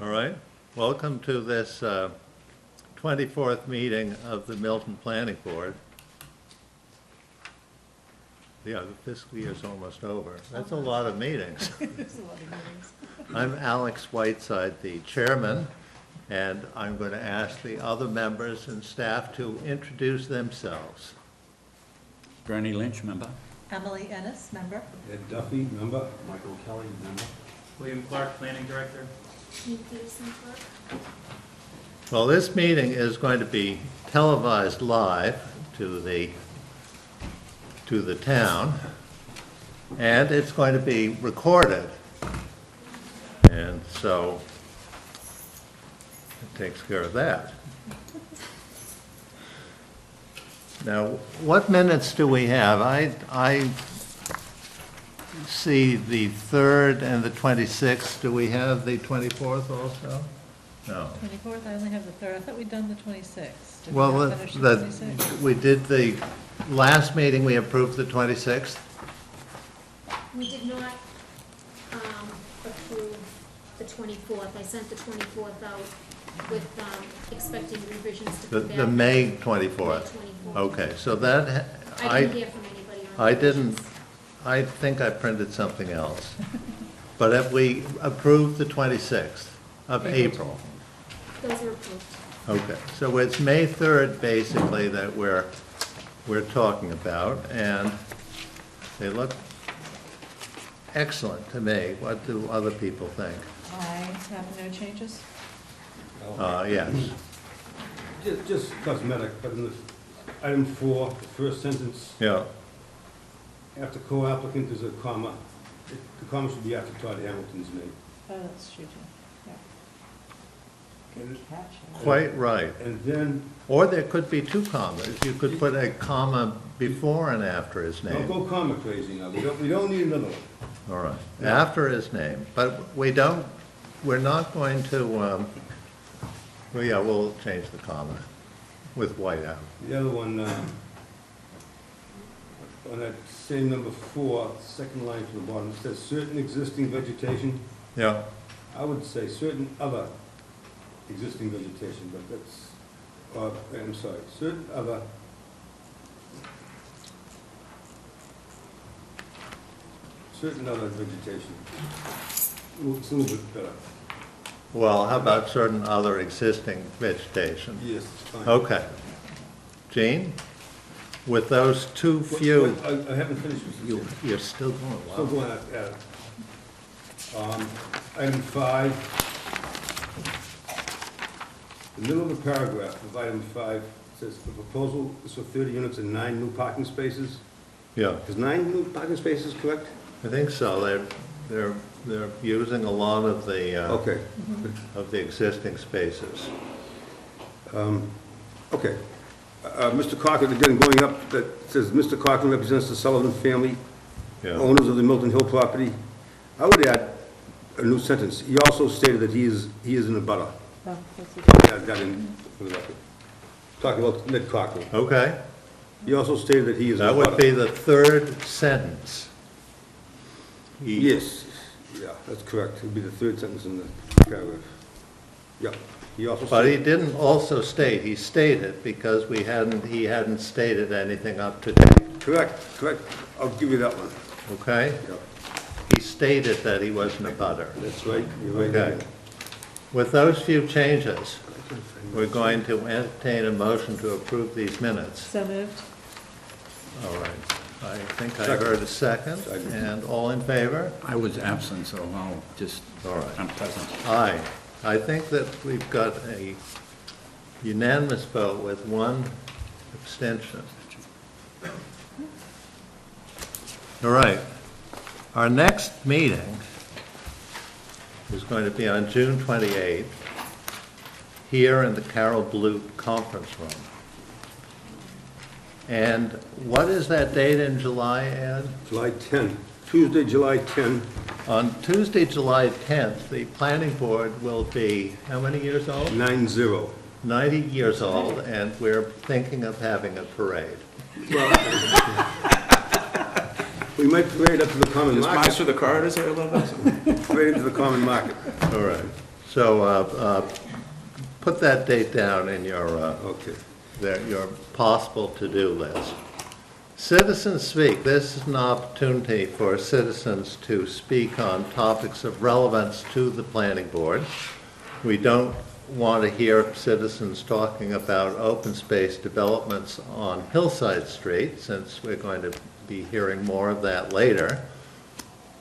All right, welcome to this 24th meeting of the Milton Planning Board. Yeah, the fiscal year's almost over. That's a lot of meetings. There's a lot of meetings. I'm Alex Whiteside, the chairman, and I'm going to ask the other members and staff to introduce themselves. Bernie Lynch, member. Emily Ennis, member. Ed Duffy, member. Michael Kelly, member. William Clark, Planning Director. Well, this meeting is going to be televised live to the town, and it's going to be recorded. And so it takes care of that. Now, what minutes do we have? I see the 3rd and the 26th. Do we have the 24th also? No. 24th, I only have the 3rd. I thought we'd done the 26th. Did we Well, not finish the 26th? we did the last meeting, we approved the 26th. We did not approve the 24th. I sent the 24th out with expecting revisions to The come back. the May 24th. May 24th. Okay, so that, I didn't hear from anybody on I the didn't, revisions. I think I printed something else. But if we approved the 26th of April. Those are approved. Okay, so it's May 3rd, basically, that we're talking about, and they look excellent to me. What do other people think? I have no changes. Yes. Just cosmetic, but in the item 4, the first sentence, Yeah, after co-applicant is a comma. The comma should be after Todd Hamilton's name. Oh, that's true, too. Yeah. Good catch. quite right. And then, Or there could be two commas. You could put a comma before and after his don't name. go comma crazy now. We don't need another one. All right, after his name. But we're not going to, well, yeah, we'll change the comma with white out. The other one, on that same number 4, second line from the bottom, it says certain existing vegetation. Yeah, I would say certain other existing vegetation, but that's, I'm sorry, certain other vegetation. It's a little bit better. well, how about certain other existing vegetation? Yes, it's fine. Okay. Gene, with those too few, I haven't finished with this yet. you're still going, Still wow. going at it. Item 5. The middle of the paragraph of item 5 says the proposal is for 30 units and 9 new parking spaces. Yeah, Is 9 new parking spaces correct? I think so. They're using a lot of the, Okay, of the existing spaces. okay. Mr. Cochran, again, going up, that says, Mr. Cochran represents the Sullivan family, Yeah, owners of the Milton Hill property. I would add a new sentence. He also stated that he is in a butter. Oh, that's it. Add that in for the record. Talking about Ned Cochran. okay. He also stated that he is in a That butter. would be the third sentence. Yes, yeah, that's correct. It would be the third sentence in the paragraph. Yeah, he also But he stated, didn't also state, he stated, because he hadn't stated anything up to date, correct, I'll give you that one. okay? Yeah, He stated that he wasn't a butter. that's right, you're right. Okay. With those few changes, we're going to entertain a motion to approve these minutes. So moved. All right. I think I Second. heard a second, Second. and all in favor? I was absent, so I'll just, All right. I'm present. Aye. I think that we've got a unanimous vote with one abstention. All right. Our next meeting is going to be on June 28th, here in the Carol Blute Conference Room. And what is that date in July, Ed? July 10, Tuesday, July 10, On Tuesday, July 10th, the planning board will be, how many years old? 9-0. 90 years old, and we're thinking of having a parade. We might parade up to the common Just march market. through the corridors there a little bit? Parade into the common market. All right. So put that date down in your, Okay. your possible to-do list. Citizens speak. This is an opportunity for citizens to speak on topics of relevance to the planning board. We don't want to hear citizens talking about open space developments on Hillside Street, since we're going to be hearing more of that later,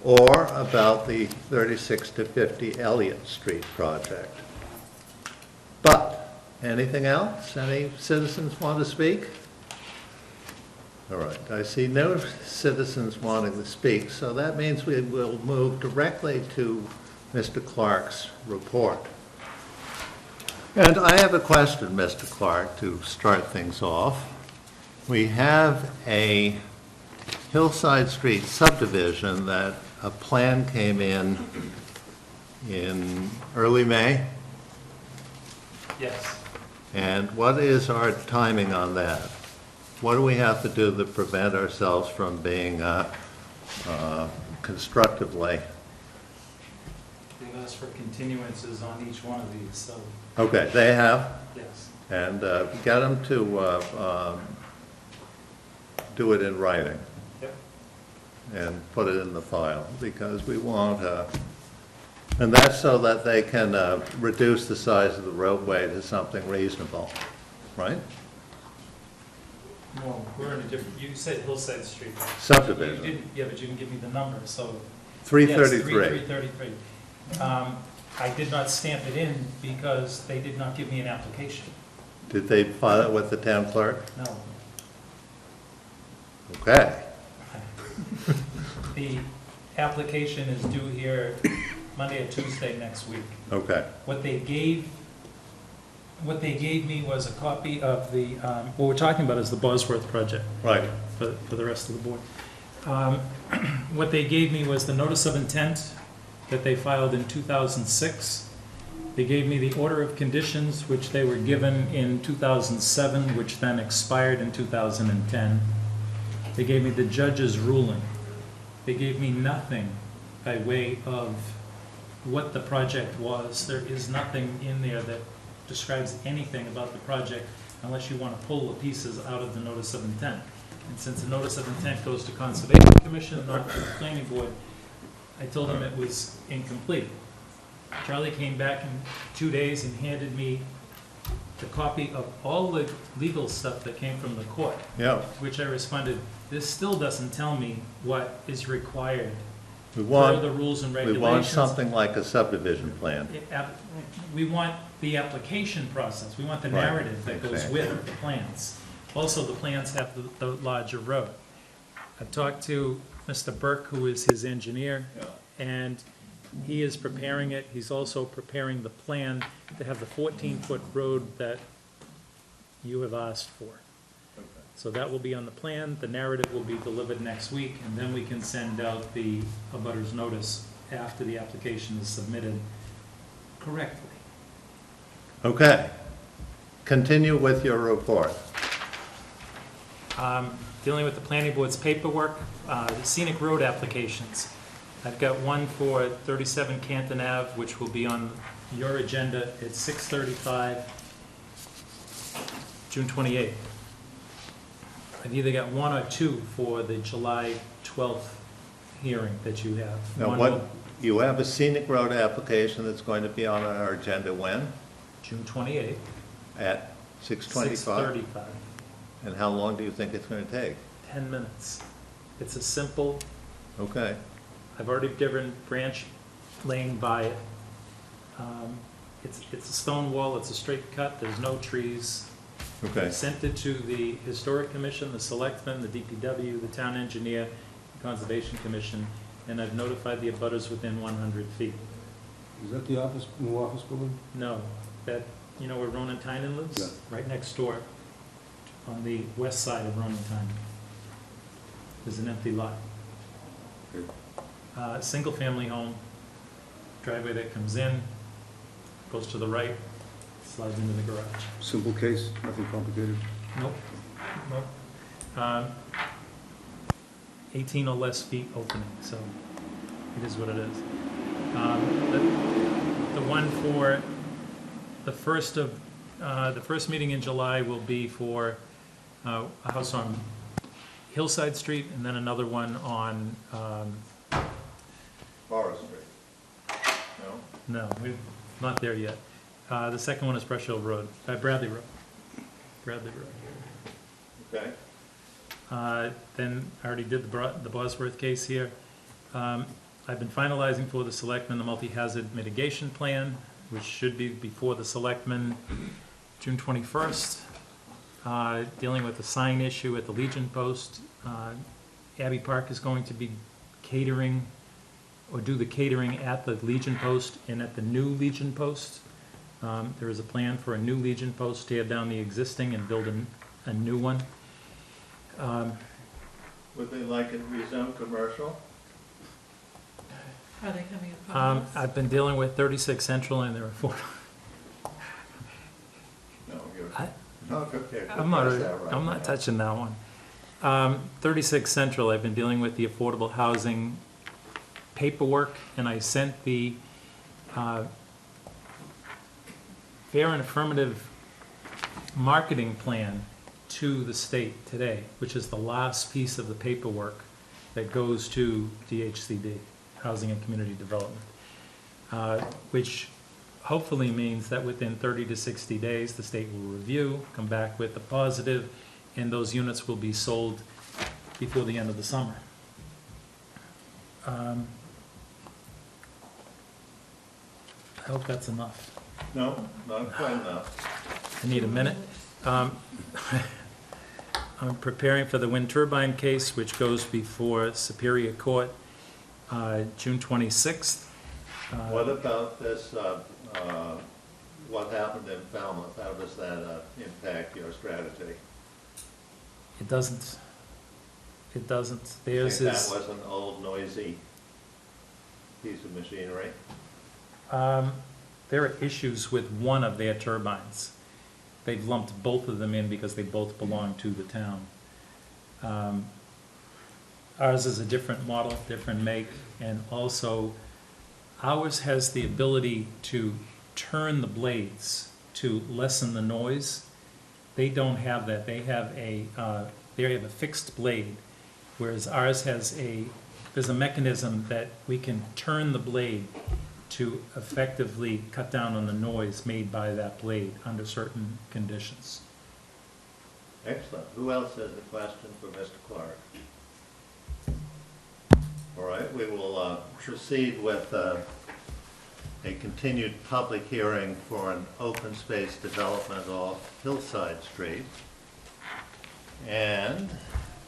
or about the 36 to 50 Elliott Street project. But, anything else? Any citizens want to speak? All right, I see no citizens wanting to speak, so that means we will move directly to Mr. Clark's report. And I have a question, Mr. Clark, to start things off. We have a Hillside Street subdivision that a plan came in early May, Yes. and what is our timing on that? What do we have to do to prevent ourselves from being constructively? They've asked for continuances on each one of these, so, Okay, they have, yes. and get them to do it in writing Yep. and put it in the file, because we want, and that's so that they can reduce the size of the roadway to something reasonable, right? No, we're in a different, you said Hillside Street. Subdivision. You didn't, yeah, but you didn't give me the number, so. 333. Yes, 333. I did not stamp it in because they did not give me an application. Did they file it with the town clerk? No. Okay. The application is due here Monday or Tuesday next week. Okay. What they gave me was a copy of the, what we're talking about is the Bosworth project Right. for the rest of the board. What they gave me was the notice of intent that they filed in 2006. They gave me the order of conditions, which they were given in 2007, which then expired in 2010. They gave me the judge's ruling. They gave me nothing by way of what the project was. There is nothing in there that describes anything about the project unless you want to pull the pieces out of the notice of intent. And since the notice of intent goes to Conservation Commission, not to the Planning Board, I told them it was incomplete. Charlie came back in 2 days and handed me the copy of all the legal stuff that came from the court, Yeah. to which I responded, this still doesn't tell me what is required We per want, the rules and we regulations. want something like a subdivision plan. We want the application process, we want the Right, narrative that goes exactly. with the plans. Also, the plans have the larger road. I've talked to Mr. Burke, who is his engineer, and he is preparing it. He's also preparing the plan to have the 14-foot road that you have asked for. So that will be on the plan, the narrative will be delivered next week, and then we can send out the abutters notice after the application is submitted correctly. Okay. Continue with your report. Dealing with the planning board's paperwork, the scenic road applications. I've got one for 37 Canton Ave, which will be on your agenda at 6:35, June 28th. I've either got one or two for the July 12th hearing that you have. Now, One what, will- you have a scenic road application that's going to be on our agenda when? June 28th, At 6:25? 6:35, And how long do you think it's going to take? 10 minutes. It's a simple, Okay. I've already driven Branch Lane by it. It's a stone wall, it's a straight cut, there's no trees. Okay. I sent it to the Historic Commission, the Selectmen, the DPW, the Town Engineer, the Conservation Commission, and I've notified the abutters within 100 feet. Is that the office, new office building? No, that, you know where Ronan Tynan lives? Yeah. Right next door, on the west side of Ronan Tynan. There's an empty lot. Okay. Single-family home, driveway that comes in, goes to the right, slides into the garage. Simple case, nothing complicated? Nope, nope. 18 or less feet opening, so it is what it is. The one for the first meeting in July will be for a house on Hillside Street, and then another one on, Forest Street. No? no, we're not there yet. The second one is Brush Hill Road, Bradley Road. Bradley Road. Okay. Then I already did the Bosworth case here. I've been finalizing for the selectmen the multi-hazard mitigation plan, which should be before the selectmen June 21st. Dealing with the sign issue at the Legion Post. Abbey Park is going to be catering, or do the catering at the Legion Post and at the new Legion Post. There is a plan for a new Legion Post, tear down the existing and build a new one. Would they like it rezoned commercial? Are they coming upon us? I've been dealing with 36 Central and there are four. No, you're, I- no, okay. I'm not, That's that right I'm now. not touching that one. 36 Central, I've been dealing with the affordable housing paperwork, and I sent the fair and affirmative marketing plan to the state today, which is the last piece of the paperwork that goes to DHCD, Housing and Community Development, which hopefully means that within 30 to 60 days, the state will review, come back with a positive, and those units will be sold before the end of the summer. I hope that's enough. No, not quite enough. I need a minute. I'm preparing for the wind turbine case, which goes before Superior Court, June 26th. What about this, what happened in Falmouth? How does that impact your strategy? It doesn't. It doesn't. You Theirs think is, that was an old noisy piece of machinery? there are issues with one of their turbines. They've lumped both of them in because they both belong to the town. Ours is a different model, different make, and also ours has the ability to turn the blades to lessen the noise. They don't have that. They have a fixed blade, whereas ours has there's a mechanism that we can turn the blade to effectively cut down on the noise made by that blade under certain conditions. Excellent. Who else has a question for Mr. Clark? All right, we will proceed with a continued public hearing for an open space development off Hillside Street. And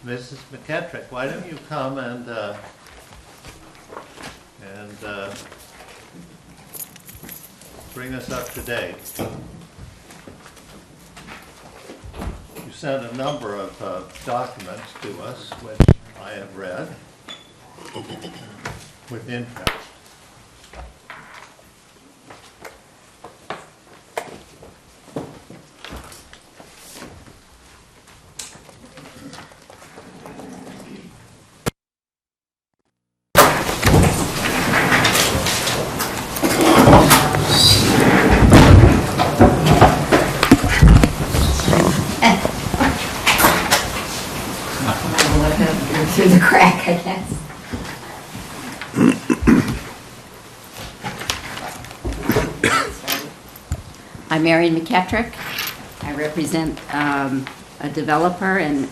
Mrs. McKettrick, why don't you come and bring us up to date? You sent a number of documents to us, which I have read with interest. Through the crack, I guess. I'm Marion McKettrick. I represent a developer and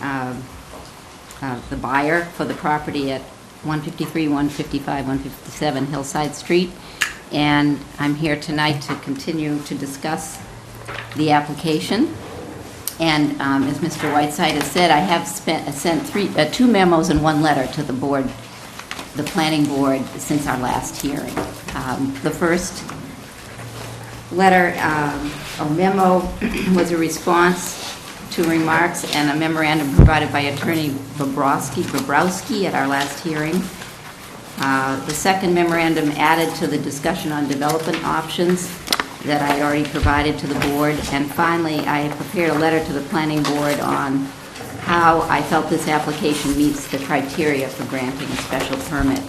the buyer for the property at 153, 155, 157 Hillside Street. And I'm here tonight to continue to discuss the application. And as Mr. Whiteside has said, I have sent two memos and one letter to the board, the planning board, since our last hearing. The first letter, a memo, was a response to remarks and a memorandum provided by Attorney Bobrowski at our last hearing. The second memorandum added to the discussion on development options that I already provided to the board. And finally, I have prepared a letter to the planning board on how I felt this application meets the criteria for granting a special permit.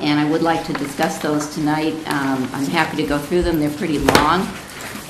and I would like to discuss those tonight. I'm happy to go through them. They're pretty long,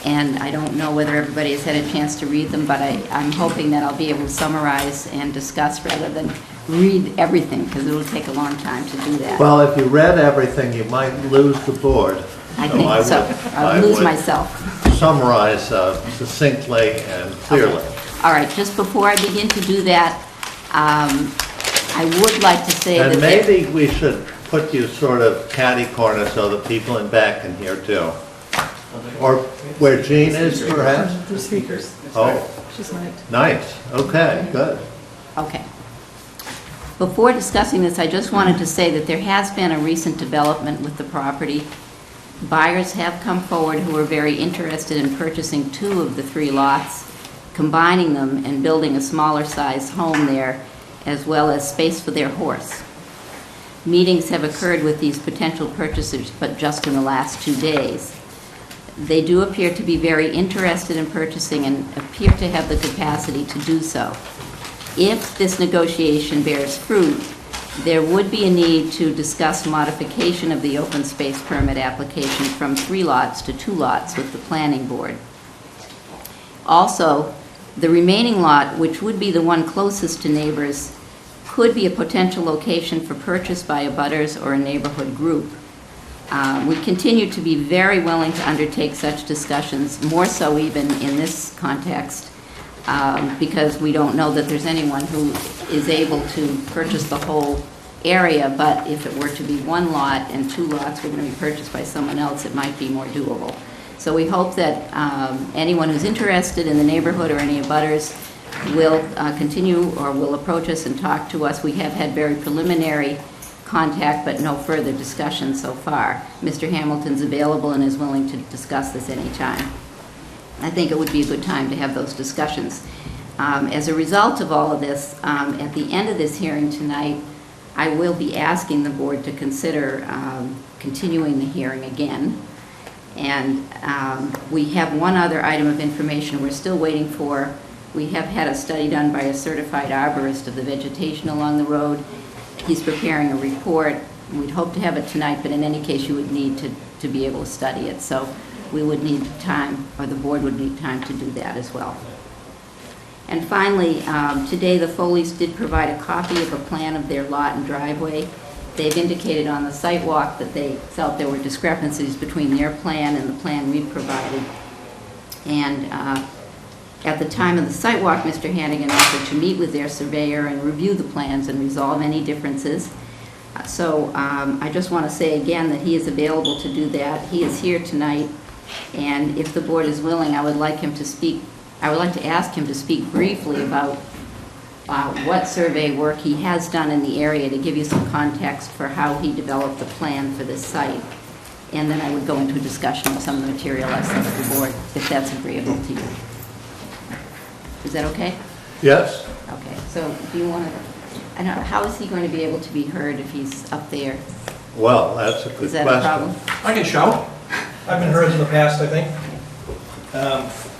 and I don't know whether everybody has had a chance to read them, but I'm hoping that I'll be able to summarize and discuss rather than read everything, because it will take a long time to do that. Well, if you read everything, you might lose the board. I think so. I'll lose myself. Summarize succinctly and clearly. All right, just before I begin to do that, I would like to say that... And maybe we should put you sort of catty corner so that people in back can hear too. Or where Jean is, perhaps? The speakers. Oh, She's mic'd. nice. Okay, good. Okay. Before discussing this, I just wanted to say that there has been a recent development with the property. Buyers have come forward who are very interested in purchasing 2 of the 3 lots, combining them and building a smaller size home there, as well as space for their horse. Meetings have occurred with these potential purchasers, but just in the last 2 days. They do appear to be very interested in purchasing and appear to have the capacity to do so. If this negotiation bears fruit, there would be a need to discuss modification of the open space permit application from 3 lots to 2 lots with the planning board. Also, the remaining lot, which would be the one closest to neighbors, could be a potential location for purchase by abutters or a neighborhood group. We continue to be very willing to undertake such discussions, more so even in this context, because we don't know that there's anyone who is able to purchase the whole area, but if it were to be 1 lot and 2 lots were going to be purchased by someone else, it might be more doable. So we hope that anyone who's interested in the neighborhood or any abutters will continue or will approach us and talk to us. We have had very preliminary contact, but no further discussion so far. Mr. Hamilton's available and is willing to discuss this anytime. I think it would be a good time to have those discussions. As a result of all of this, at the end of this hearing tonight, I will be asking the board to consider continuing the hearing again. And we have one other item of information we're still waiting for. We have had a study done by a certified arborist of the vegetation along the road. He's preparing a report. We'd hope to have it tonight, but in any case, you would need to be able to study it. So we would need time, or the board would need time to do that as well. And finally, today the Foleys did provide a copy of a plan of their lot and driveway. They've indicated on the site walk that they felt there were discrepancies between their plan and the plan we provided. And at the time of the site walk, Mr. Hannigan offered to meet with their surveyor and review the plans and resolve any differences. So I just want to say again that he is available to do that. He is here tonight, and if the board is willing, I would like him to speak. I would like to ask him to speak briefly about what survey work he has done in the area to give you some context for how he developed the plan for this site. And then I would go into a discussion of some of the material I sent to the board, if that's agreeable to you. Is that okay? Yes? Okay, so do you want to, I don't know, how is he going to be able to be heard if he's up there? Well, that's a good question. Is that a problem? I can shout. I've been heard in the past, I think.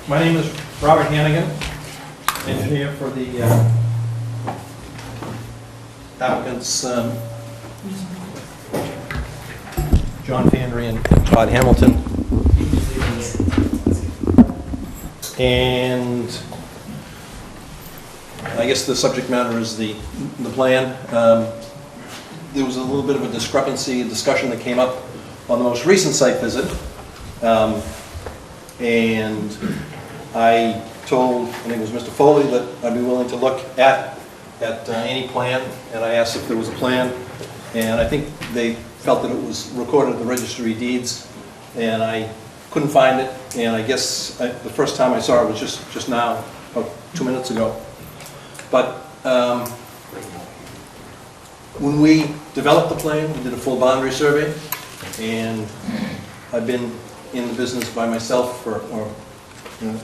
My name is Robert Hannigan, engineer for the applicants, John Fandry and Todd Hamilton. And I guess the subject matter is the plan. There was a little bit of a discrepancy, a discussion that came up on the most recent site visit. And I told, I think it was Mr. Foley, that I'd be willing to look at any plan, and I asked if there was a plan, and I think they felt that it was recorded at the registry of deeds, and I couldn't find it, and I guess the first time I saw it was just now, about 2 minutes ago. But when we developed the plan, we did a full boundary survey, and I've been in the business by myself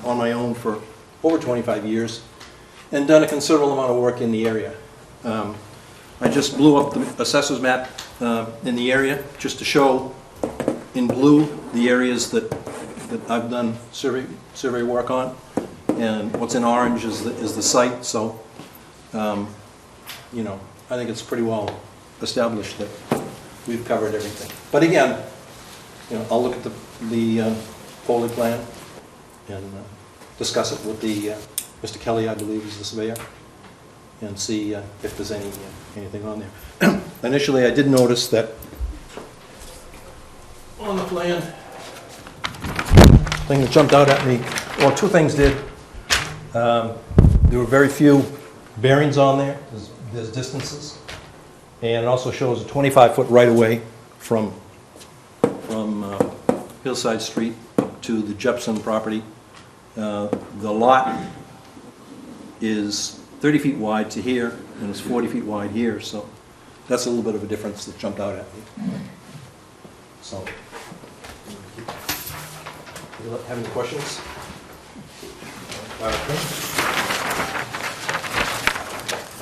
on my own for over 25 years, and done a considerable amount of work in the area. I just blew up the assessor's map in the area just to show in blue the areas that I've done survey work on, and what's in orange is the site. So, you know, I think it's pretty well established that we've covered everything. But again, you know, I'll look at the Foley plan and discuss it with the, Mr. Kelly, I believe is the surveyor, and see if there's anything on there. Initially, I did notice that on the plan, thing that jumped out at me, well, two things did. There were very few bearings on there, there's distances, and it also shows a 25-foot right-of-way from Hillside Street to the Jepson property. The lot is 30 feet wide to here, and it's 40 feet wide here, so that's a little bit of a difference that jumped out at me. So, do you have any questions?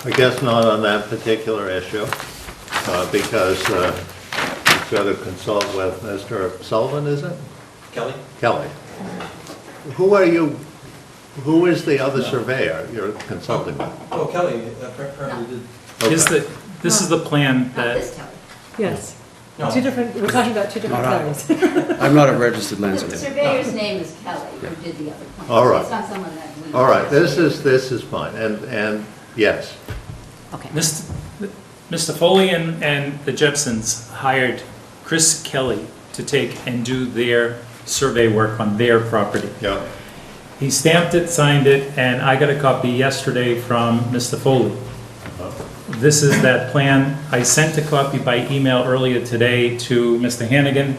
I guess not on that particular issue, because you've got to consult with Mr. Sullivan, is it? Kelly? Kelly. Who are you, who is the other surveyor you're consulting with? Oh, Kelly apparently did. This is the plan Not that, this, Kelly. Yes. No. Two different, we're talking about two different things. I'm not a registered land The surveyor. surveyor's name is Kelly, who did the other plan. All right. It's not someone that we... All right, this is fine, and yes. Okay. Mr. Foley and the Jepsons hired Chris Kelly to take and do their survey work on their property. Yeah. He stamped it, signed it, and I got a copy yesterday from Mr. Foley. This is that plan. I sent a copy by email earlier today to Mr. Hannigan.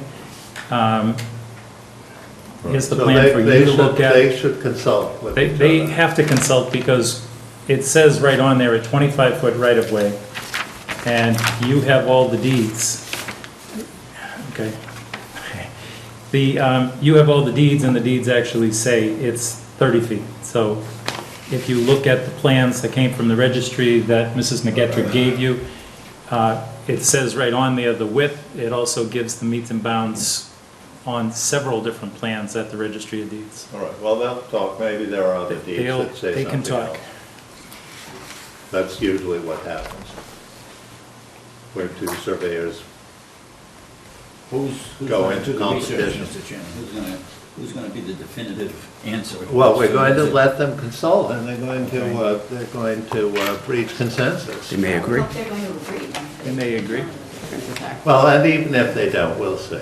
Here's the So plan for you to look at. They should consult with each They other. have to consult because it says right on there a 25-foot right-of-way, and you have all the deeds. Okay. You have all the deeds, and the deeds actually say it's 30 feet. So if you look at the plans that came from the registry that Mrs. McGettrick gave you, it says right on there the width. It also gives the meets and bounds on several different plans at the Registry of Deeds. All right, well, they'll talk, maybe there are other deeds that say They can something talk. else. That's usually what happens. Where two surveyors Who's Go going to into do the research, competition. Mr. Chairman? Who's going to be the definitive answer? Well, we're going to let them consult, and they're going to reach consensus. They may agree. They're going to agree. They may agree. Well, and even if they don't, we'll see.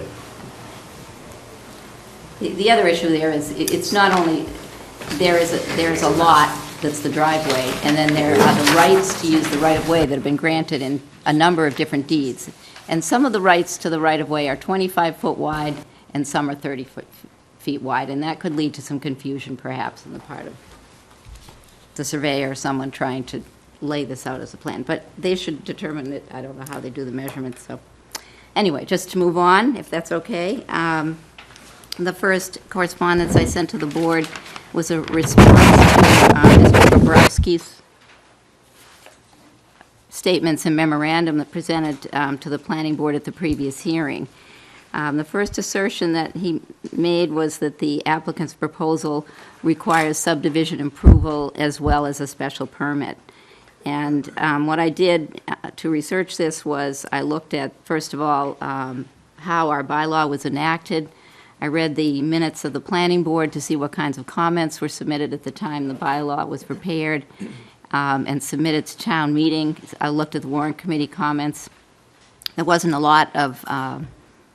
The other issue there is, it's not only, there's a lot that's the driveway, and then there are the rights to use the right-of-way that have been granted in a number of different deeds. And some of the rights to the right-of-way are 25-foot wide, and some are 30 feet wide, and that could lead to some confusion perhaps on the part of the surveyor or someone trying to lay this out as a plan. But they should determine it. I don't know how they do the measurements, so. Anyway, just to move on, if that's okay. The first correspondence I sent to the board was a response to Mr. Bobrowski's statements and memorandum that presented to the planning board at the previous hearing. The first assertion that he made was that the applicant's proposal requires subdivision approval as well as a special permit. And what I did to research this was I looked at, first of all, how our bylaw was enacted. I read the minutes of the planning board to see what kinds of comments were submitted at the time the bylaw was prepared and submitted to town meeting. I looked at the warrant committee comments. There wasn't a lot of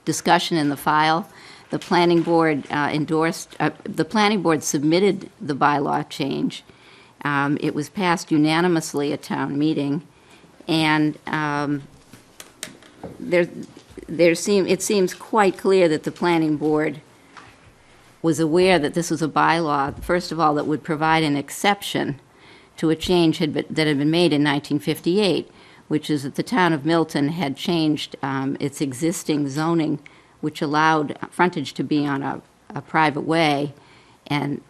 discussion in the file. The planning board the planning board submitted the bylaw change. It was passed unanimously at town meeting, and it seems quite clear that the planning board was aware that this was a bylaw, first of all, that would provide an exception to a change that had been made in 1958, which is that the town of Milton had changed its existing zoning, which allowed frontage to be on a private way, and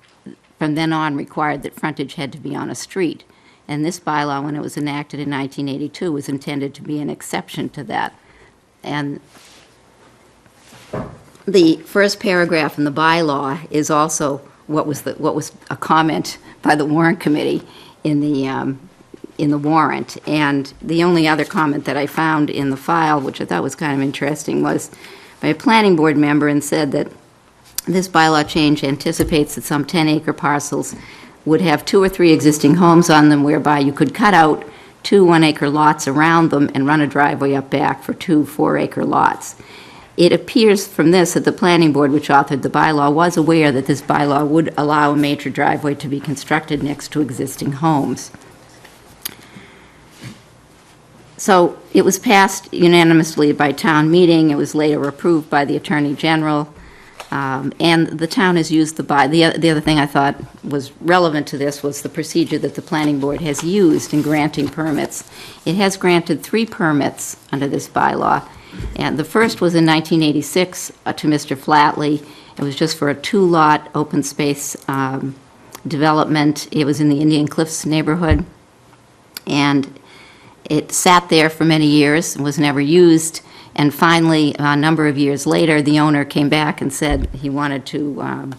from then on required that frontage had to be on a street. And this bylaw, when it was enacted in 1982, was intended to be an exception to that. And the first paragraph in the bylaw is also what was a comment by the warrant committee in the in the warrant. And the only other comment that I found in the file, which I thought was kind of interesting, was by a planning board member, and said that this bylaw change anticipates that some 10-acre parcels would have 2 or 3 existing homes on them, whereby you could cut out 2 one-acre lots around them and run a driveway up back for 2 4-acre lots. It appears from this that the planning board, which authored the bylaw, was aware that this bylaw would allow a major driveway to be constructed next to existing homes. So it was passed unanimously by town meeting. It was later approved by the Attorney General. And the town has used the other thing I thought was relevant to this was the procedure that the planning board has used in granting permits. It has granted 3 permits under this bylaw, and the first was in 1986 to Mr. Flatley. It was just for a 2-lot open space development. It was in the Indian Cliffs neighborhood, and it sat there for many years and was never used. And finally, a number of years later, the owner came back and said he wanted to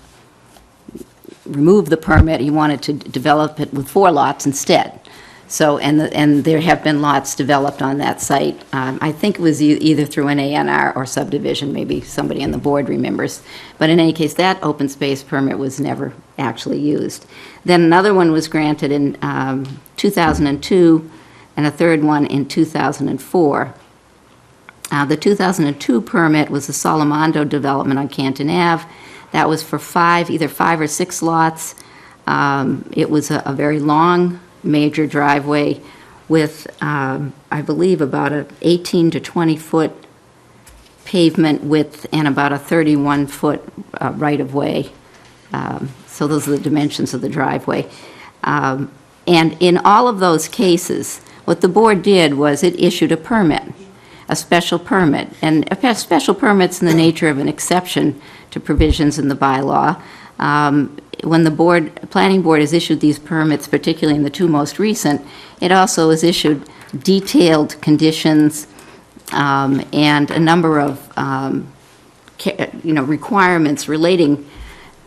remove the permit. He wanted to develop it with 4 lots instead. So, and there have been lots developed on that site. I think it was either through an A&R or subdivision. Maybe somebody on the board remembers. But in any case, that open space permit was never actually used. Then another one was granted in 2002, and a third one in 2004. The 2002 permit was the Solomondo development on Canton Ave. That was for either 5 or 6 lots. It was a very long, major driveway with, I believe, about an 18 to 20-foot pavement width and about a 31-foot right-of-way. So those are the dimensions of the driveway. And in all of those cases, what the board did was it issued a permit, a special permit. And a special permit's in the nature of an exception to provisions in the bylaw. When the planning board has issued these permits, particularly in the 2 most recent, it also has issued detailed conditions and a number of requirements relating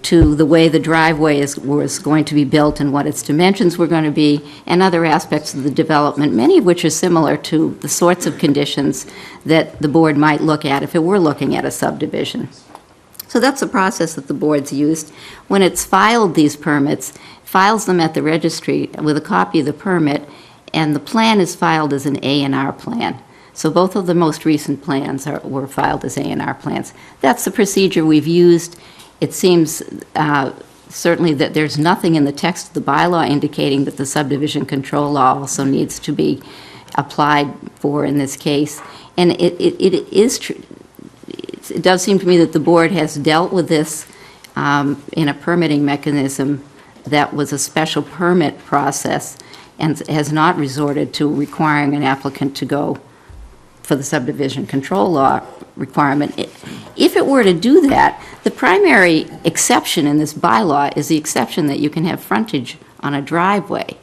to the way the driveway was going to be built and what its dimensions were going to be, and other aspects of the development, many of which are similar to the sorts of conditions that the board might look at if it were looking at a subdivision. So that's the process that the board's used. When it's filed these permits, files them at the registry with a copy of the permit, and the plan is filed as an A&R plan. So both of the most recent plans were filed as A&R plans. That's the procedure we've used. It seems certainly that there's nothing in the text of the bylaw indicating that the subdivision control law also needs to be applied for in this case. And it does seem to me that the board has dealt with this in a permitting mechanism that was a special permit process and has not resorted to requiring an applicant to go for the subdivision control law requirement. If it were to do that, the primary exception in this bylaw is the exception that you can have frontage on a driveway.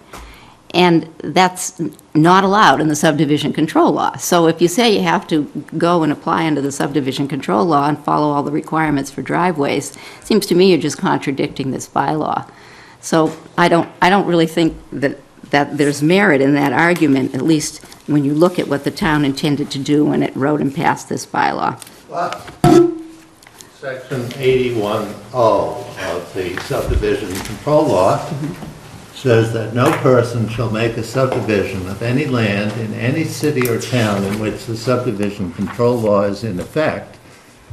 And that's not allowed in the subdivision control law. So if you say you have to go and apply under the subdivision control law and follow all the requirements for driveways, it seems to me you're just contradicting this bylaw. So I don't really think that there's merit in that argument, at least when you look at what the town intended to do when it wrote and passed this bylaw. Section 81O of the subdivision control law says that no person shall make a subdivision of any land in any city or town in which the subdivision control law is in effect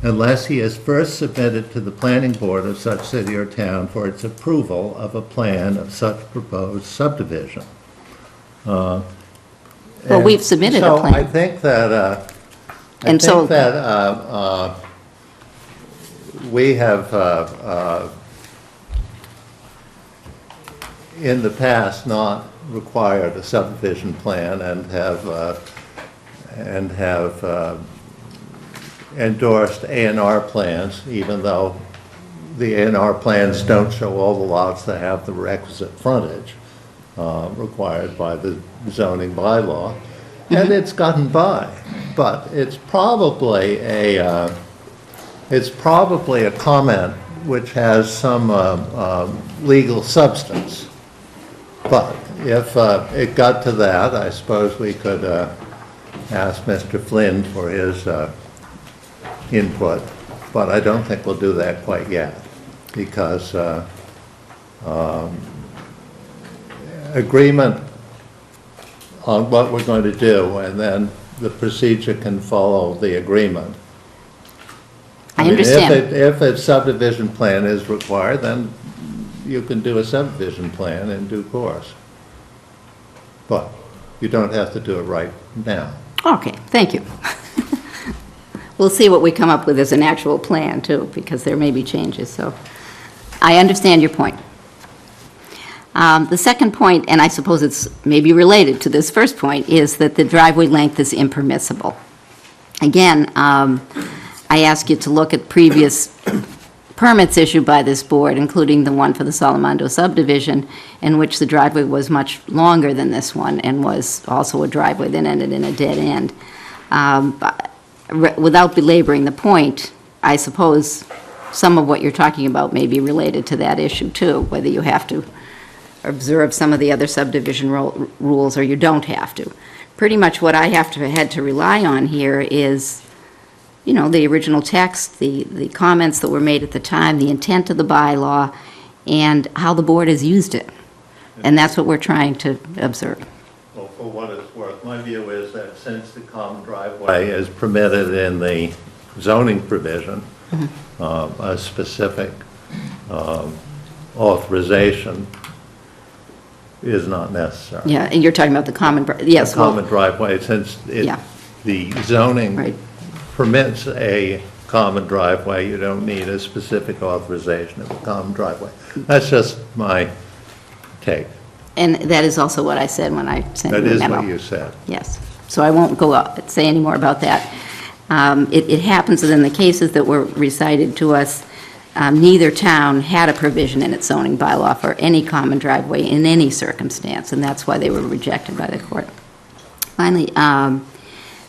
unless he has first submitted to the planning board of such city or town for its approval of a plan of such proposed subdivision. Well, we've submitted a plan. So I think that, we have in the past not required a subdivision plan and have endorsed A&R plans, even though the A&R plans don't show all the lots that have the requisite frontage required by the zoning bylaw, and it's gotten by. But it's probably a comment which has some legal substance. But if it got to that, I suppose we could ask Mr. Flynn for his input, but I don't think we'll do that quite yet, because agreement on what we're going to do, and then the procedure can follow the agreement. I mean, understand. If a subdivision plan is required, then you can do a subdivision plan in due course. But you don't have to do it right now. Okay, thank you. We'll see what we come up with as an actual plan, too, because there may be changes, so I understand your point. The second point, and I suppose it's maybe related to this first point, is that the driveway length is impermissible. Again, I ask you to look at previous permits issued by this board, including the one for the Salamando subdivision, in which the driveway was much longer than this one and was also a driveway that ended in a dead end. Without belaboring the point, I suppose some of what you're talking about may be related to that issue too, whether you have to observe some of the other subdivision rules or you don't have to. Pretty much what I had to rely on here is, you know, the original text, the comments that were made at the time, the intent of the bylaw, and how the board has used it. And that's what we're trying to observe. Well, for what it's worth, my view is that since the common driveway is permitted in the zoning provision, a specific authorization is not necessary. Yeah, and you're talking about the common, yes. The common driveway, since Yeah. the zoning Right. permits a common driveway, you don't need a specific authorization of a common driveway. That's just my take. And that is also what I said when I sent you That the is memo. what you said. Yes. So I won't go up, say any more about that. It happens that in the cases that were recited to us, neither town had a provision in its zoning bylaw for any common driveway in any circumstance, and that's why they were rejected by the court. Finally,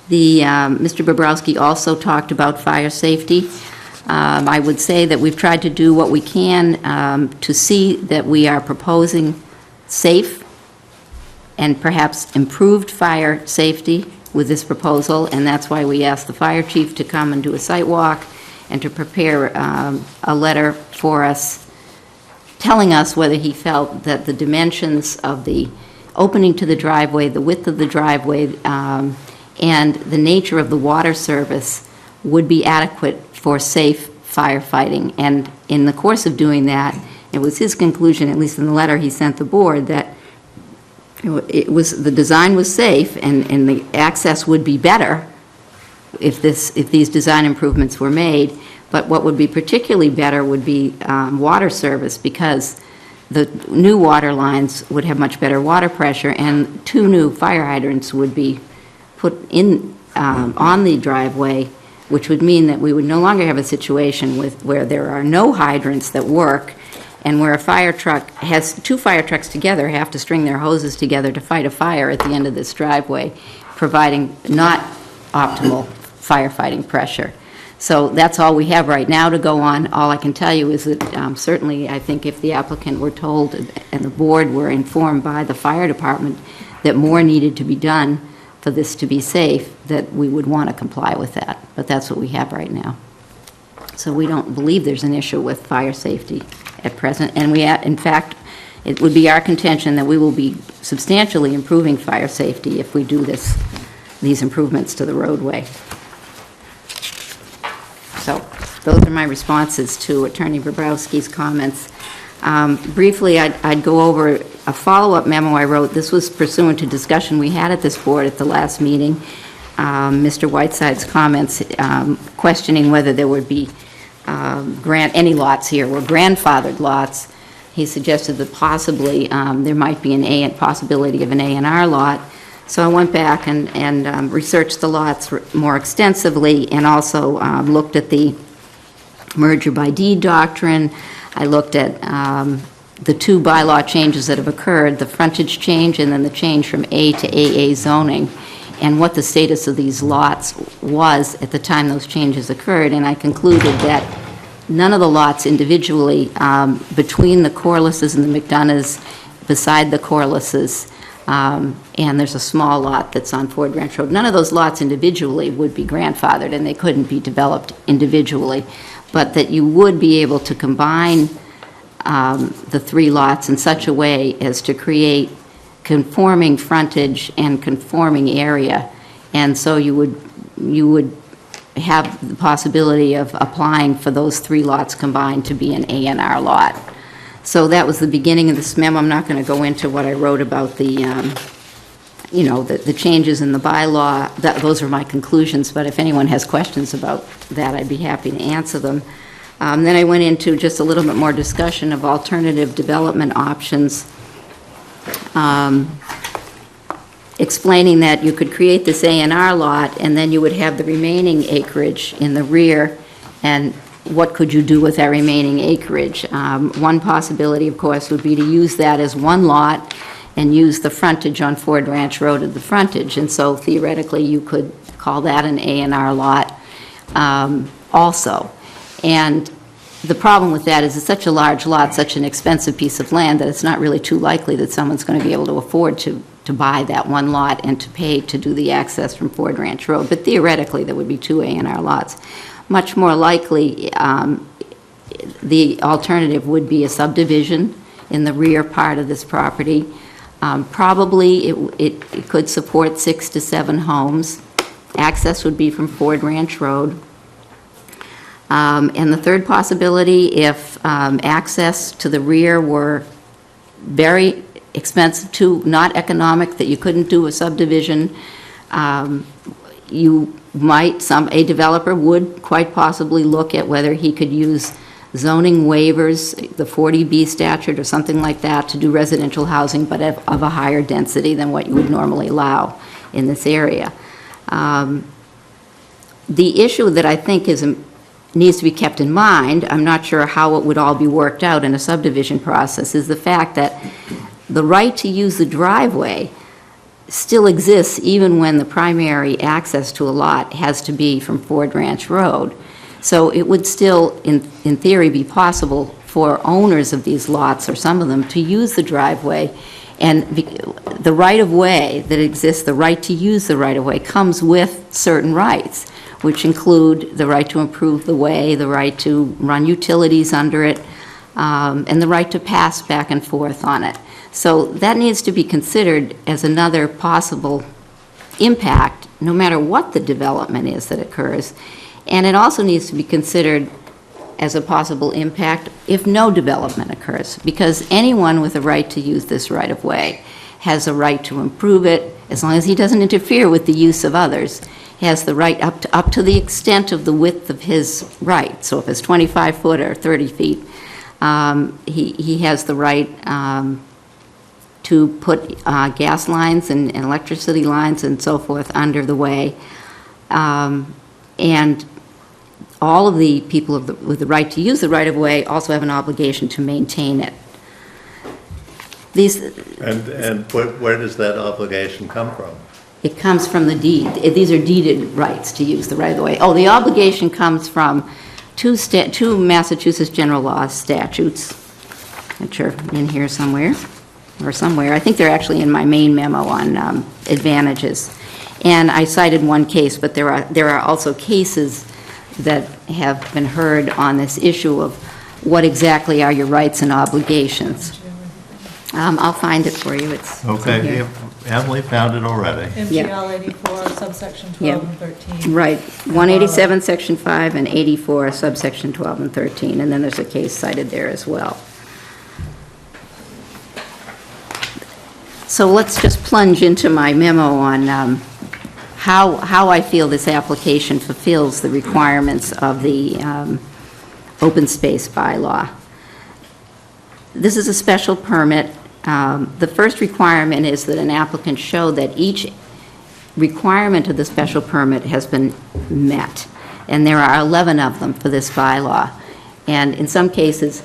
Mr. Bobrowski also talked about fire safety. I would say that we've tried to do what we can to see that we are proposing safe and perhaps improved fire safety with this proposal, and that's why we asked the fire chief to come and do a site walk and to prepare a letter for us telling us whether he felt that the dimensions of the opening to the driveway, the width of the driveway, and the nature of the water service would be adequate for safe firefighting. And in the course of doing that, it was his conclusion, at least in the letter he sent the board, that the design was safe and the access would be better if these design improvements were made. But what would be particularly better would be water service, because the new water lines would have much better water pressure, and 2 new fire hydrants would be put in on the driveway, which would mean that we would no longer have a situation where there are no hydrants that work, and where a fire truck has 2 fire trucks together have to string their hoses together to fight a fire at the end of this driveway, providing not optimal firefighting pressure. So that's all we have right now to go on. All I can tell you is that certainly I think if the applicant were told and the board were informed by the fire department that more needed to be done for this to be safe, that we would want to comply with that. But that's what we have right now. So we don't believe there's an issue with fire safety at present. And in fact, it would be our contention that we will be substantially improving fire safety if we do these improvements to the roadway. So those are my responses to Attorney Bobrowski's comments. Briefly, I'd go over a follow-up memo I wrote. This was pursuant to discussion we had at this board at the last meeting. Mr. Whiteside's comments questioning whether there would be any lots here were grandfathered lots. He suggested that possibly there might be a possibility of an A&R lot. So I went back and researched the lots more extensively, and also looked at the merger by deed doctrine. I looked at the 2 bylaw changes that have occurred, the frontage change and then the change from A to AA zoning, and what the status of these lots was at the time those changes occurred. And I concluded that none of the lots individually, between the Corlises and the McDonoughs beside the Corlises, and there's a small lot that's on Ford Ranch Road. None of those lots individually would be grandfathered, and they couldn't be developed individually, but that you would be able to combine the 3 lots in such a way as to create conforming frontage and conforming area. And so you would have the possibility of applying for those 3 lots combined to be an A&R lot. So that was the beginning of this memo. I'm not going to go into what I wrote about the, the changes in the bylaw. Those are my conclusions, but if anyone has questions about that, I'd be happy to answer them. Then I went into just a little bit more discussion of alternative development options, explaining that you could create this A&R lot, and then you would have the remaining acreage in the rear, and what could you do with that remaining acreage? One possibility, of course, would be to use that as one lot and use the frontage on Ford Ranch Road as the frontage, and so theoretically you could call that an A&R lot also. And the problem with that is it's such a large lot, such an expensive piece of land, that it's not really too likely that someone's going to be able to afford to buy that one lot and to pay to do the access from Ford Ranch Road. But theoretically, there would be 2 A&R lots. Much more likely, the alternative would be a subdivision in the rear part of this property. Probably it could support 6 to 7 homes. Access would be from Ford Ranch Road. And the third possibility, if access to the rear were very expensive, not economic, that you couldn't do a subdivision, a developer would quite possibly look at whether he could use zoning waivers, the 40B statute or something like that, to do residential housing, but of a higher density than what you would normally allow in this area. The issue that I think needs to be kept in mind, I'm not sure how it would all be worked out in a subdivision process, is the fact that the right to use the driveway still exists even when the primary access to a lot has to be from Ford Ranch Road. So it would still, in theory, be possible for owners of these lots, or some of them, to use the driveway. And the right-of-way that exists, the right to use the right-of-way, comes with certain rights, which include the right to improve the way, the right to run utilities under it, and the right to pass back and forth on it. So that needs to be considered as another possible impact, no matter what the development is that occurs. And it also needs to be considered as a possible impact if no development occurs, because anyone with a right to use this right-of-way has a right to improve it, as long as he doesn't interfere with the use of others. He has the right up to the extent of the width of his right. So if it's 25 foot or 30 feet, he has the right to put gas lines and electricity lines and so forth under the way. And all of the people with the right to use the right-of-way also have an obligation to maintain it. And where does that obligation come from? It comes from the deed. These are deeded rights to use the right-of-way. Oh, the obligation comes from two Massachusetts general law statutes, which are in here somewhere. I think they're actually in my main memo on advantages. And I cited one case, but there are also cases that have been heard on this issue of what exactly are your rights and obligations. I'll find it for you. It's Okay, in here. Emily found it already. MGL 84, subsection 12 and 13. Right, 187, section 5, and 84, subsection 12 and 13, and then there's a case cited there as well. So let's just plunge into my memo on how I feel this application fulfills the requirements of the open space bylaw. This is a special permit. The first requirement is that an applicant show that each requirement of the special permit has been met, and there are 11 of them for this bylaw. And in some cases,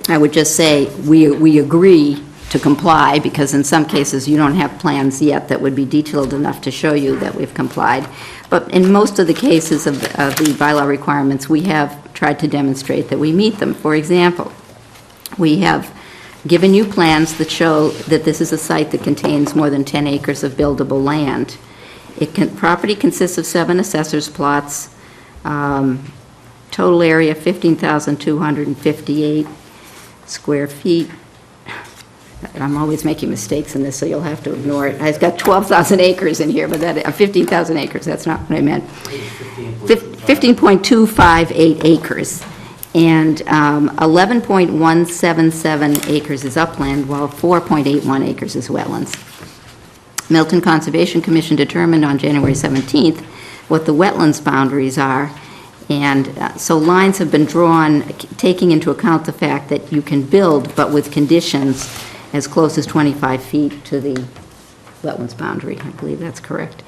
I would just say we agree to comply, because in some cases you don't have plans yet that would be detailed enough to show you that we've complied. But in most of the cases of the bylaw requirements, we have tried to demonstrate that we meet them. For example, We have given you plans that show that this is a site that contains more than 10 acres of buildable land. Property consists of 7 assessors plots, total area 15,258 square feet. I'm always making mistakes in this, so you'll have to ignore it. I've got 12,000 acres in here, but 15,000 acres, that's not what I meant. 15.258 acres. And 11.177 acres is upland, while 4.81 acres is wetlands. Milton Conservation Commission determined on January 17th what the wetlands boundaries are, and so lines have been drawn taking into account the fact that you can build, but with conditions as close as 25 feet to the wetlands boundary. I believe that's correct.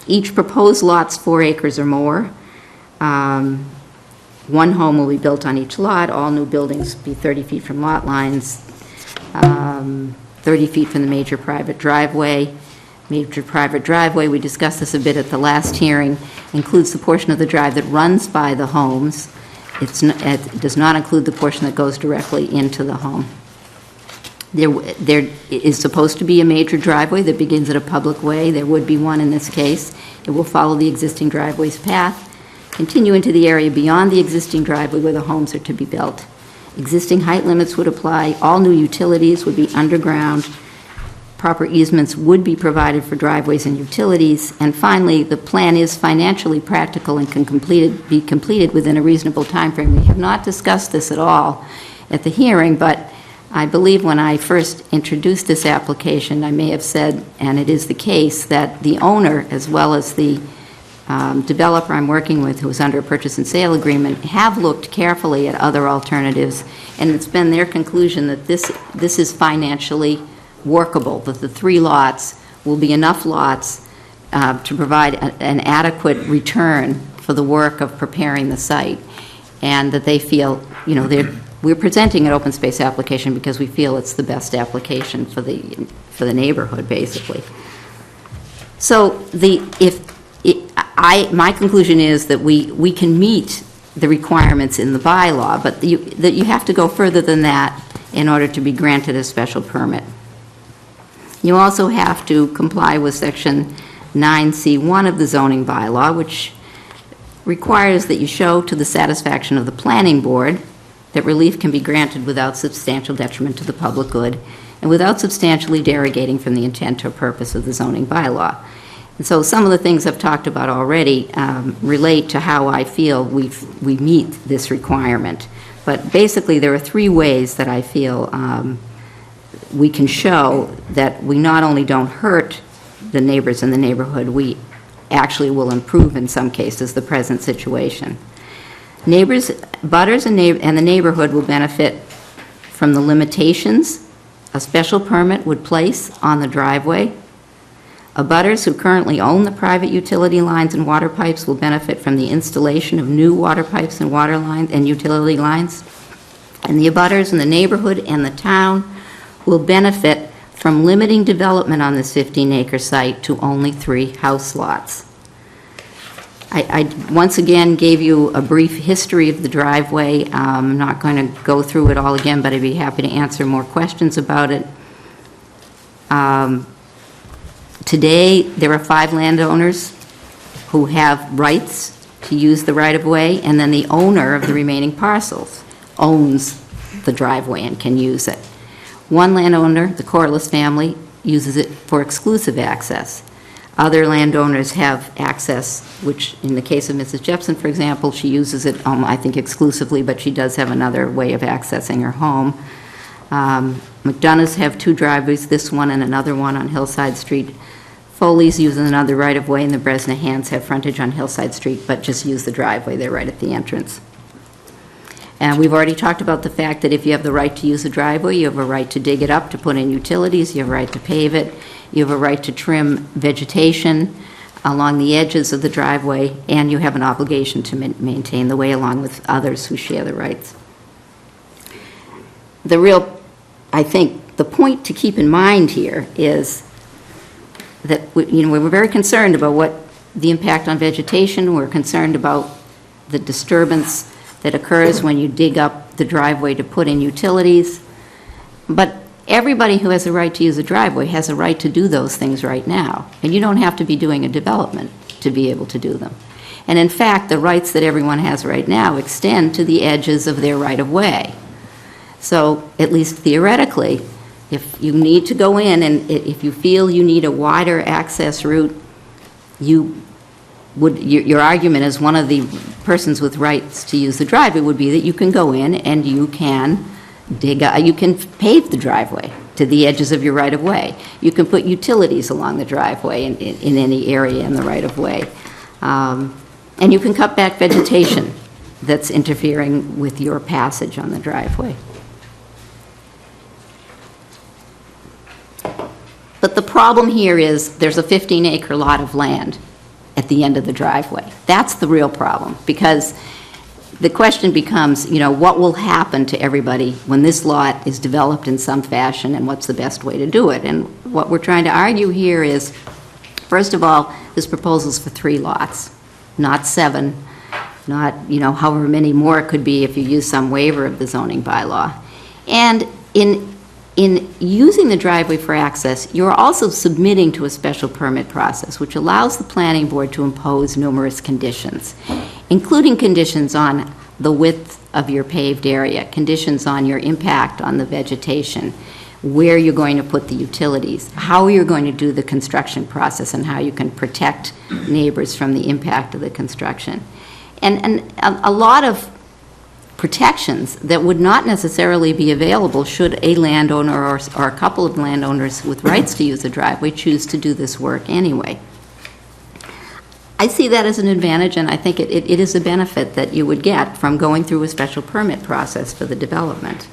Each proposed lot's 4 acres or more. One home will be built on each lot. All new buildings be 30 feet from lot lines, 30 feet from the major private driveway. Major private driveway, we discussed this a bit at the last hearing, includes the portion of the drive that runs by the homes. It does not include the portion that goes directly into the home. There is supposed to be a major driveway that begins at a public way. There would be one in this case. It will follow the existing driveway's path, continue into the area beyond the existing driveway where the homes are to be built. Existing height limits would apply. All new utilities would be underground. Proper easements would be provided for driveways and utilities. And finally, the plan is financially practical and can be completed within a reasonable time frame. We have not discussed this at all at the hearing, but I believe when I first introduced this application, I may have said, and it is the case, that the owner, as well as the developer I'm working with, who is under a purchase and sale agreement, have looked carefully at other alternatives, and it's been their conclusion that this is financially workable, that the 3 lots will be enough lots to provide an adequate return for the work of preparing the site, and that they feel, we're presenting an open space application because we feel it's the best application for the neighborhood, basically. So my conclusion is that we can meet the requirements in the bylaw, but that you have to go further than that in order to be granted a special permit. You also have to comply with Section 9C1 of the zoning bylaw, which requires that you show to the satisfaction of the planning board that relief can be granted without substantial detriment to the public good and without substantially derogating from the intent or purpose of the zoning bylaw. And so some of the things I've talked about already relate to how I feel we meet this requirement. But basically, there are 3 ways that I feel we can show that we not only don't hurt the neighbors in the neighborhood, we actually will improve in some cases the present situation. Neighbors, butters and the neighborhood will benefit from the limitations a special permit would place on the driveway. Abutters who currently own the private utility lines and water pipes will benefit from the installation of new water pipes and water lines and utility lines. And the abutters in the neighborhood and the town will benefit from limiting development on this 15-acre site to only 3 house lots. I once again gave you a brief history of the driveway. I'm not going to go through it all again, but I'd be happy to answer more questions about it. Today, there are 5 landowners who have rights to use the right-of-way, and then the owner of the remaining parcels owns the driveway and can use it. One landowner, the Corliss family, uses it for exclusive access. Other landowners have access, which in the case of Mrs. Jepson, for example, she uses it, I think, exclusively, but she does have another way of accessing her home. McDonough's have 2 driveways, this one and another one on Hillside Street. Foley's uses another right-of-way, and the Bresnahans have frontage on Hillside Street, but just use the driveway. They're right at the entrance. And we've already talked about the fact that if you have the right to use the driveway, you have a right to dig it up to put in utilities, you have a right to pave it, you have a right to trim vegetation along the edges of the driveway, and you have an obligation to maintain the way along with others who share the rights. I think, the point to keep in mind here is that we're very concerned about what the impact on vegetation. We're concerned about the disturbance that occurs when you dig up the driveway to put in utilities. But everybody who has a right to use a driveway has a right to do those things right now. And you don't have to be doing a development to be able to do them. And in fact, the rights that everyone has right now extend to the edges of their right-of-way. So, at least theoretically, if you need to go in and if you feel you need a wider access route, your argument as one of the persons with rights to use the driveway would be that you can go in and you can you can pave the driveway to the edges of your right-of-way. You can put utilities along the driveway in any area in the right-of-way. And you can cut back vegetation that's interfering with your passage on the driveway. But the problem here is there's a 15-acre lot of land at the end of the driveway. That's the real problem, because the question becomes, what will happen to everybody when this lot is developed in some fashion, and what's the best way to do it? And what we're trying to argue here is, first of all, this proposal's for 3 lots, not 7, not, however many more it could be if you use some waiver of the zoning bylaw. And in using the driveway for access, you're also submitting to a special permit process, which allows the planning board to impose numerous conditions, including conditions on the width of your paved area, conditions on your impact on the vegetation, where you're going to put the utilities, how you're going to do the construction process, and how you can protect neighbors from the impact of the construction. And a lot of protections that would not necessarily be available should a landowner or a couple of landowners with rights to use the driveway choose to do this work anyway. I see that as an advantage, and I think it is a benefit that you would get from going through a special permit process for the development.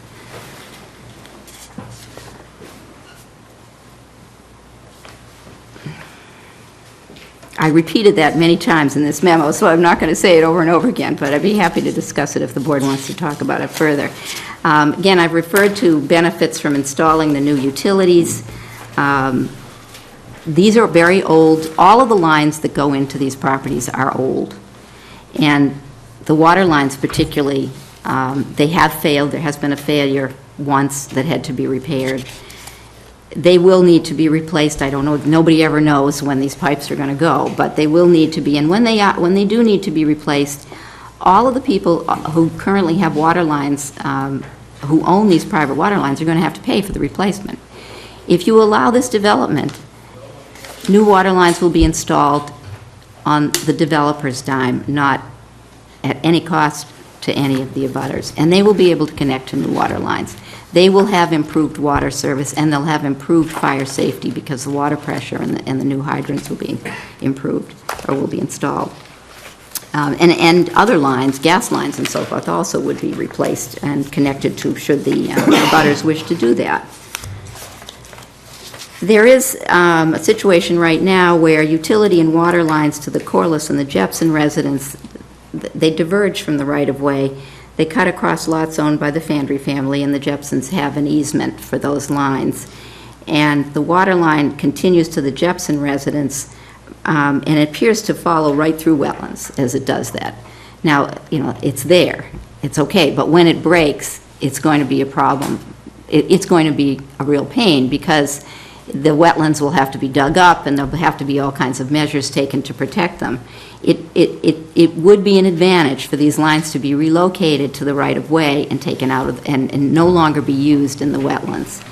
I repeated that many times in this memo, so I'm not going to say it over and over again, but I'd be happy to discuss it if the board wants to talk about it further. Again, I've referred to benefits from installing the new utilities. These are very old. All of the lines that go into these properties are old. And the water lines particularly, they have failed. There has been a failure once that had to be repaired. They will need to be replaced. I don't know, nobody ever knows when these pipes are going to go, but they will need to be. And when they do need to be replaced, all of the people who currently have water lines, who own these private water lines, are going to have to pay for the replacement. If you allow this development, new water lines will be installed on the developer's dime, not at any cost to any of the abutters, and they will be able to connect to new water lines. They will have improved water service, and they'll have improved fire safety because the water pressure and the new hydrants will be improved or will be installed. And other lines, gas lines and so forth, also would be replaced and connected to should the abutters wish to do that. There is a situation right now where utility and water lines to the Corliss and the Jepson residents, they diverge from the right-of-way. They cut across lots owned by the Fandry family, and the Jepsons have an easement for those lines. And the water line continues to the Jepson residents, and it appears to follow right through wetlands as it does that. Now, it's there. It's okay, but when it breaks, it's going to be a problem. It's going to be a real pain because the wetlands will have to be dug up, and there'll have to be all kinds of measures taken to protect them. It would be an advantage for these lines to be relocated to the right-of-way and taken out of, and no longer be used in the wetlands.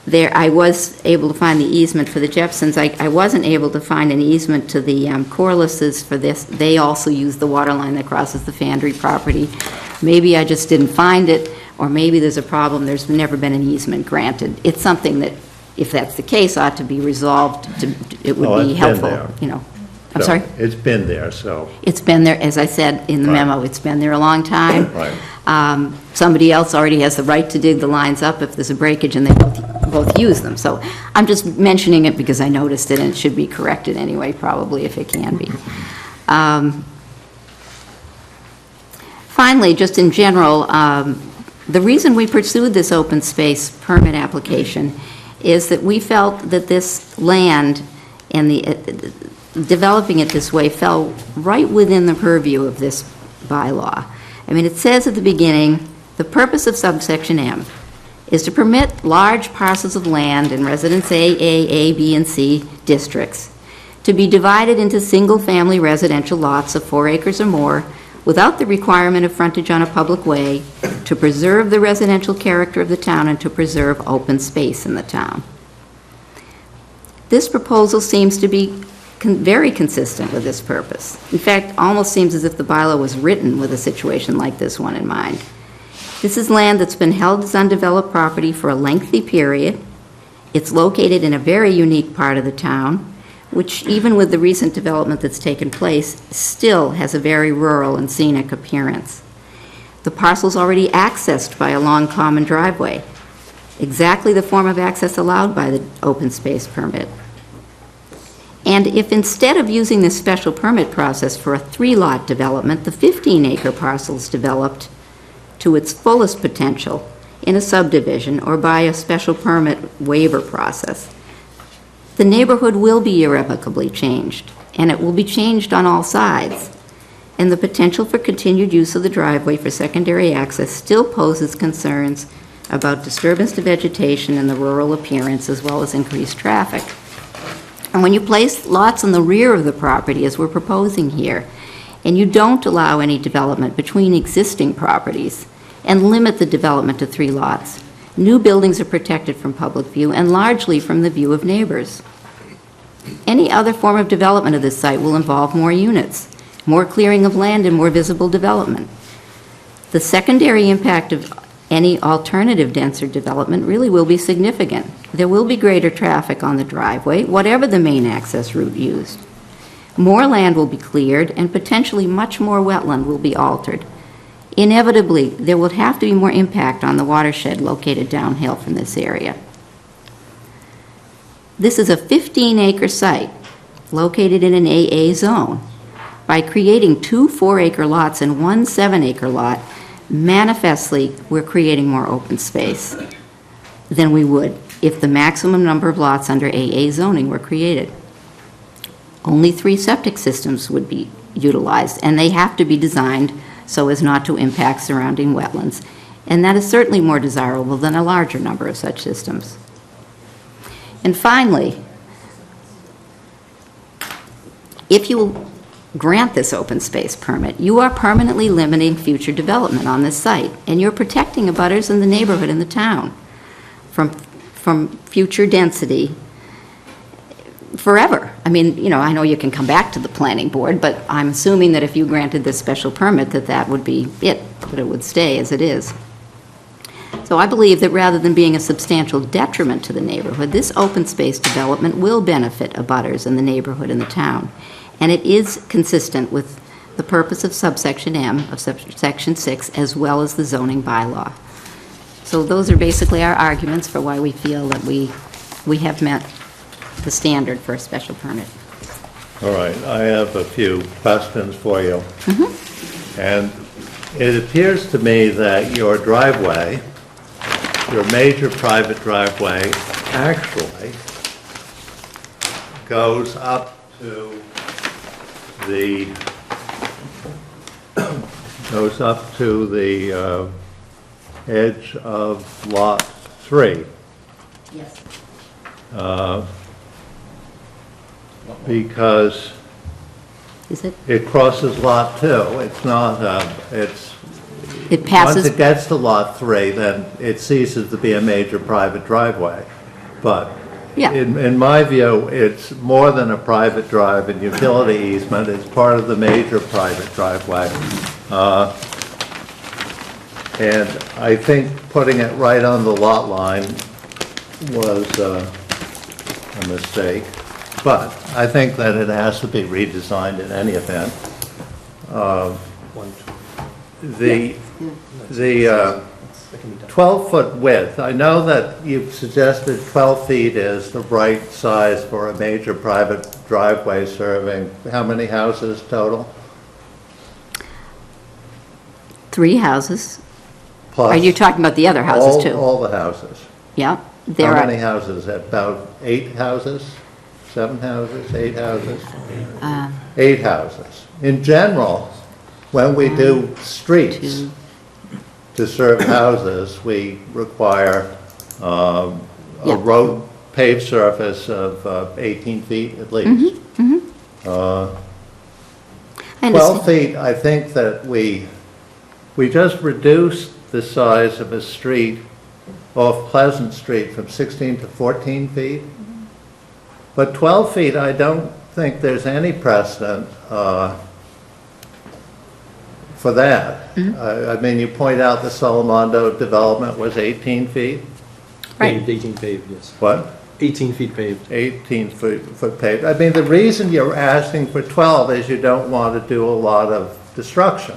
I was able to find the easement for the Jepsons. I wasn't able to find an easement to the Corlisses for this. They also use the water line that crosses the Fandry property. Maybe I just didn't find it, or maybe there's a problem. There's never been an easement granted. It's something that, if that's the case, ought to be resolved. It would be helpful, I'm So, sorry? It's been there, so. It's been there, as I said in the Right. memo, it's been there a long time. Right. Somebody else already has the right to dig the lines up if there's a breakage, and they both use them. So I'm just mentioning it because I noticed it, and it should be corrected anyway, probably, if it can be. Finally, just in general, the reason we pursued this open space permit application is that we felt that this land and developing it this way fell right within the purview of this bylaw. I mean, it says at the beginning, the purpose of subsection M is to permit large parcels of land in Residence A, B, and C districts to be divided into single-family residential lots of 4 acres or more without the requirement of frontage on a public way, to preserve the residential character of the town and to preserve open space in the town. This proposal seems to be very consistent with this purpose. In fact, almost seems as if the bylaw was written with a situation like this one in mind. This is land that's been held as undeveloped property for a lengthy period. It's located in a very unique part of the town, which, even with the recent development that's taken place, still has a very rural and scenic appearance. The parcel's already accessed by a long common driveway, exactly the form of access allowed by the open space permit. And if instead of using this special permit process for a 3-lot development, the 15-acre parcel is developed to its fullest potential in a subdivision or by a special permit waiver process, the neighborhood will be irrevocably changed, and it will be changed on all sides. And the potential for continued use of the driveway for secondary access still poses concerns about disturbance to vegetation and the rural appearance, as well as increased traffic. And when you place lots in the rear of the property, as we're proposing here, and you don't allow any development between existing properties and limit the development to 3 lots, new buildings are protected from public view and largely from the view of neighbors. Any other form of development of this site will involve more units, more clearing of land, and more visible development. The secondary impact of any alternative denser development really will be significant. There will be greater traffic on the driveway, whatever the main access route used. More land will be cleared, and potentially much more wetland will be altered. Inevitably, there will have to be more impact on the watershed located downhill from this area. This is a 15-acre site located in an AA zone. By creating 2 4-acre lots and 1 7-acre lot, manifestly, we're creating more open space than we would if the maximum number of lots under AA zoning were created. Only 3 septic systems would be utilized, and they have to be designed so as not to impact surrounding wetlands, and that is certainly more desirable than a larger number of such systems. And finally, if you grant this open space permit, you are permanently limiting future development on this site, and you're protecting abutters in the neighborhood and the town from future density forever. I mean, you know, I know you can come back to the planning board, but I'm assuming that if you granted this special permit, that would be it, that it would stay as it is. So I believe that rather than being a substantial detriment to the neighborhood, this open space development will benefit abutters in the neighborhood and the town. And it is consistent with the purpose of subsection M of section 6, as well as the zoning bylaw. So those are basically our arguments for why we feel that we have met the standard for a special permit. All right, I have a few questions for you. And it appears to me that your driveway, your major private driveway, actually goes up to the edge of lot 3. Yes. Because Is it? it crosses lot 2. It's not, It once passes, it gets to lot 3, then it ceases to be a major private driveway. But yeah. in my view, it's more than a private drive and utility easement. It's part of the major private driveway. And I think putting it right on the lot line was a mistake. But I think that it has to be redesigned in any event. The 12-foot width, I know that you've suggested 12 feet is the right size for a major private driveway serving how many houses total? 3 houses. Plus Are you talking about the other houses, too? all the houses. Yeah. There How many are, houses? About 8 houses? 7 houses? 8 houses? 8 houses. In general, when we do streets Two. to serve houses, we require a Yeah. road paved surface of 18 feet at least. I 12 understand. feet, I think that we just reduced the size of a street off Pleasant Street from 16 to 14 feet. But 12 feet, I don't think there's any precedent for that. I mean, you point out the Salamondo development was 18 feet? Right. Paved, 18 paved, yes. What? 18 feet paved. 18 foot paved. I mean, the reason you're asking for 12 is you don't want to do a lot of destruction,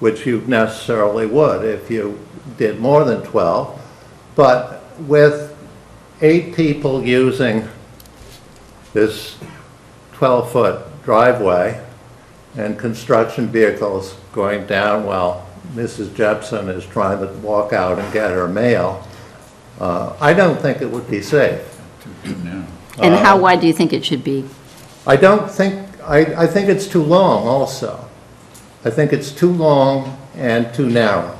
which you necessarily would if you did more than 12. But with 8 people using this 12-foot driveway and construction vehicles going down while Mrs. Jepson is trying to walk out and get her mail, I don't think it would be safe. And how wide do you think it should be? I don't think, I think it's too long also. I think it's too long and too narrow.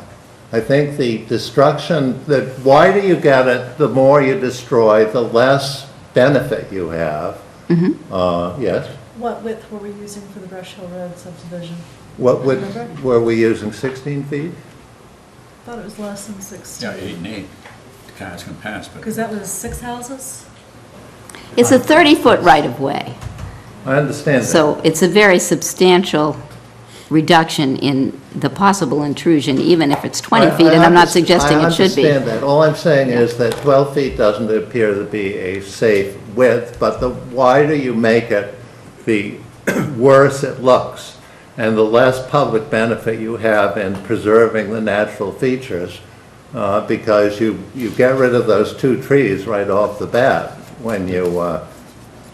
I think the destruction, the wider you get it, the more you destroy, the less benefit you have. Yes? What width were we using for the Brush Hill Road subdivision? What would, Remember? were we using 16 feet? I thought it was less than 16. Yeah, 8 and 8, the cars can pass, but Because that was 6 houses? It's a 30-foot right-of-way, I understand that. so it's a very substantial reduction in the possible intrusion, even if it's 20 feet, and I'm not suggesting it should be. I understand that. All I'm saying is that 12 feet doesn't appear to be a safe width, but the wider you make it, the worse it looks, and the less public benefit you have in preserving the natural features, because you get rid of those 2 trees right off the bat when you...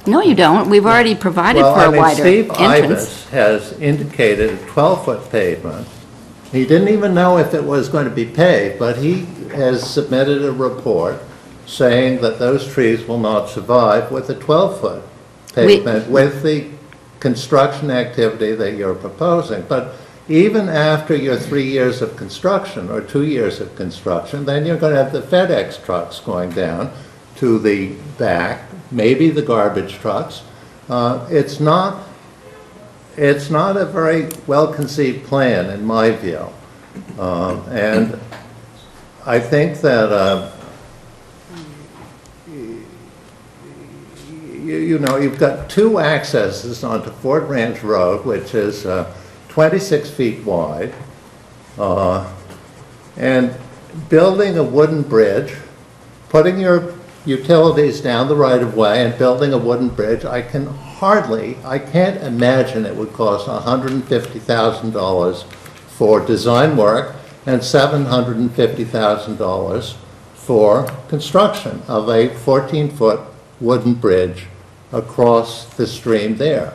No, you don't. We've already provided Well, for I a mean, wider Steve entrance. Ibis has indicated a 12-foot pavement. He didn't even know if it was going to be paved, but he has submitted a report saying that those trees will not survive with a 12-foot pavement with the construction activity that you're proposing. But even after your 3 years of construction or 2 years of construction, then you're going to have the FedEx trucks going down to the back, maybe the garbage trucks. It's not a very well-conceived plan, in my view. And I think that, you know, you've got 2 accesses onto Fort Ranch Road, which is 26 feet wide, and building a wooden bridge, putting your utilities down the right-of-way and building a wooden bridge, I can't imagine it would cost $150,000 for design work and $750,000 for construction of a 14-foot wooden bridge across the stream there.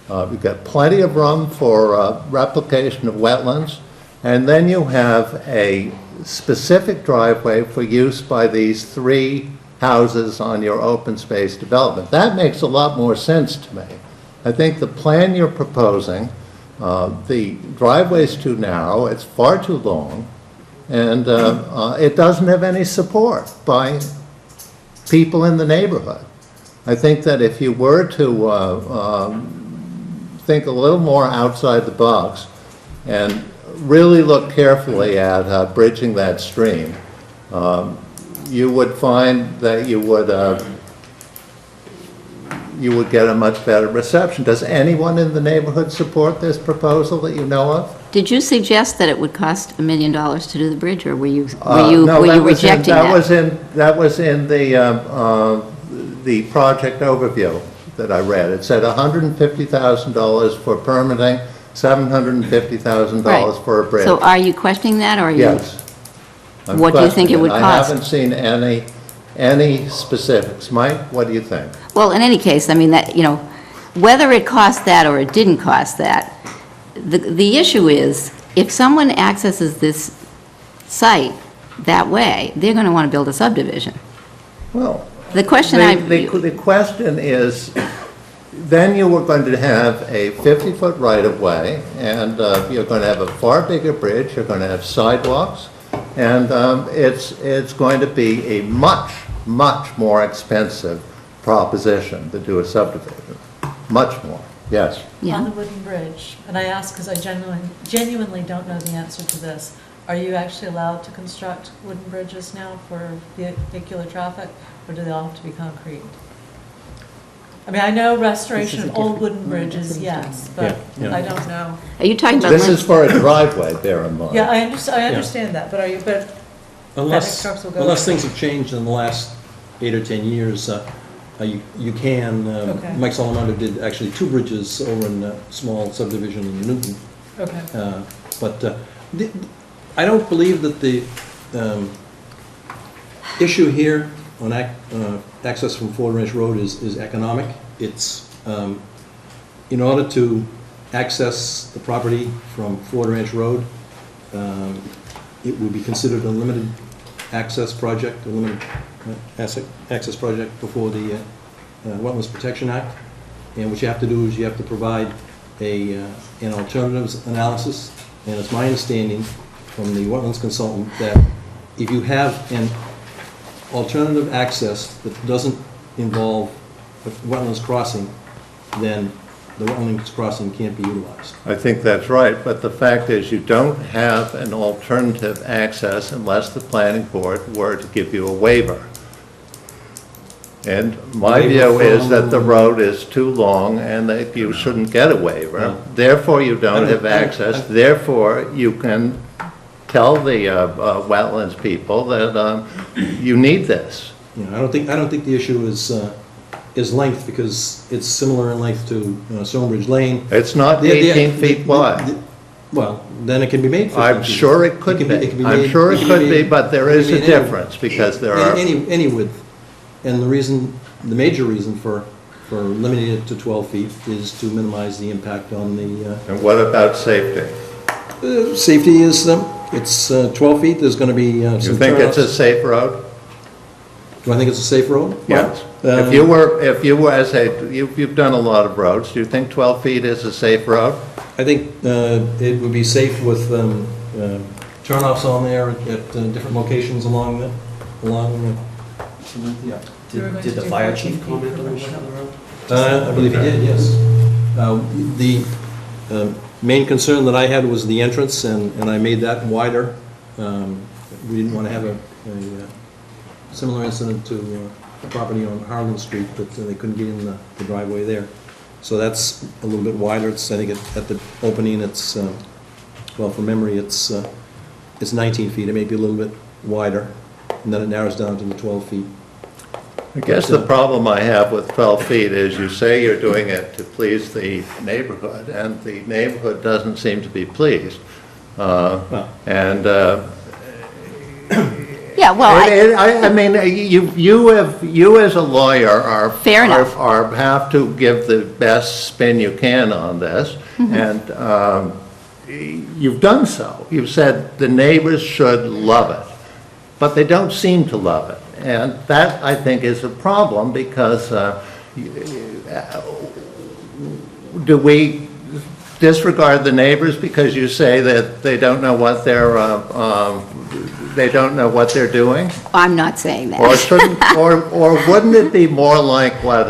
We've got plenty of room for replication of wetlands, and then you have a specific driveway for use by these 3 houses on your open space development. That makes a lot more sense to me. I think the plan you're proposing, the driveway's too narrow, it's far too long, and it doesn't have any support by people in the neighborhood. I think that if you were to think a little more outside the box and really look carefully at bridging that stream, you would find that you would get a much better reception. Does anyone in the neighborhood support this proposal that you know of? Did you suggest that it would cost $1 million to do the bridge, or were you No, rejecting that? That was in the project overview that I read. It said $150,000 for permitting, $750,000 for a bridge. So are you questioning that, or are you? Yes. I'm What do you think it would questioning cost? I haven't seen any specifics. Mike, what do you think? Well, in any case, I mean, that, you know, whether it cost that or it didn't cost that, the issue is, if someone accesses this site that way, they're going to want to build a subdivision. Well, The question the question is, then you were going to have a 50-foot right-of-way, and you're going to have a far bigger bridge, you're going to have sidewalks, and it's going to be a much, much more expensive proposition to do a subdivision. Much more, yes. On Yeah. the wooden bridge, and I ask because I genuinely don't know the answer to this. Are you actually allowed to construct wooden bridges now for vehicular traffic, or do they all have to be concrete? I mean, I know restoration of old wooden bridges, yes, but Yeah, yeah. I don't know. Are you talking about? This is for a driveway, bear in mind. Yeah, I understand that, but Unless, trucks will go unless there. things have changed in the last 8 or 10 years, you can, Okay. Mike Salamando did actually 2 bridges over in a small subdivision in Newton. Okay. But I don't believe that the issue here on access from Ford Ranch Road is economic. It's, in order to access the property from Ford Ranch Road, it would be considered a limited access project, a limited access project before the Wetlands Protection Act. And what you have to do is you have to provide an alternatives analysis. And it's my understanding from the wetlands consultant that if you have an alternative access that doesn't involve a wetlands crossing, then the wetlands crossing can't be utilized. I think that's right, but the fact is you don't have an alternative access unless the planning board were to give you a waiver. And my Waiver view is that from- the road is too long and that you shouldn't get a waiver. Yeah. Therefore, you don't have I- access, therefore, you can tell the wetlands people that you need this. You know, I don't think the issue is length, because it's similar in length to Stonebridge Lane. It's not The- 18 feet wide. Well, then it can be made 15 I'm feet. sure it could can be. it can I'm made- sure it can could be, made- but there it is can a be made any- difference because there are. Any width. And the major reason for limiting it to 12 feet is to minimize the impact on the, And what about safety? safety is, it's 12 feet, there's going to be You some think it's a turnoffs. safe road? Do I think it's a safe road? Yes. Well, If you were, as you've done a lot of roads, do you think 12 feet is a safe road? I think it would be safe with turnoffs on there at different locations along the, yeah. We were going Did to the do fire 14 chief feet comment for on the Rush width Hill. of the road? I believe he did, yes. The main concern that I had was the entrance, and I made that wider. We didn't want to have a similar incident to a property on Harlan Street, but they couldn't get in the driveway there. So that's a little bit wider. It's, I think, at the opening, it's, well, from memory, it's 19 feet. It may be a little bit wider, and then it narrows down to the 12 feet. I guess the problem I have with 12 feet is you say you're doing it to please the neighborhood, and the neighborhood doesn't seem to be pleased. And Yeah, well, I mean, you as a lawyer are. Fair enough. Have to give the best spin you can on this, and you've done so. You've said the neighbors should love it, but they don't seem to love it. And that, I think, is a problem, because do we disregard the neighbors because you say that they don't know what they're doing? I'm not saying that. Or shouldn't, or wouldn't it be more like what,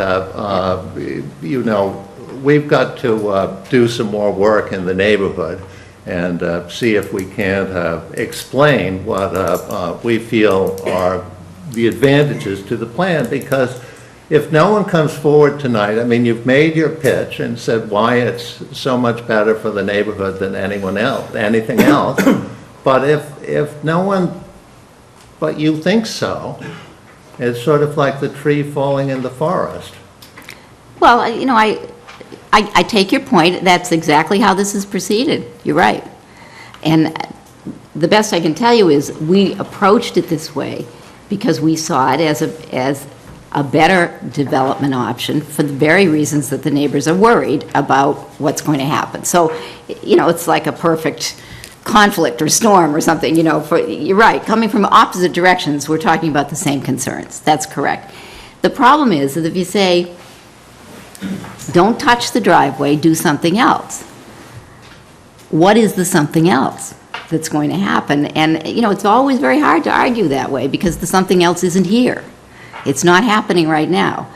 we've got to do some more work in the neighborhood and see if we can't explain what we feel are the advantages to the plan, because if no one comes forward tonight, I mean, you've made your pitch and said why it's so much better for the neighborhood than anything else, but if no one but you think so, it's sort of like the tree falling in the forest. Well, I take your point. That's exactly how this is proceeded. You're right. And the best I can tell you is we approached it this way because we saw it as a better development option for the very reasons that the neighbors are worried about what's going to happen. So, it's like a perfect conflict or storm or something, you're right. Coming from opposite directions, we're talking about the same concerns. That's correct. The problem is that if you say, don't touch the driveway, do something else. What is the something else that's going to happen? And, you know, it's always very hard to argue that way because the something else isn't here. It's not happening right now.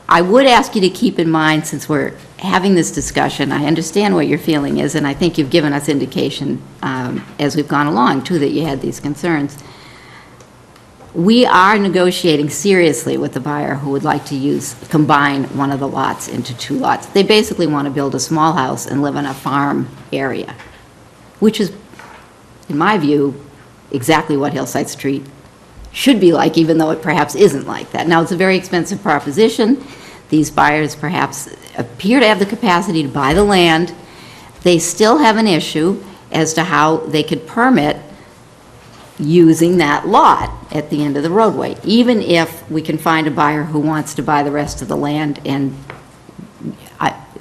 I would ask you to keep in mind, since we're having this discussion, I understand what your feeling is, and I think you've given us indication as we've gone along, too, that you had these concerns. We are negotiating seriously with the buyer who would like to combine one of the lots into 2 lots. They basically want to build a small house and live in a farm area, which is, in my view, exactly what Hillside Street should be like, even though it perhaps isn't like that. Now, it's a very expensive proposition. These buyers perhaps appear to have the capacity to buy the land. They still have an issue as to how they could permit using that lot at the end of the roadway, even if we can find a buyer who wants to buy the rest of the land, and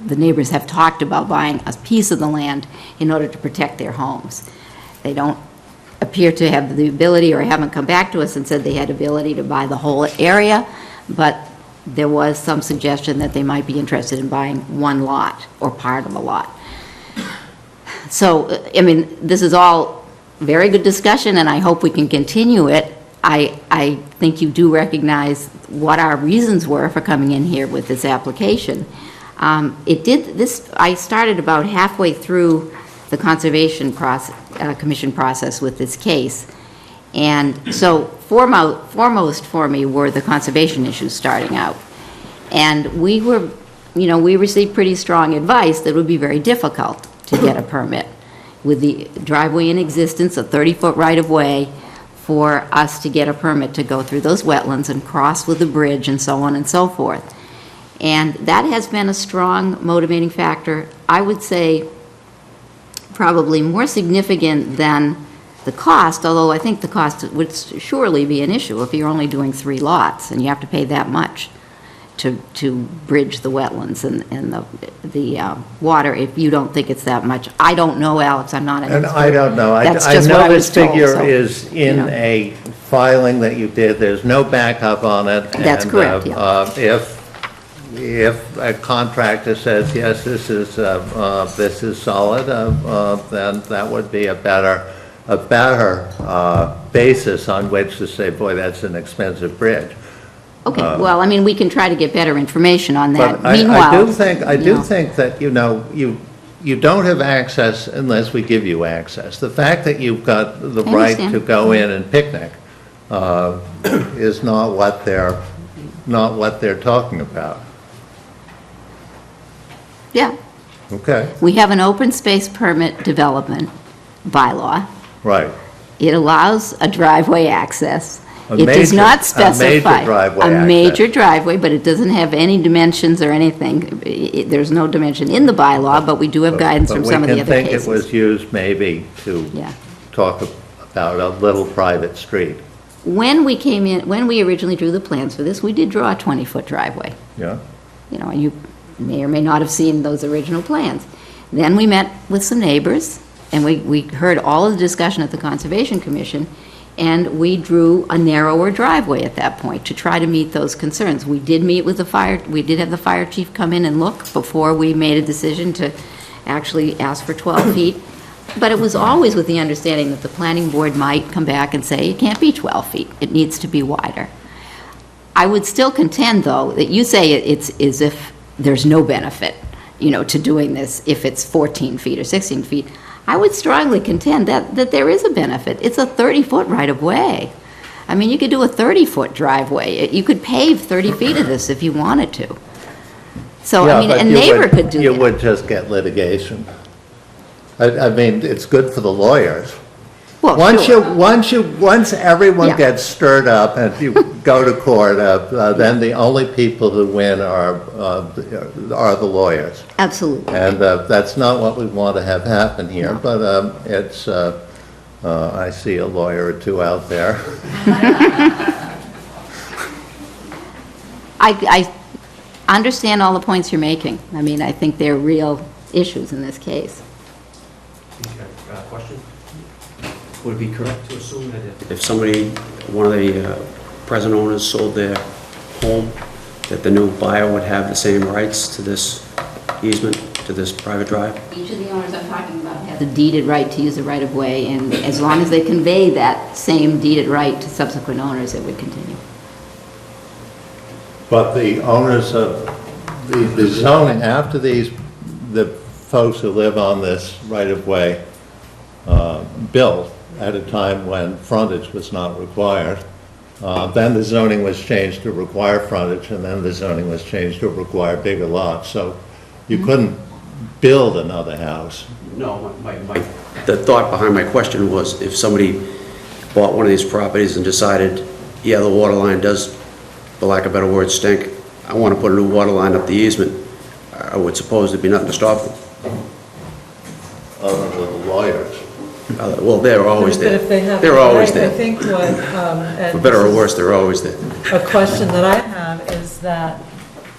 the neighbors have talked about buying a piece of the land in order to protect their homes. They don't appear to have the ability, or haven't come back to us and said they had ability to buy the whole area, but there was some suggestion that they might be interested in buying one lot or part of a lot. So, I mean, this is all very good discussion, and I hope we can continue it. I think you do recognize what our reasons were for coming in here with this application. I started about halfway through the Conservation Commission process with this case. And so foremost for me were the conservation issues starting out. And we received pretty strong advice that it would be very difficult to get a permit with the driveway in existence, a 30-foot right-of-way, for us to get a permit to go through those wetlands and cross with the bridge and so on and so forth. And that has been a strong motivating factor. I would say probably more significant than the cost, although I think the cost would surely be an issue if you're only doing 3 lots and you have to pay that much to bridge the wetlands and the water, if you don't think it's that much. I don't know, Alex, I'm not an expert. And I don't know. That's I just what know I was this told, figure so, is in a filing that you did. There's no backup on it. That's correct, yeah. If a contractor says, yes, this is solid, then that would be a better basis on which to say, boy, that's an expensive bridge. Okay, well, I mean, we can try to get better information on that. But Meanwhile, I do think that, you don't have access unless we give you access. The fact that you've got the I right understand. to go in and picnic is not what they're talking about. yeah, Okay, we have an open space permit development bylaw. right. It allows a driveway access. A It does major- not specify. A major driveway A access. major driveway, but it doesn't have any dimensions or anything. There's no dimension in the bylaw, but we do have guidance from some of the other But we can think cases. it was used maybe to Yeah. talk about a little private street, When we came in, when we originally drew the plans for this, we did draw a 20-foot driveway. yeah? And you may or may not have seen those original plans. Then we met with some neighbors, and we heard all of the discussion at the Conservation Commission, and we drew a narrower driveway at that point to try to meet those concerns. We did meet with we did have the fire chief come in and look before we made a decision to actually ask for 12 feet. But it was always with the understanding that the planning board might come back and say, it can't be 12 feet, it needs to be wider. I would still contend, though, that you say it's as if there's no benefit, to doing this if it's 14 feet or 16 feet. I would strongly contend that there is a benefit. It's a 30-foot right-of-way. I mean, you could do a 30-foot driveway. You could pave 30 feet of this if you wanted to. So, Yeah, I mean, but a neighbor could do that. You would just get litigation. I mean, it's good for the lawyers. Well, Once sure. once everyone Yeah. gets stirred up and you go to court, then the only people who win are the lawyers. Absolutely. And that's not what we want to have happen here, No. but it's, I see a lawyer or two out there. I understand all the points you're making. I mean, I think they're real issues in this case. Okay, question? Would it be correct to assume that if somebody, one of the present owners sold their home, that the new buyer would have the same rights to this easement, to this private drive? Each of the owners I'm talking about has a deeded right to use the right-of-way, and as long as they convey that same deeded right to subsequent owners, it would continue. But the owners of the zoning, after the folks who live on this right-of-way built at a time when frontage was not required, then the zoning was changed to require frontage, and then the zoning was changed to require bigger lots. So you couldn't build another house. No, the thought behind my question was if somebody bought one of these properties and decided, yeah, the water line does, for lack of a better word, stink, I want to put a new water line up the easement, I would suppose there'd be nothing to stop them. Other than the lawyers. Well, they're always But if they there. have. They're always I there. think what, and For better or this is worse, they're always there. a question that I have is that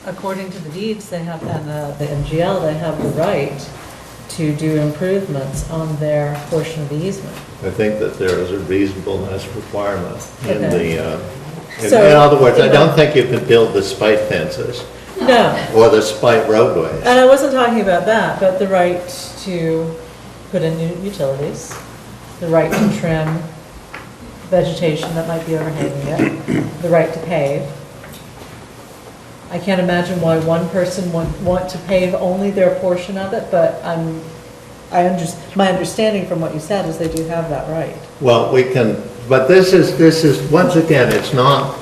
according to the deeds, they have, and the MGL, they have the right to do improvements on their portion of the easement. I think that there is a reasonableness requirement in Okay. in So, other words, I you know- don't think you could build the spite fences No, or the spite roadways. and I wasn't talking about that, but the right to put in new utilities, the right to trim vegetation that might be overhanging it, the right to pave. I can't imagine why one person would want to pave only their portion of it, but my understanding from what you said is they do have that right. Well, we can, but this is, once again, it's not,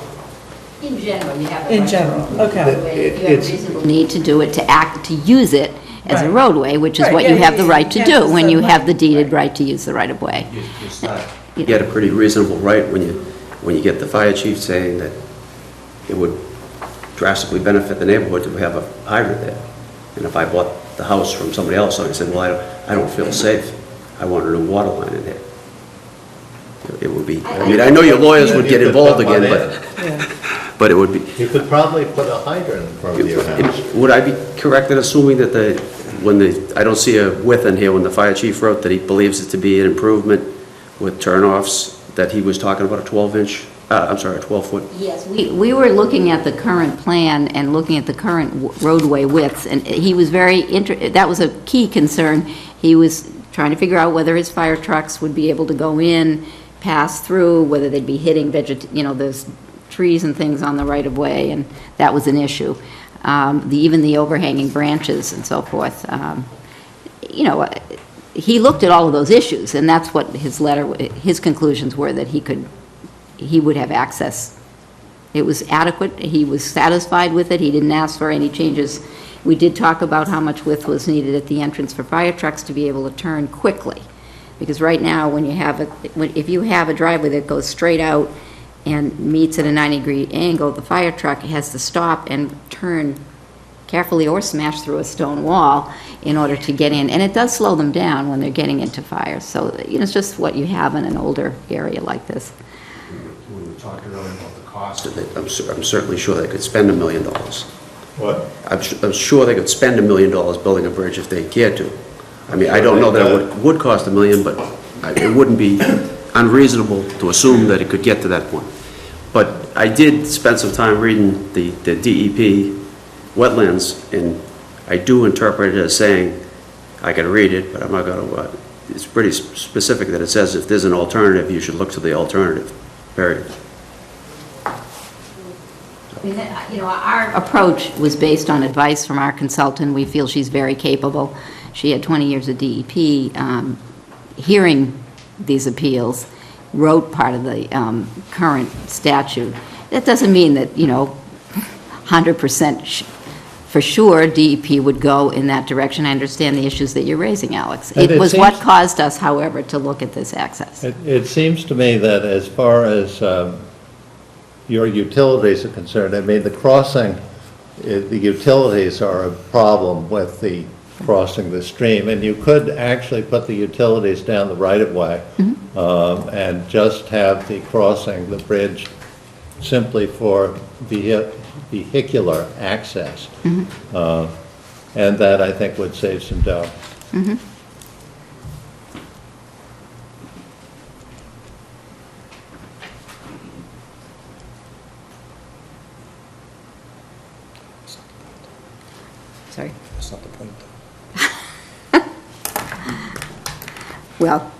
In general, you have the In right to- general, okay. You have a It's- reasonable need to do it, to use it as a Right. roadway, which is Right, what yeah, you have yeah, the yeah, right you to can't do just when you say, have the deeded right. right to use the right-of-way. You get a pretty reasonable right when you get the fire chief saying that it would drastically benefit the neighborhood to have a hydrant there. And if I bought the house from somebody else and I said, well, I don't feel safe, I want a new water line in there. It would be, I mean, I know your lawyers would get involved again, but it would be. you could probably put a hydrant in front of your house. Would I be correct in assuming that I don't see a width in here when the fire chief wrote that he believes it to be an improvement with turnoffs, that he was talking about a 12-foot? Yes, we were looking at the current plan and looking at the current roadway widths, and he was that was a key concern. He was trying to figure out whether his fire trucks would be able to go in, pass through, whether they'd be hitting there's trees and things on the right-of-way, and that was an issue. Even the overhanging branches and so forth. He looked at all of those issues, and that's what his conclusions were, that he would have access. It was adequate, he was satisfied with it, he didn't ask for any changes. We did talk about how much width was needed at the entrance for fire trucks to be able to turn quickly. Because right now, if you have a driveway that goes straight out and meets at a 90-degree angle, the fire truck has to stop and turn carefully or smash through a stone wall in order to get in. And it does slow them down when they're getting into fire. So, it's just what you have in an older area like this. When we talked earlier about the cost of it, I'm certainly sure they could spend $1 million. What? I'm sure they could spend $1 million building a bridge if they cared to. I mean, I don't know that it would cost $1 million, but it wouldn't be unreasonable to assume that it could get to that point. But I did spend some time reading the DEP wetlands, and I do interpret it as saying, I can read it, but I'm not going to, it's pretty specific that it says if there's an alternative, you should look to the alternative, period. Our approach was based on advice from our consultant. We feel she's very capable. She had 20 years of DEP hearing these appeals, wrote part of the current statute. That doesn't mean that, 100% for sure DEP would go in that direction. I understand the issues that you're raising, Alex. And It it was what seems- caused us, however, to look at this access. It seems to me that as far as your utilities are concerned, I mean, the crossing, the utilities are a problem with the crossing the stream, and you could actually put the utilities down the right-of-way and just have the crossing, the bridge, simply for vehicular access. And that, I think, would save some dough. Sorry. That's not the point. Well,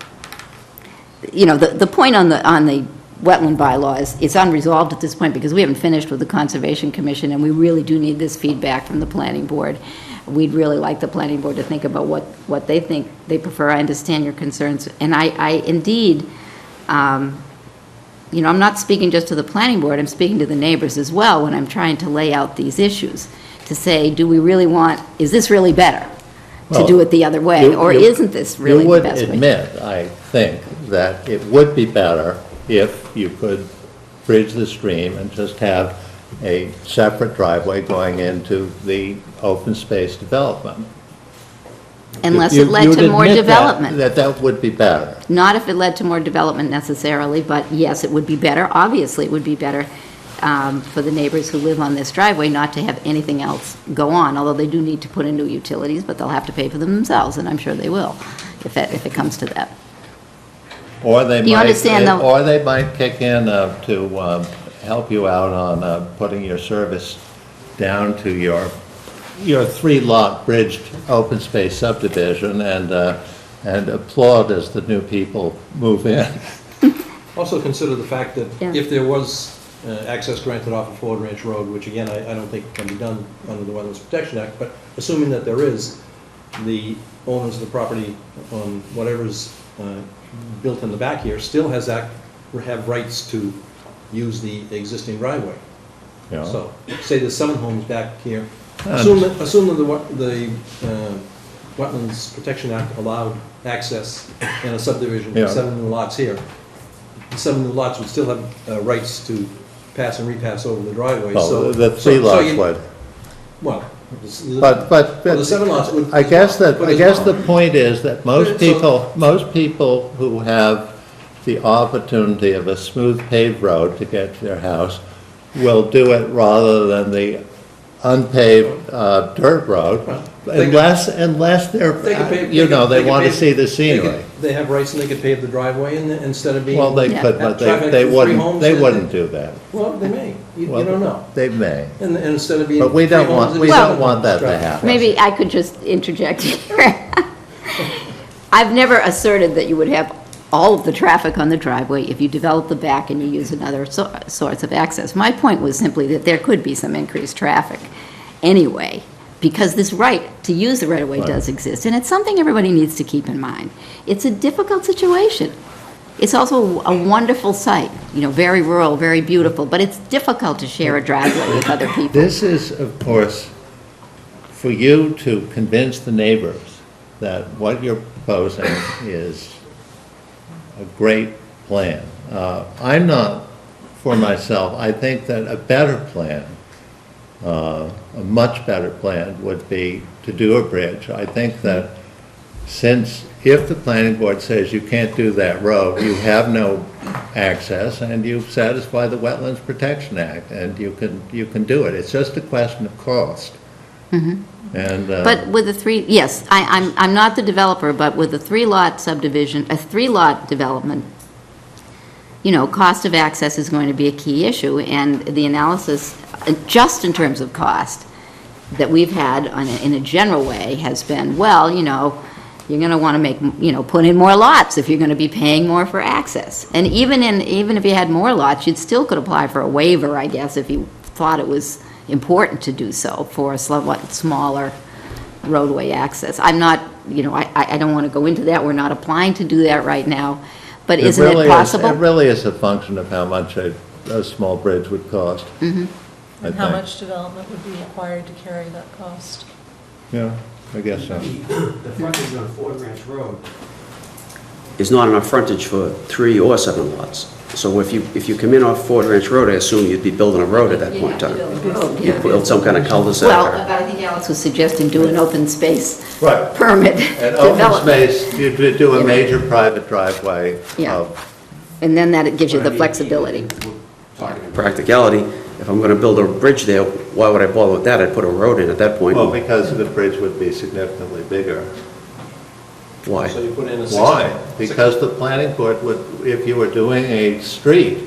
you know, the point on the wetland bylaw is, it's unresolved at this point because we haven't finished with the Conservation Commission, and we really do need this feedback from the planning board. We'd really like the planning board to think about what they think they prefer. I understand your concerns, and I indeed, you know, I'm not speaking just to the planning board, I'm speaking to the neighbors as well when I'm trying to lay out these issues, to say, do we really want, is this really better to do it the other way, or isn't this really the best way? You would admit, I think, that it would be better if you could bridge the stream and just have a separate driveway going into the open space development. Unless it led to more development. That would be better. Not if it led to more development necessarily, but yes, it would be better. Obviously, it would be better for the neighbors who live on this driveway not to have anything else go on, although they do need to put in new utilities, but they'll have to pay for them themselves, and I'm sure they will, if it comes to that. Or they You might, understand, though? or they might kick in to help you out on putting your service down to your 3-lot bridged open space subdivision and applaud as the new people move in. Also consider the fact that Yeah. if there was access granted off of Ford Ranch Road, which again, I don't think can be done under the Wetlands Protection Act, but assuming that there is, the owners of the property on whatever's built in the back here still have rights to use the existing driveway. Yeah. So, say there's 7 homes back here. Assume that the Wetlands Protection Act allowed access in a subdivision, Yeah. 7 new lots here. The 7 new lots would still have rights to pass and repass over the driveway, so. Well, the 3 lots would. Well, But the 7 lots would. I guess the point is that most So- people who have the opportunity of a smooth paved road to get to their house will do it rather than the unpaved dirt road, They could- unless they're, They could pave- you know, they could want to pave- see the they could- scenery. They have rights and they could pave the driveway instead of being. Well, they Yeah. could, but Traffic they for 3 wouldn't, homes, they and- wouldn't do that. Well, they may, you Well, don't know. They may, And instead of being. but we 3 don't homes, want, it'd we be don't 7 want homes that to traffic. happen. Maybe I could just interject here. I've never asserted that you would have all of the traffic on the driveway if you develop the back and you use another source of access. My point was simply that there could be some increased traffic anyway, because this right to use the right-of-way does exist, and it's something everybody needs to keep in mind. It's a difficult situation. It's also a wonderful site, you know, very rural, very beautiful, but it's difficult to share a driveway with other people. This is, of course, for you to convince the neighbors that what you're proposing is a great plan. I'm not, for myself, I think that a better plan, a much better plan would be to do a bridge. I think that since, if the planning board says you can't do that road, you have no access and you satisfy the Wetlands Protection Act and you can do it. It's just a question of cost. And, But with the 3, yes, I'm not the developer, but with a 3-lot subdivision, a 3-lot development, you know, cost of access is going to be a key issue, and the analysis, just in terms of cost, that we've had in a general way has been, well, you know, you're going to want to make, you know, put in more lots if you're going to be paying more for access. And even if you had more lots, you'd still could apply for a waiver, I guess, if you thought it was important to do so for a somewhat smaller roadway access. I'm not, you know, I don't want to go into that. We're not applying to do that right now. But isn't it possible? It really is a function of how much a small bridge would cost. And I how think. much development would be required to carry that cost? Yeah, I guess so. The frontage on Ford Ranch Road, Is not enough frontage for 3 or 7 lots. So if you come in off Ford Ranch Road, I assume you'd be building a road at that point in time. You'd build some kind of cul-de-sac. Well, or- I think Alex was suggesting do an open space Right. permit And open development. space, you'd do a major private driveway Yeah. of, And then that gives you the flexibility. Practicality, if I'm gonna build a bridge there, why would I bother with that? I'd put a road in at that point. well, because the bridge would be significantly bigger. Why? So you put in a. Why? Because the planning board would, if you were doing a street,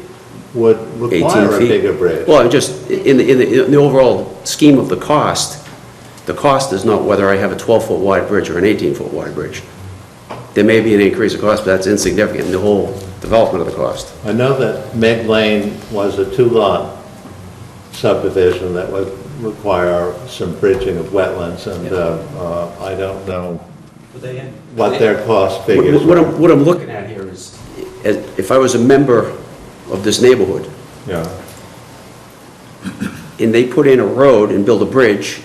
would 18 require a feet. bigger bridge. Well, just in the overall scheme of the cost, The cost is not whether I have a 12-foot wide bridge or an 18-foot wide bridge. There may be an increase of cost, but that's insignificant in the whole development of the cost. I know that Meg Lane was a 2-lot subdivision that would require some bridging of wetlands, and I don't know what their cost figures What were. I'm looking at here is, if I was a member of this neighborhood, Yeah, and they put in a road and build a bridge,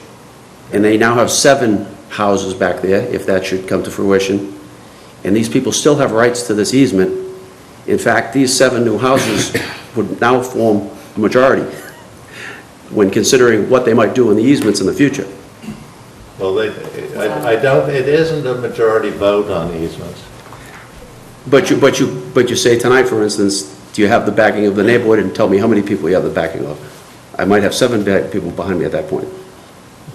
and they now have 7 houses back there, if that should come to fruition, and these people still have rights to this easement. In fact, these 7 new houses would now form a majority when considering what they might do in the easements in the future. well, I don't, it isn't a majority vote on easements. But you say tonight, for instance, do you have the backing of the neighborhood, and tell me how many people you have the backing of? I might have 7 people behind me at that point.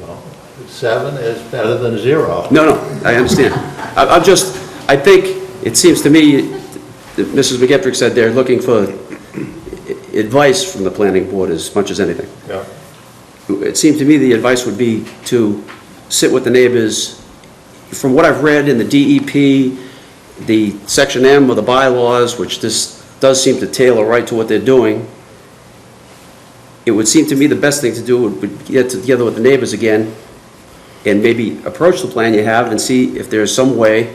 Well, 7 is better than 0. No, I understand. I think, it seems to me, that Mrs. McGettrick said they're looking for advice from the planning board as much as anything. Yeah. It seemed to me the advice would be to sit with the neighbors. From what I've read in the DEP, the Section M of the bylaws, which this does seem to tailor right to what they're doing, it would seem to me the best thing to do would be get together with the neighbors again and maybe approach the plan you have and see if there's some way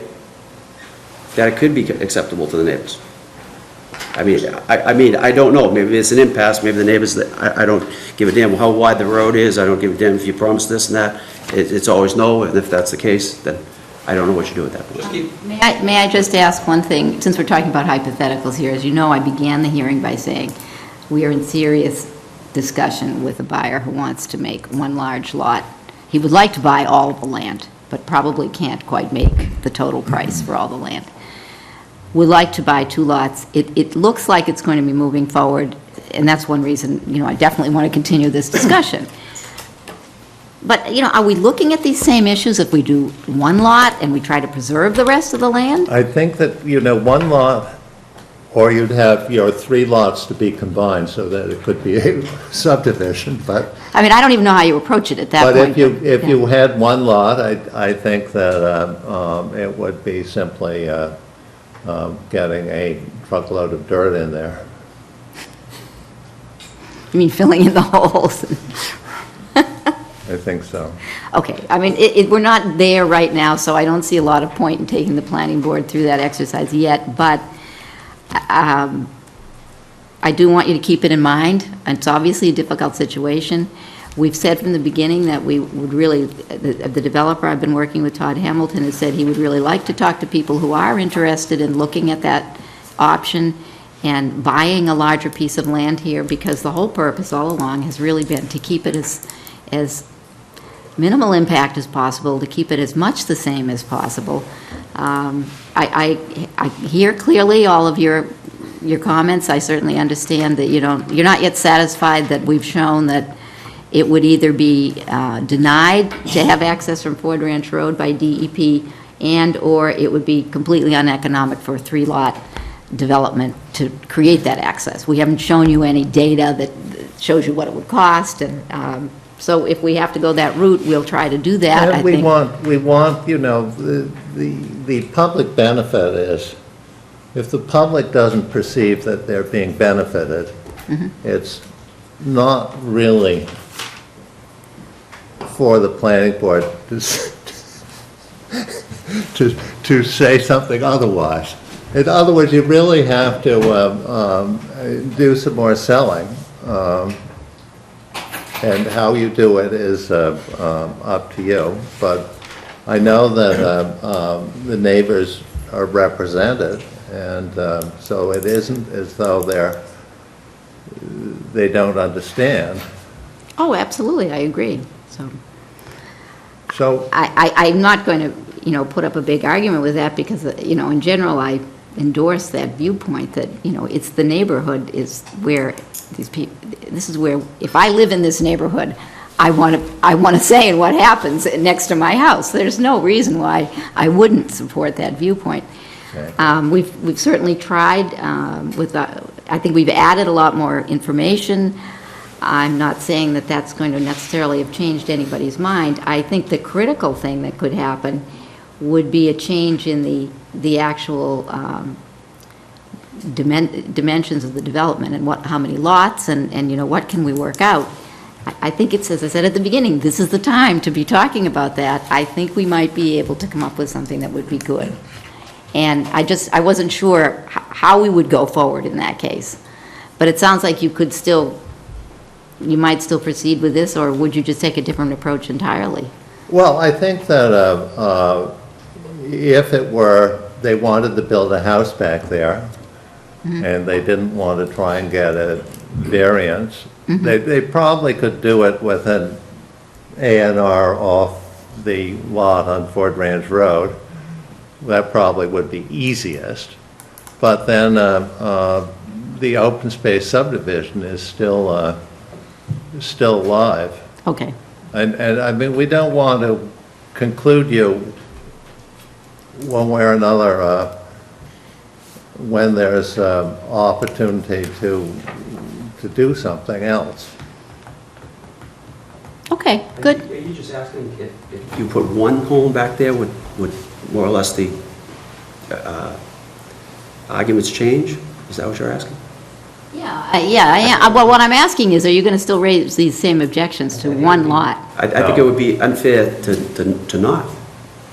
that it could be acceptable to the neighbors. I mean, I don't know, maybe it's an impasse, maybe the neighbors, I don't give a damn how wide the road is, I don't give a damn if you promise this and that, it's always no, and if that's the case, then I don't know what you do at that point. May I just ask one thing, since we're talking about hypotheticals here? As you know, I began the hearing by saying we are in serious discussion with a buyer who wants to make one large lot. He would like to buy all of the land, but probably can't quite make the total price for all the land. Would like to buy 2 lots. It looks like it's going to be moving forward, and that's one reason, I definitely want to continue this discussion. But, are we looking at these same issues if we do 1 lot and we try to preserve the rest of the land? I think that, 1 lot, or you'd have your 3 lots to be combined so that it could be a subdivision, but. I mean, I don't even know how you approach it at that point. But if you had 1 lot, I think that it would be simply getting a truckload of dirt in there. You mean filling in the holes? I think so. Okay, I mean, we're not there right now, so I don't see a lot of point in taking the planning board through that exercise yet, but I do want you to keep it in mind. It's obviously a difficult situation. We've said from the beginning that we would really, the developer I've been working with, Todd Hamilton, has said he would really like to talk to people who are interested in looking at that option and buying a larger piece of land here, because the whole purpose all along has really been to keep it as minimal impact as possible, to keep it as much the same as possible. I hear clearly all of your comments. I certainly understand that you're not yet satisfied that we've shown that it would either be denied to have access from Ford Ranch Road by DEP, or it would be completely uneconomic for a 3-lot development to create that access. We haven't shown you any data that shows you what it would cost, and so if we have to go that route, we'll try to do that. And I we think. want, the public benefit is, if the public doesn't perceive that they're being benefited, it's not really for the planning board to say something otherwise. In other words, you really have to do some more selling. And how you do it is up to you. But I know that the neighbors are represented, and so it isn't as though they don't understand. Oh, absolutely, I agree. So I'm not going to, put up a big argument with that, because, in general, I endorse that viewpoint that, it's the neighborhood is where these people, this is where, if I live in this neighborhood, I want to say in what happens next to my house. There's no reason why I wouldn't support that viewpoint. okay. We've certainly tried I think we've added a lot more information. I'm not saying that that's going to necessarily have changed anybody's mind. I think the critical thing that could happen would be a change in the actual dimensions of the development and how many lots and you know, what can we work out. I think it's, as I said at the beginning, this is the time to be talking about that. I think we might be able to come up with something that would be good. And I wasn't sure how we would go forward in that case. But it sounds like you might still proceed with this, or would you just take a different approach entirely? Well, I think that if it were, they wanted to build a house back there, and they didn't want to try and get a variance, they probably could do it with an A&R off the lot on Ford Ranch Road. That probably would be easiest. But then the open space subdivision is still live. Okay. And I mean, we don't want to conclude you one way or another when there's opportunity to do something else. Okay, good. Are you just asking if you put one home back there, would more or less the arguments change? Is that what you're asking? Yeah. Well, what I'm asking is, are you going to still raise these same objections to one lot? I think it would be unfair to not.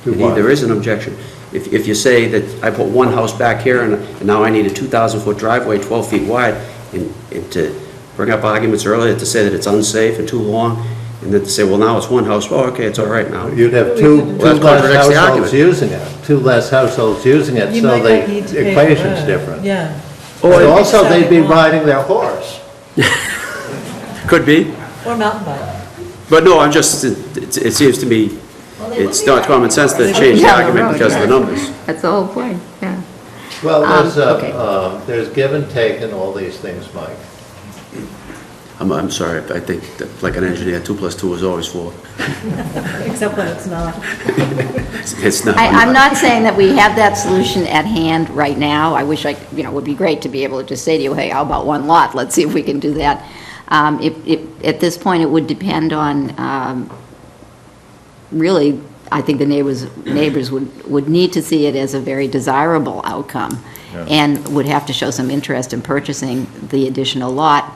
To what? There is an objection. If you say that I put one house back here and now I need a 2,000-foot driveway 12 feet wide, and to bring up arguments earlier to say that it's unsafe and too long, and then to say, well, now it's one house, oh, okay, it's all right now. You'd have two that contradicts less the households argument. using it, two less households using it, You so might not need to the pay equation's for it. different. Yeah. And also, they'd be Second lot. riding their horse. Could be. Or mountain bike. But no, it seems to me, it's not common sense to change the Yeah, argument right. because of the numbers. That's the whole point, yeah. Well, Okay. there's give and take in all these things, Mike. I'm sorry, I think that, like an engineer, 2 + 2 is always 4. Except when it's not. It's not. I'm not saying that we have that solution at hand right now. I wish it would be great to be able to just say to you, hey, how about one lot? Let's see if we can do that. At this point, it would depend on, really, I think the neighbors would need to see it as a very desirable outcome and would have to show some interest in purchasing the additional lot.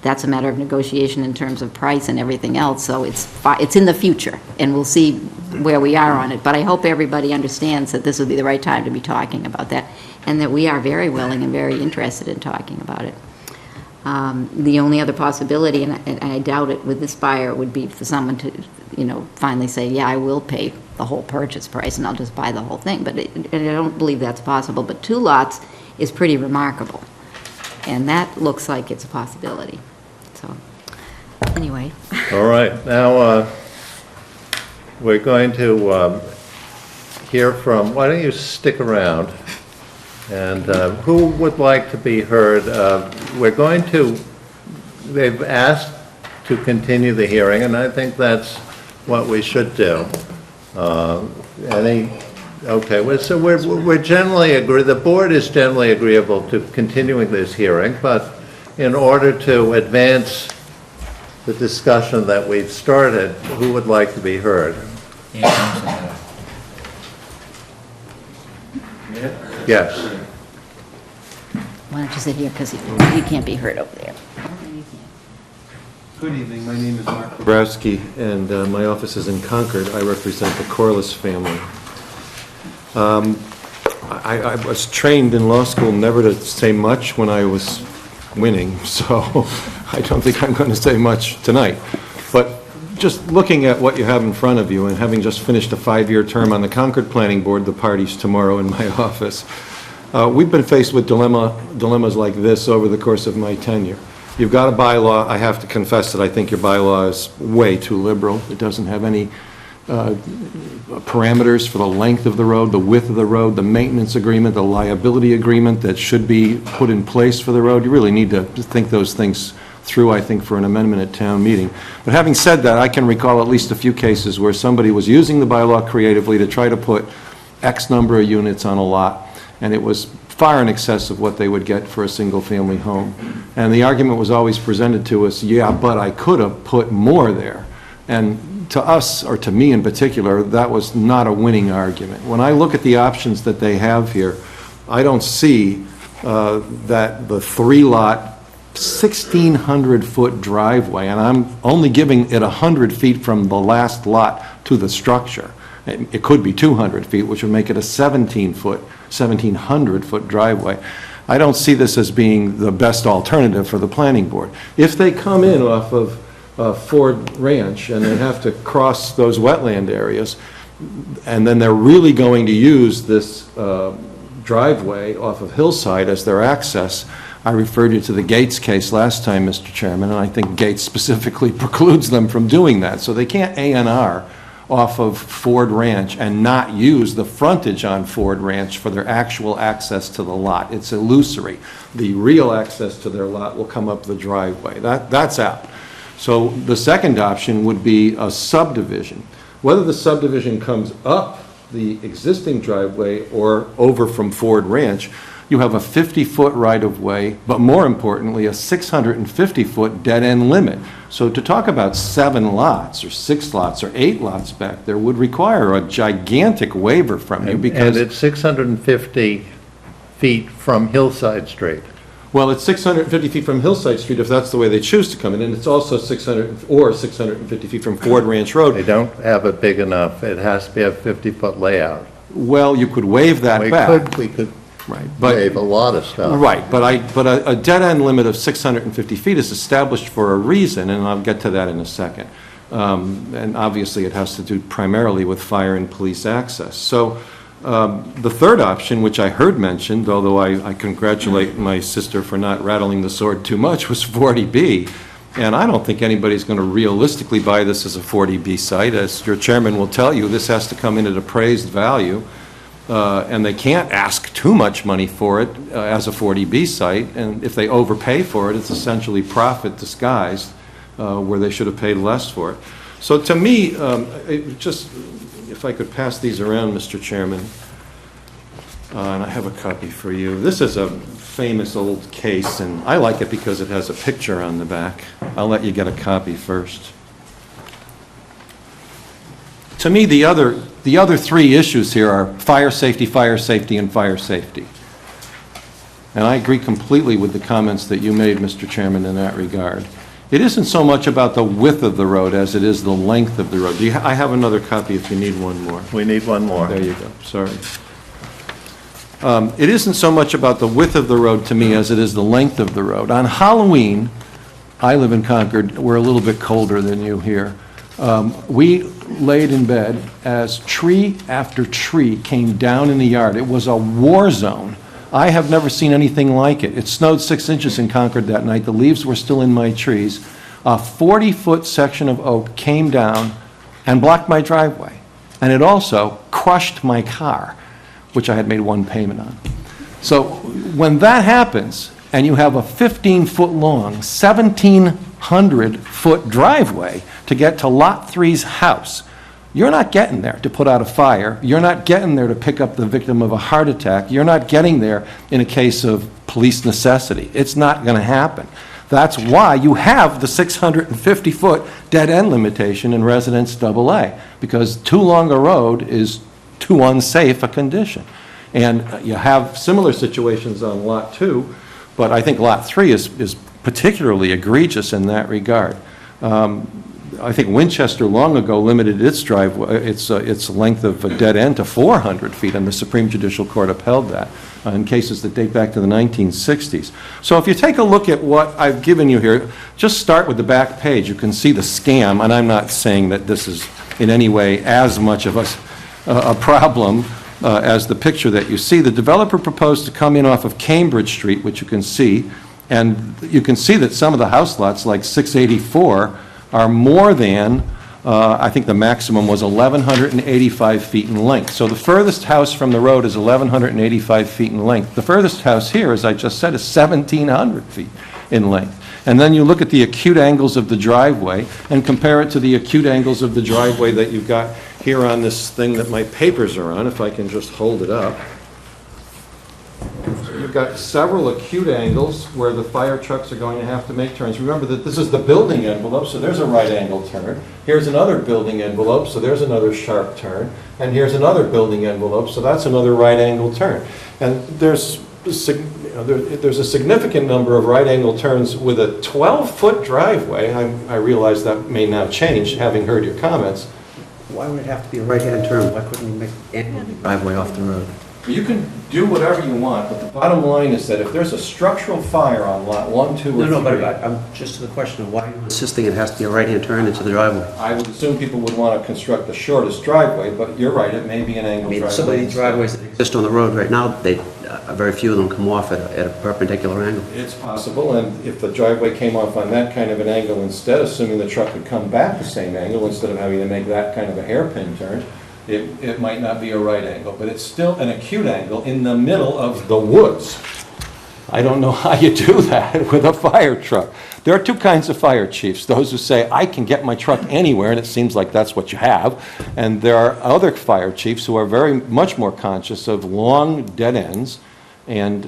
That's a matter of negotiation in terms of price and everything else, so it's in the future, and we'll see where we are on it. But I hope everybody understands that this would be the right time to be talking about that, and that we are very willing and very interested in talking about it. The only other possibility, and I doubt it with this buyer, would be for someone to, finally say, yeah, I will pay the whole purchase price, and I'll just buy the whole thing. But and I don't believe that's possible, but 2 lots is pretty remarkable, and that looks like it's a possibility. So, anyway. All right, now, we're going to hear from, why don't you stick around? And who would like to be heard? They've asked to continue the hearing, and I think that's what we should do. Okay, so we're generally the board is generally agreeable to continuing this hearing, but in order to advance the discussion that we've started, who would like to be heard? Yes. Why don't you sit here, because you can't be heard over there. Good evening, my name is Mark Bobrowski, and my office is in Concord. I represent the Corliss family. I was trained in law school never to say much when I was winning, so I don't think I'm going to say much tonight. But just looking at what you have in front of you, and having just finished a 5-year term on the Concord Planning Board, the party's tomorrow in my office, we've been faced with dilemmas like this over the course of my tenure. You've got a bylaw. I have to confess that I think your bylaw is way too liberal. It doesn't have any parameters for the length of the road, the width of the road, the maintenance agreement, the liability agreement that should be put in place for the road. You really need to think those things through, I think, for an amendment at town meeting. But having said that, I can recall at least a few cases where somebody was using the bylaw creatively to try to put X number of units on a lot, and it was far in excess of what they would get for a single-family home. And the argument was always presented to us, yeah, but I could have put more there. And to us, or to me in particular, that was not a winning argument. When I look at the options that they have here, I don't see that the 3-lot, 1,600-foot driveway, and I'm only giving it 100 feet from the last lot to the structure. It could be 200 feet, which would make it a 1,700-foot driveway. I don't see this as being the best alternative for the planning board. If they come in off of Ford Ranch and they have to cross those wetland areas, and then they're really going to use this driveway off of Hillside as their access, I referred you to the Gates case last time, Mr. Chairman, and I think Gates specifically precludes them from doing that. So they can't A&R off of Ford Ranch and not use the frontage on Ford Ranch for their actual access to the lot. It's illusory. The real access to their lot will come up the driveway. That's out. So the second option would be a subdivision. Whether the subdivision comes up the existing driveway or over from Ford Ranch, you have a 50-foot right-of-way, but more importantly, a 650-foot dead-end limit. So to talk about 7 lots, or 6 lots, or 8 lots back there would require a gigantic waiver from you because... And it's 650 feet from Hillside Street. Well, it's 650 feet from Hillside Street if that's the way they choose to come in, and it's also 650 feet from Ford Ranch Road. They don't have it big enough. It has to be a 50-foot layout. Well, you could waive that back. We could Right, but waive a lot of stuff. right, but a dead-end limit of 650 feet is established for a reason, and I'll get to that in a second. And obviously, it has to do primarily with fire and police access. So the third option, which I heard mentioned, although I congratulate my sister for not rattling the sword too much, was 40B. And I don't think anybody's going to realistically buy this as a 40B site. As your chairman will tell you, this has to come in at appraised value. And they can't ask too much money for it as a 40B site, and if they overpay for it, it's essentially profit disguised where they should have paid less for it. So to me, if I could pass these around, Mr. Chairman, and I have a copy for you. This is a famous old case, and I like it because it has a picture on the back. I'll let you get a copy first. To me, the other 3 issues here are fire safety, and fire safety. And I agree completely with the comments that you made, Mr. Chairman, in that regard. It isn't so much about the width of the road as it is the length of the road. I have another copy if you need one more. We need one more. There you go, sorry. It isn't so much about the width of the road to me as it is the length of the road. On Halloween, I live in Concord, we're a little bit colder than you here. We laid in bed as tree after tree came down in the yard. It was a war zone. I have never seen anything like it. It snowed 6 inches in Concord that night. The leaves were still in my trees. A 40-foot section of oak came down and blocked my driveway. And it also crushed my car, which I had made 1 payment on. So when that happens, and you have a 15-foot long, 1,700-foot driveway to get to Lot 3's house, you're not getting there to put out a fire. You're not getting there to pick up the victim of a heart attack. You're not getting there in a case of police necessity. It's not going to happen. That's why you have the 650-foot dead-end limitation in Residence AA, because too long a road is too unsafe a condition. And you have similar situations on Lot 2, but I think Lot 3 is particularly egregious in that regard. I think Winchester long ago limited its driveway, its length of a dead end to 400 feet, and the Supreme Judicial Court upheld that in cases that date back to the 1960s. So if you take a look at what I've given you here, just start with the back page. You can see the scam, and I'm not saying that this is in any way as much of a problem as the picture that you see. The developer proposed to come in off of Cambridge Street, which you can see, and you can see that some of the house lots, like 684, are more than, I think the maximum was 1,185 feet in length. So the furthest house from the road is 1,185 feet in length. The furthest house here, as I just said, is 1,700 feet in length. And then you look at the acute angles of the driveway and compare it to the acute angles of the driveway that you've got here on this thing that my papers are on, if I can just hold it up. we've got several acute angles where the fire trucks are going to have to make turns. Remember that this is the building envelope, so there's a right angle turn. Here's another building envelope, so there's another sharp turn. And here's another building envelope, so that's another right angle turn. And there's a significant number of right angle turns with a 12-foot driveway. I realize that may now change, having heard your comments. Why would it have to be a right-hand turn? Why couldn't you make any driveway off the road? You can do whatever you want, but the bottom line is that if there's a structural fire on lot 1, 2, or 3... No, but I'm just to the question of why you're insisting it has to be a right-hand turn into the driveway. I would assume people would want to construct the shortest driveway, but you're right, it may be an I angled mean, driveway. some of these driveways that exist on the road right now, very few of them come off at a perpendicular angle. It's possible, and if the driveway came off on that kind of an angle instead, assuming the truck would come back the same angle, instead of having to make that kind of a hairpin turn, it might not be a right angle, but it's still an acute angle in the middle of the woods. I don't know how you do that with a fire truck. There are two kinds of fire chiefs, those who say, I can get my truck anywhere, and it seems like that's what you have. And there are other fire chiefs who are very much more conscious of long dead ends and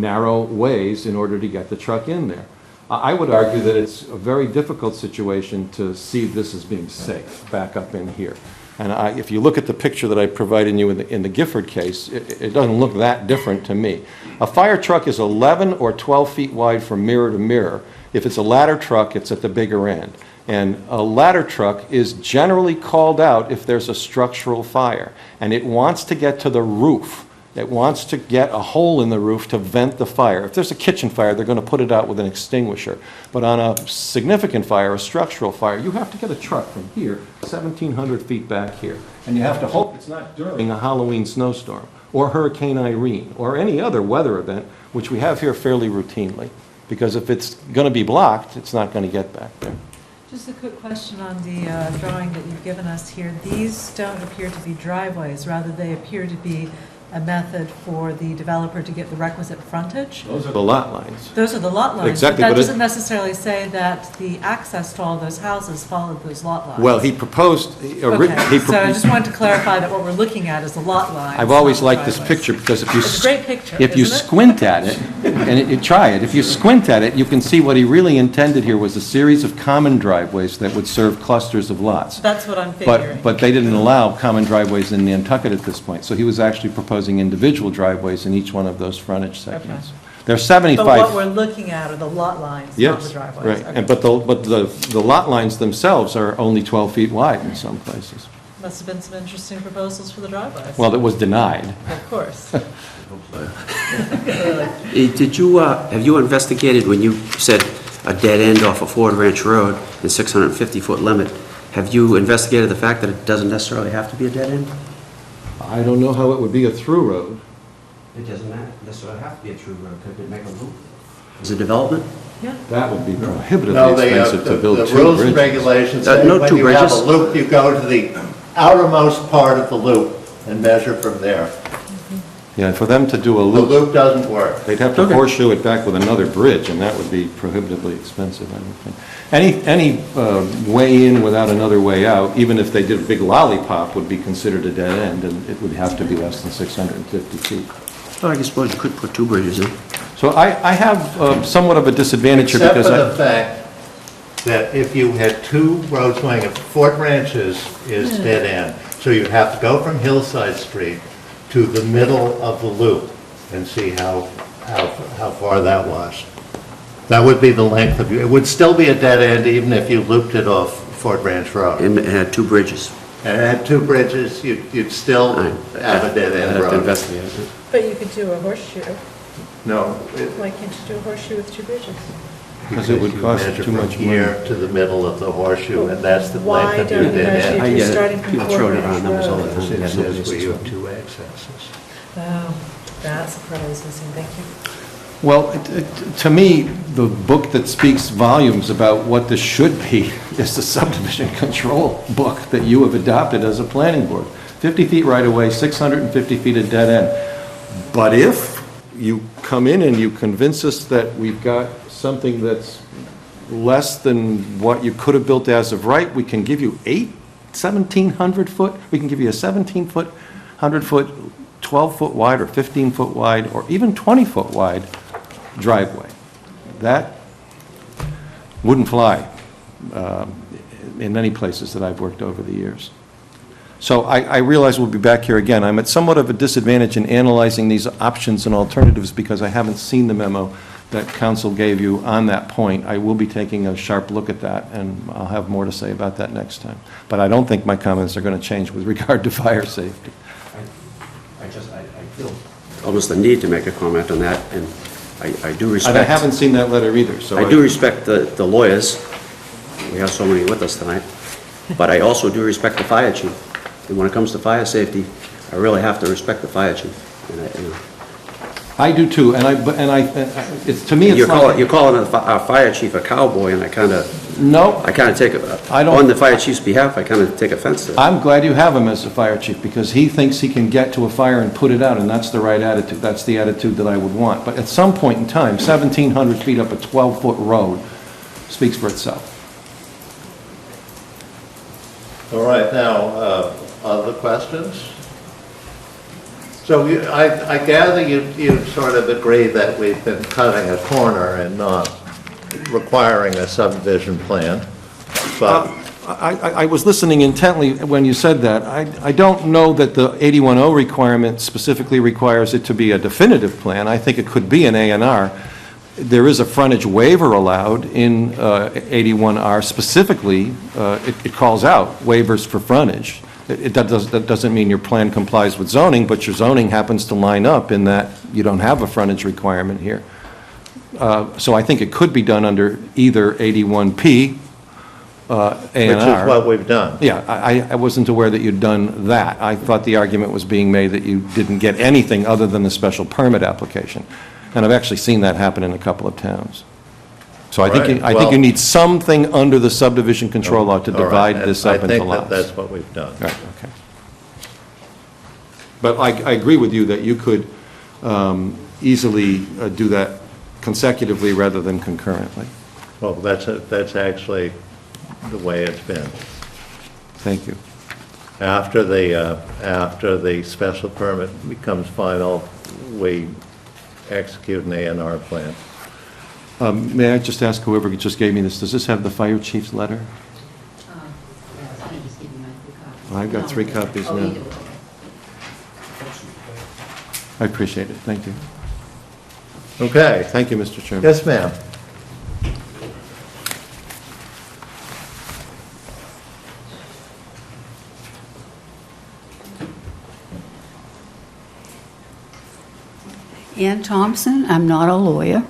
narrow ways in order to get the truck in there. I would argue that it's a very difficult situation to see this as being safe back up in here. And if you look at the picture that I provided you in the Gifford case, it doesn't look that different to me. A fire truck is 11 or 12 feet wide from mirror to mirror. If it's a ladder truck, it's at the bigger end. And a ladder truck is generally called out if there's a structural fire. And it wants to get to the roof. It wants to get a hole in the roof to vent the fire. If there's a kitchen fire, they're going to put it out with an extinguisher. But on a significant fire, a structural fire, you have to get a truck from here, 1,700 feet back here. And you have to hope it's not during a Halloween snowstorm, or Hurricane Irene, or any other weather event, which we have here fairly routinely. Because if it's going to be blocked, it's not going to get back there. Just a quick question on the drawing that you've given us here. These don't appear to be driveways, rather they appear to be a method for the developer to get the requisite frontage. Those are the lot lines. Those are the lot lines. Exactly, But that but it- doesn't necessarily say that the access to all those houses followed those lot lines. Well, he proposed... Okay, so I just wanted to clarify that what we're looking at is the lot lines. I've always not the liked this driveways. picture because if you... It's a great picture, If you isn't it? squint at it, and you try it, if you squint at it, you can see what he really intended here was a series of common driveways that would serve clusters of lots. That's what I'm figuring. But they didn't allow common driveways in Nantucket at this point, so he was actually proposing individual driveways in each one of those frontage segments. There's 75... But what we're looking at are the lot lines, not the Yes, driveways. right, Okay. and but the lot lines themselves are only 12 feet wide in some places. Must have been some interesting proposals for the driveways. Well, it was denied. Of course. Have you investigated, when you said a dead end off a Ford Ranch Road, the 650-foot limit, have you investigated the fact that it doesn't necessarily have to be a dead end? I don't know how it would be a through road. It doesn't necessarily have to be a true road. Could it make a loop? Is it development? Yeah. That would be prohibitively No, expensive to build the two rules and bridges. regulations No say when two you have a bridges. loop, you go to the outermost part of the loop and measure from there. Yeah, for them to do a The loop, loop doesn't work. they'd have to Okay. horseshoe it back with another bridge, and that would be prohibitively expensive, I would think. Any way in without another way out, even if they did a big lollipop, would be considered a dead end, and it would have to be less than 650 feet. Well, I suppose you could put two bridges in. So I have somewhat of a disadvantage here Except because for the fact that if you had two roads going, Fort Ranch is dead end, so you'd have to go from Hillside Street to the middle of the loop and see how far that was. That would be the length of it would still be a dead end even if you looped it off Fort Ranch Road. And it had two bridges. And it had two bridges, you'd still have a dead I'd end have to road. investigate it. But you could do a horseshoe. No, Why can't you do a horseshoe with two bridges? Because it would you cost measure too from much money. here to the middle of the horseshoe, and that's the Why length of your don't you dead measure end. I if get you're it. starting from People Fort throw it around Ranch numbers all the Road? time. It Yeah, says nobody's where you just- have two accesses. Oh, that surprises me, thank you. Well, to me, the book that speaks volumes about what this should be is the subdivision control book that you have adopted as a planning board. 50 feet right away, 650 feet of dead end. But if you come in and you convince us that we've got something that's less than what you could have built as of right, we can give you 1,700 foot, we can give you a 1,700 foot 12-foot wide or 15-foot wide or even 20-foot wide driveway. That wouldn't fly in many places that I've worked over the years. So I realize we'll be back here again. I'm at somewhat of a disadvantage in analyzing these options and alternatives because I haven't seen the memo that council gave you on that point. I will be taking a sharp look at that, and I'll have more to say about that next time. But I don't think my comments are going to change with regard to fire safety. I feel almost the need to make a comment on that, and I do respect... And I haven't seen that letter either, so... I do respect the lawyers. We have so many with us tonight. But I also do respect the fire chief. And when it comes to fire safety, I really have to respect the fire chief. And I do too, it's, to me, it's like... You're calling our fire chief a cowboy, and I kind of... No. I kind of take, on the fire chief's behalf, I kind of take offense to it. I'm glad you have him as the fire chief, because he thinks he can get to a fire and put it out, and that's the right attitude. That's the attitude that I would want. But at some point in time, 1,700 feet up a 12-foot road speaks for itself. All right, now, other questions? So I gather you sort of agree that we've been cutting a corner and not requiring a subdivision plan, but... I was listening intently when you said that. I don't know that the 81O requirement specifically requires it to be a definitive plan. I think it could be an A&R. There is a frontage waiver allowed in 81R specifically. It calls out waivers for frontage. That doesn't mean your plan complies with zoning, but your zoning happens to line up in that you don't have a frontage requirement here. So I think it could be done under either 81P, A&R. Which is what we've done. Yeah, I wasn't aware that you'd done that. I thought the argument was being made that you didn't get anything other than the special permit application. And I've actually seen that happen in a couple of towns. So I think you need something under the subdivision control law to divide this up into lots. I think that's what we've done. Right, okay. But I agree with you that you could easily do that consecutively rather than concurrently. Well, that's actually the way it's been. Thank you. After the special permit becomes final, we execute an A&R plan. May I just ask whoever just gave me this, does this have the fire chief's letter? I've got 3 copies now. I appreciate it, thank you. Okay. Thank you, Mr. Chairman. Yes, ma'am. Ann Thompson, I'm not a lawyer.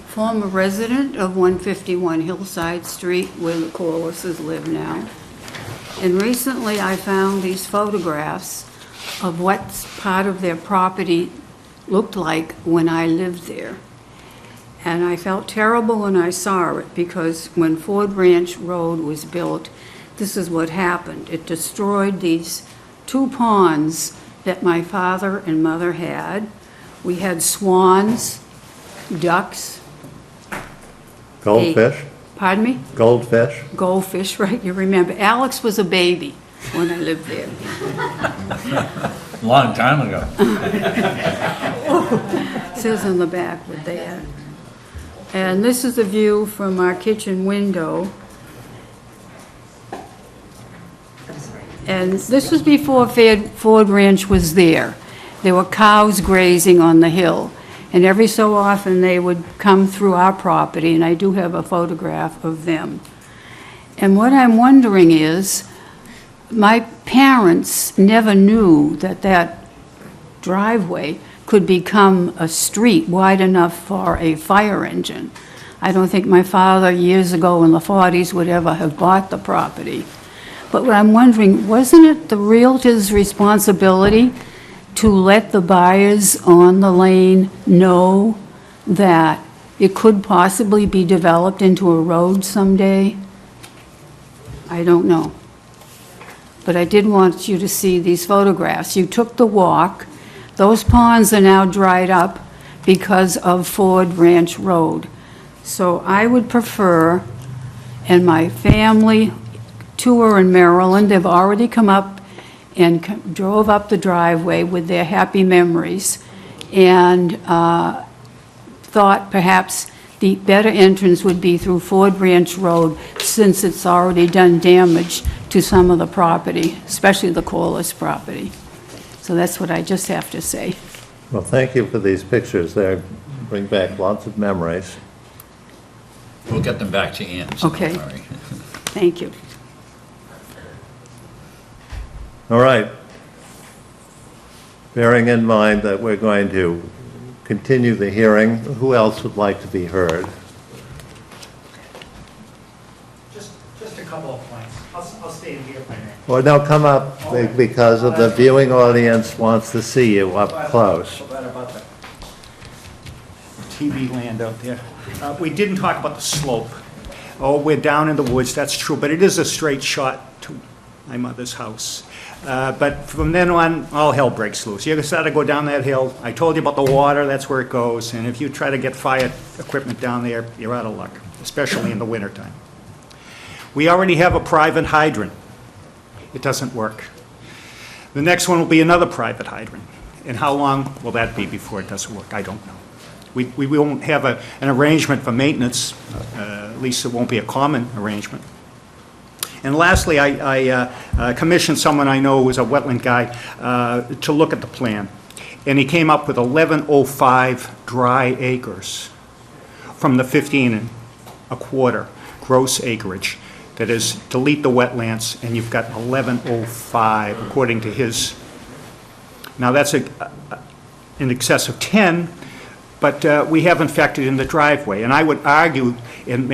Former resident of 151 Hillside Street, where the Corlises live now. And recently I found these photographs of what part of their property looked like when I lived there. And I felt terrible when I saw it, because when Ford Ranch Road was built, this is what happened. It destroyed these 2 ponds that my father and mother had. We had swans, ducks. Goldfish? Pardon me? Goldfish? Goldfish, right, you remember. Alex was a baby when I lived there. Long time ago. Says on the back what they had. And this is a view from our kitchen window. And this was before Ford Ranch was there. There were cows grazing on the hill. And every so often they would come through our property, and I do have a photograph of them. And what I'm wondering is, my parents never knew that that driveway could become a street wide enough for a fire engine. I don't think my father, years ago in the 40s, would ever have bought the property. But what I'm wondering, wasn't it the realtor's responsibility to let the buyers on the lane know that it could possibly be developed into a road someday? I don't know. But I did want you to see these photographs. You took the walk. Those ponds are now dried up because of Ford Ranch Road. So I would prefer, and my family tour in Maryland, they've already come up and drove up the driveway with their happy memories, and thought perhaps the better entrance would be through Ford Branch Road, since it's already done damage to some of the property, especially the Corliss property. So that's what I just have to say. Well, thank you for these pictures. They bring back lots of memories. We'll get them back to Ann, so don't Okay. worry. Thank you. All right. Bearing in mind that we're going to continue the hearing, who else would like to be heard? Just a couple of points. I'll stay in here if I may. Or no, come up, because of the viewing audience wants to see you up close. Forgot about the TV land out there. We didn't talk about the slope. Oh, we're down in the woods, that's true, but it is a straight shot to my mother's house. But from then on, all hell breaks loose. You gotta go down that hill. I told you about the water, that's where it goes. And if you try to get fire equipment down there, you're out of luck, especially in the wintertime. We already have a private hydrant. It doesn't work. The next one will be another private hydrant. And how long will that be before it doesn't work? I don't know. We won't have an arrangement for maintenance, at least it won't be a common arrangement. And lastly, I commissioned someone I know who is a wetland guy to look at the plan. And he came up with 1105 dry acres from the 15 and a quarter gross acreage. That is, delete the wetlands, and you've got 1105 according to his. Now, that's in excess of 10, but we haven't factored in the driveway. And I would argue, and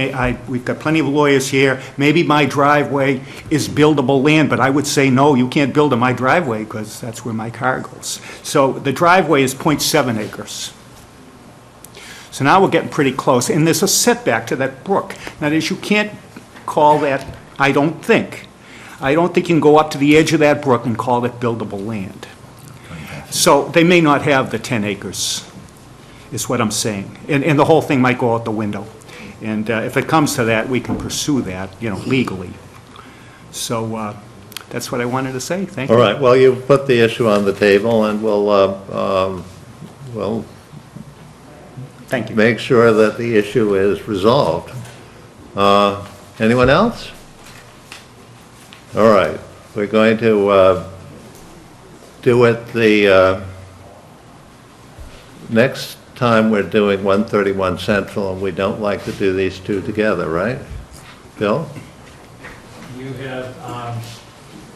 we've got plenty of lawyers here, maybe my driveway is buildable land, but I would say, no, you can't build in my driveway because that's where my car goes. So the driveway is 0.7 acres. So now we're getting pretty close, and there's a setback to that brook. Now, you can't call that, I don't think you can go up to the edge of that brook and call it buildable land. So they may not have the 10 acres, is what I'm saying. And the whole thing might go out the window. And if it comes to that, we can pursue that, legally. So that's what I wanted to say. Thank you. All right, well, you've put the issue on the table, and we'll Thank you. make sure that the issue is resolved. Anyone else? All right, we're going to do it the next time we're doing 131 Central, and we don't like to do these two together, right? Bill? You have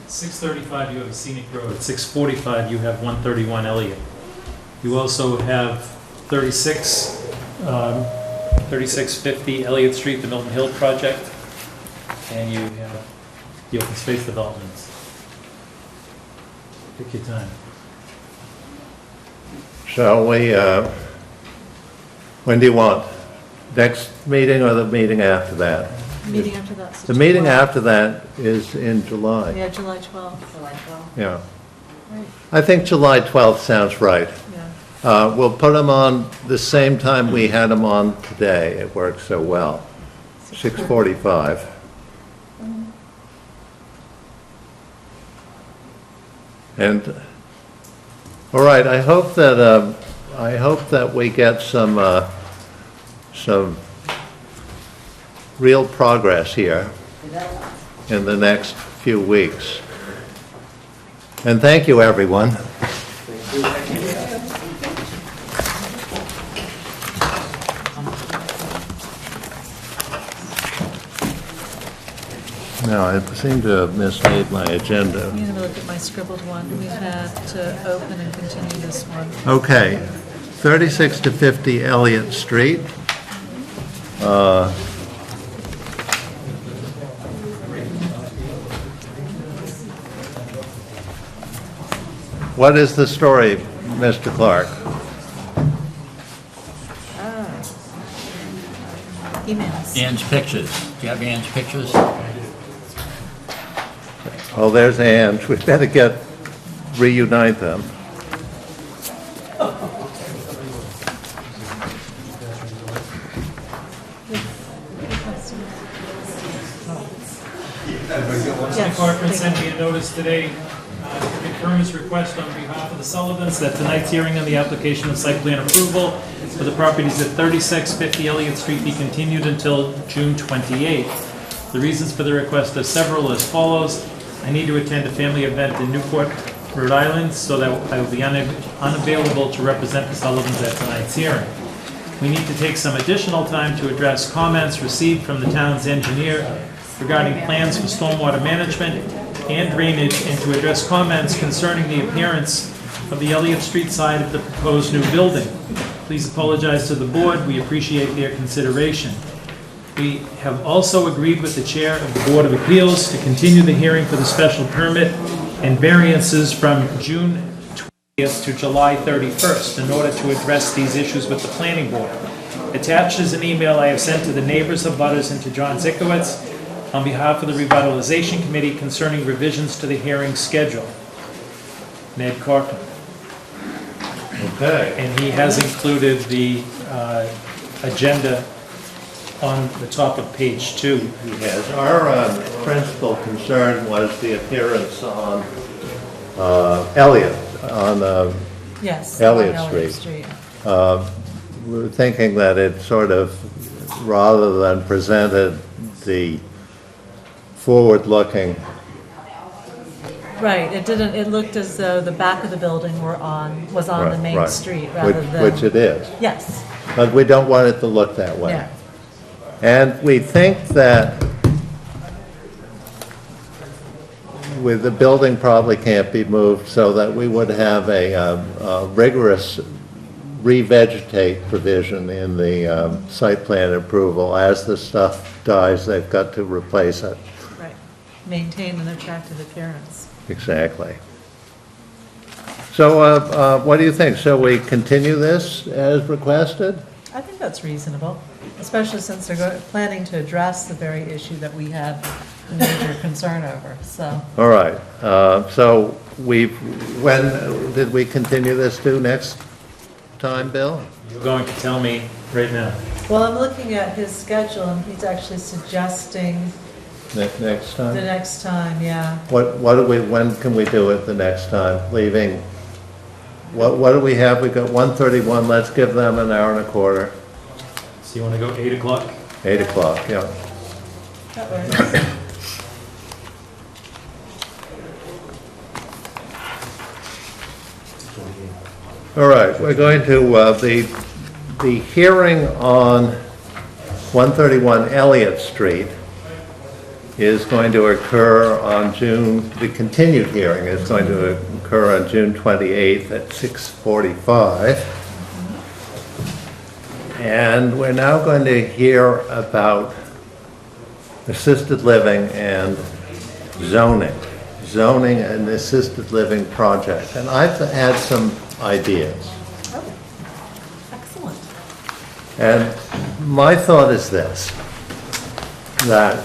635, you have a scenic road. 645, you have 131 Elliott. You also have 3650 Elliott Street, the Milton Hill project, and you have the open space developments. Pick your time. Shall we, when do you want? Next meeting or the meeting after that? Meeting after that. The meeting after that is in July. Yeah, July 12th. July 12th. Yeah. Right, I think July 12th sounds right. yeah. We'll put them on the same time we had them on today. It worked so well. 6:45. And, all right, I hope that we get some real progress here in the next few weeks. And thank you, everyone. Now, I seem to have mismade my agenda. I'm going to look at my scribbled one. We had to open and continue this one. Okay, 36 to 50 Elliott Street. What is the story, Mr. Clark? Emails. Ann's pictures. Do you have Ann's pictures? Oh, there's Ann. We better reunite them. Mr. Clark sent me a notice today firm's request on behalf of the Sullivans that tonight's hearing on the application of site plan approval for the properties at 3650 Elliott Street be continued until June 28th. The reasons for the request are several as follows. I need to attend a family event in Newport, Rhode Island, so that I will be unavailable to represent the Sullivans at tonight's hearing. We need to take some additional time to address comments received from the town's engineer regarding plans for stormwater management and drainage, and to address comments concerning the appearance of the Elliott Street side of the proposed new building. Please apologize to the board. We appreciate their consideration. We have also agreed with the chair of the Board of Appeals to continue the hearing for the special permit and variances from June 20th to July 31st in order to address these issues with the planning board. Attached is an email I have sent to the neighbors of butters and to John Zikowitz on behalf of the Revitalization Committee concerning revisions to the hearing schedule. Ned Corcoran. Okay. And he has included the agenda on the top of page 2. Yes, our principal concern was the appearance on Elliott, on Yes. Elliott on Street. We were thinking that it sort of, rather than presented the forward-looking, Right, it didn't, it looked as though the back of the building was on the main right, street rather than. which it is, Yes, but we don't want it to look that way. yeah, And we think that the building probably can't be moved, so that we would have a rigorous revegetate provision in the site plan approval. As the stuff dies, they've got to replace it. right. Maintain an attractive appearance. Exactly. So what do you think? Shall we continue this as requested? I think that's reasonable, especially since they're planning to address the very issue that we have a major concern over, so. All right. So when did we continue this to next time, Bill? You're going to tell me right now. Well, I'm looking at his schedule, and he's actually suggesting Next the time? next time, yeah. When can we do it the next time? Leaving, what do we have? We got 1:31, let's give them an hour and a quarter. So you want to go 8 o'clock? 8 o'clock, yeah. That works. All right, we're going to, the hearing on 131 Elliott Street is going to occur on the continued hearing is going to occur on June 28th at 6:45. And we're now going to hear about assisted living and zoning and assisted living project. And I've had some ideas. Oh, excellent. And my thought is this, that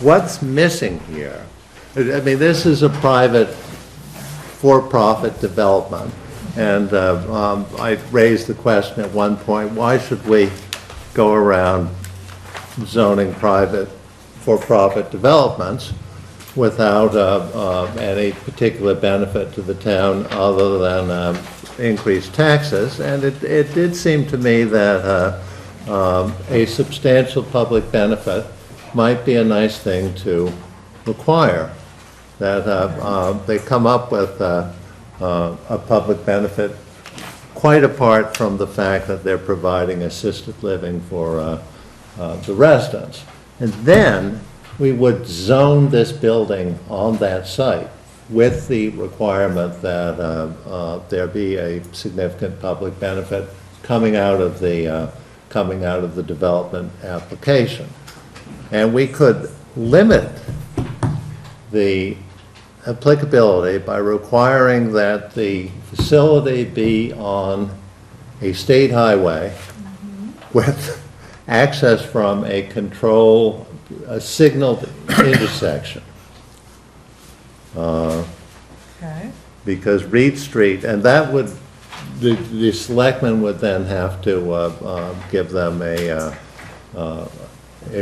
what's missing here, I mean, this is a private for-profit development, and I raised the question at one point, why should we go around zoning private for-profit developments without any particular benefit to the town other than increased taxes? And it did seem to me that a substantial public benefit might be a nice thing to require, that they come up with a public benefit quite apart from the fact that they're providing assisted living for the residents. And then we would zone this building on that site with the requirement that there be a significant public benefit coming out of the development application. And we could limit the applicability by requiring that the facility be on a state highway with access from a signaled intersection. Okay. Because Reed Street, and that would, the selectmen would then have to give them a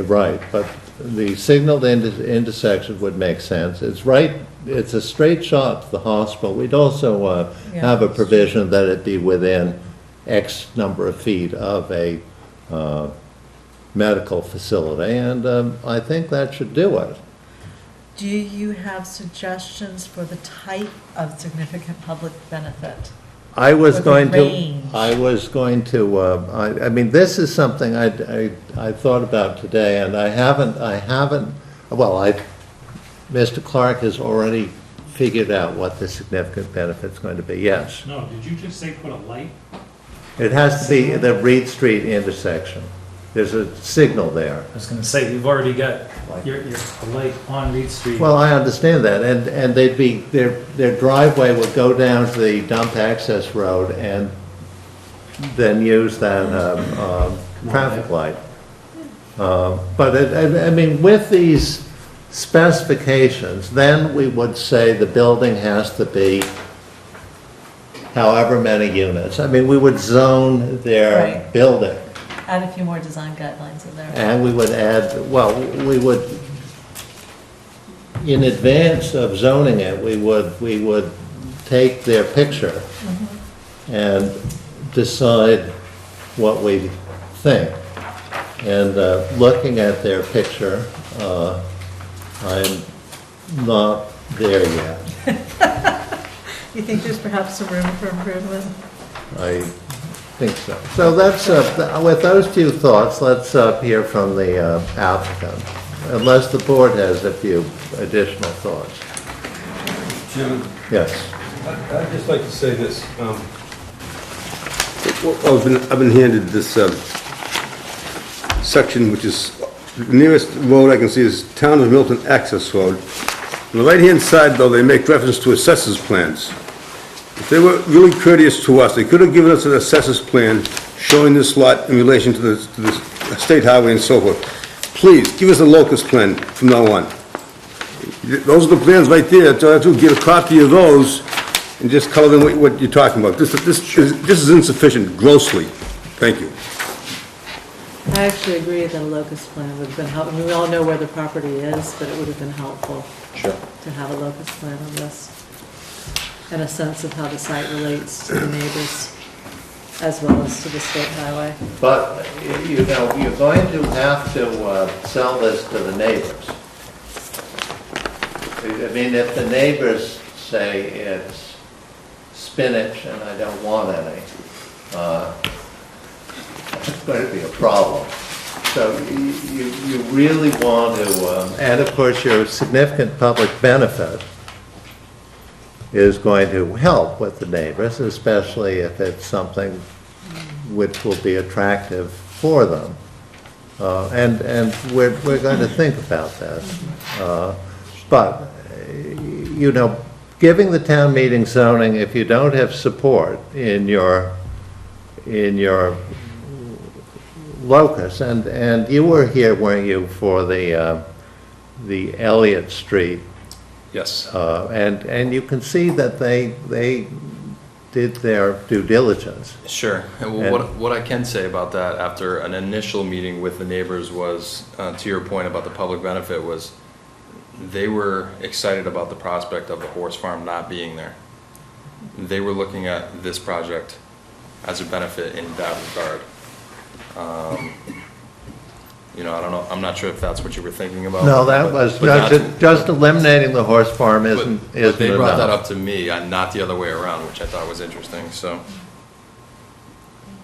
right. But the signaled intersection would make sense. It's right, it's a straight shot to the hospital. We'd also have a provision that it be within X number of feet of a medical facility, and I think that should do it. Do you have suggestions for the type of significant public benefit? I was Or the going to, range. I mean, this is something I thought about today, and Mr. Clark has already figured out what the significant benefit's going to be, yes. No, did you just say put a light? It has to be the Reed Street intersection. There's a signal there. I was gonna say, you've already got your light on Reed Street. Well, I understand that, and they'd be, their driveway would go down to the dump access road and then use that traffic light. But I mean, with these specifications, then we would say the building has to be however many units. I mean, we would zone their Right. building. Add a few more design guidelines in there. And we would add, well, we would, in advance of zoning it, we would take their picture and decide what we think. And looking at their picture, I'm not there yet. You think there's perhaps some room for improvement? I think so. So that's, with those few thoughts, let's hear from the applicant, unless the board has a few additional thoughts. Chairman, Yes. I'd just like to say this. I've been handed this section, which is, the nearest road I can see is Town of Milton Access Road. On the right-hand side, though, they make reference to assessors plans. If they were really courteous to us, they could have given us an assessor's plan showing this lot in relation to the state highway and so forth. Please, give us a locus plan from now on. Those are the plans right there, so I have to get a copy of those and just color them what you're talking about. This is insufficient grossly. Thank you. I actually agree that a locus plan would have been helpful. We all know where the property is, but it would have been helpful to have a locus plan on this. And a sense of how the site relates to the neighbors as well as to the state highway. But, you know, you're going to have to sell this to the neighbors. I mean, if the neighbors say it's spinach and I don't want any, it's going to be a problem. So you really want to, and of course your significant public benefit is going to help with the neighbors, especially if it's something which will be attractive for them. And we're going to think about that. But, you know, giving the town meeting zoning, if you don't have support in your locus, and you were here, weren't you, for the Elliott Street? Yes. And you can see that they did their due diligence. Sure. And what I can say about that after an initial meeting with the neighbors was, to your point about the public benefit, was they were excited about the prospect of the horse farm not being there. They were looking at this project as a benefit in that regard. You know, I don't know, I'm not sure if that's what you were thinking about. No, that was, just eliminating the horse farm isn't But they brought that enough. up to me, and not the other way around, which I thought was interesting, so.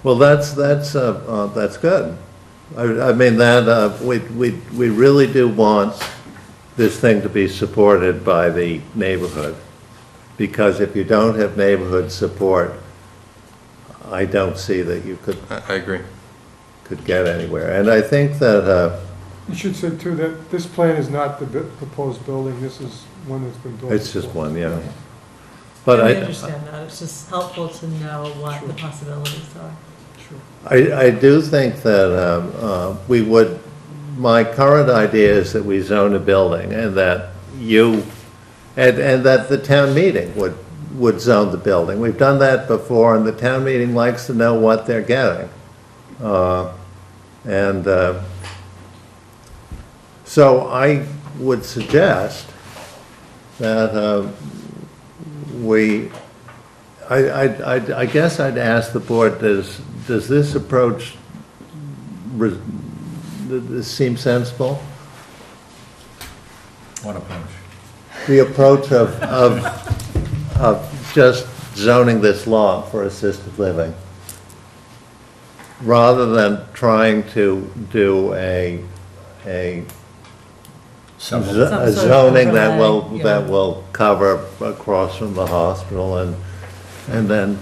Well, that's good. I mean, that, we really do want this thing to be supported by the neighborhood. Because if you don't have neighborhood support, I don't see that you could I agree. get anywhere. And I think that, You should say too that this plan is not the proposed building, this is one that's been built. it's just one, yeah. But I I understand that. It's just helpful to know what the possibilities are. I do think that we would, my current idea is that we zone a building and that and that the town meeting would zone the building. We've done that before, and the town meeting likes to know what they're getting. So I would suggest that I guess I'd ask the board, does this approach this seem sensible? What approach? The approach of just zoning this lot for assisted living, rather than trying to do a zoning that will cover across from the hospital and then,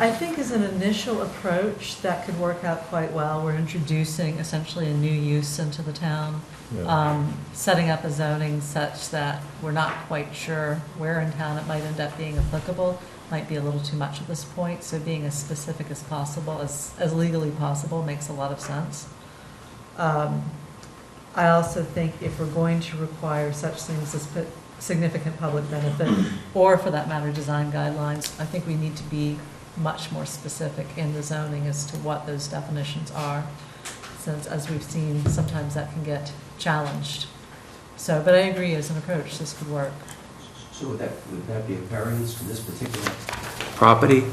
I think as an initial approach, that could work out quite well. We're introducing essentially a new use into the town, setting up a zoning such that we're not quite sure where in town it might end up being applicable. Might be a little too much at this point, so being as specific as possible, as legally possible, makes a lot of sense. I also think if we're going to require such things as significant public benefit, or for that matter, design guidelines, I think we need to be much more specific in the zoning as to what those definitions are, since, as we've seen, sometimes that can get challenged. So, but I agree, as an approach, this could work. So would that be a variance for this particular property?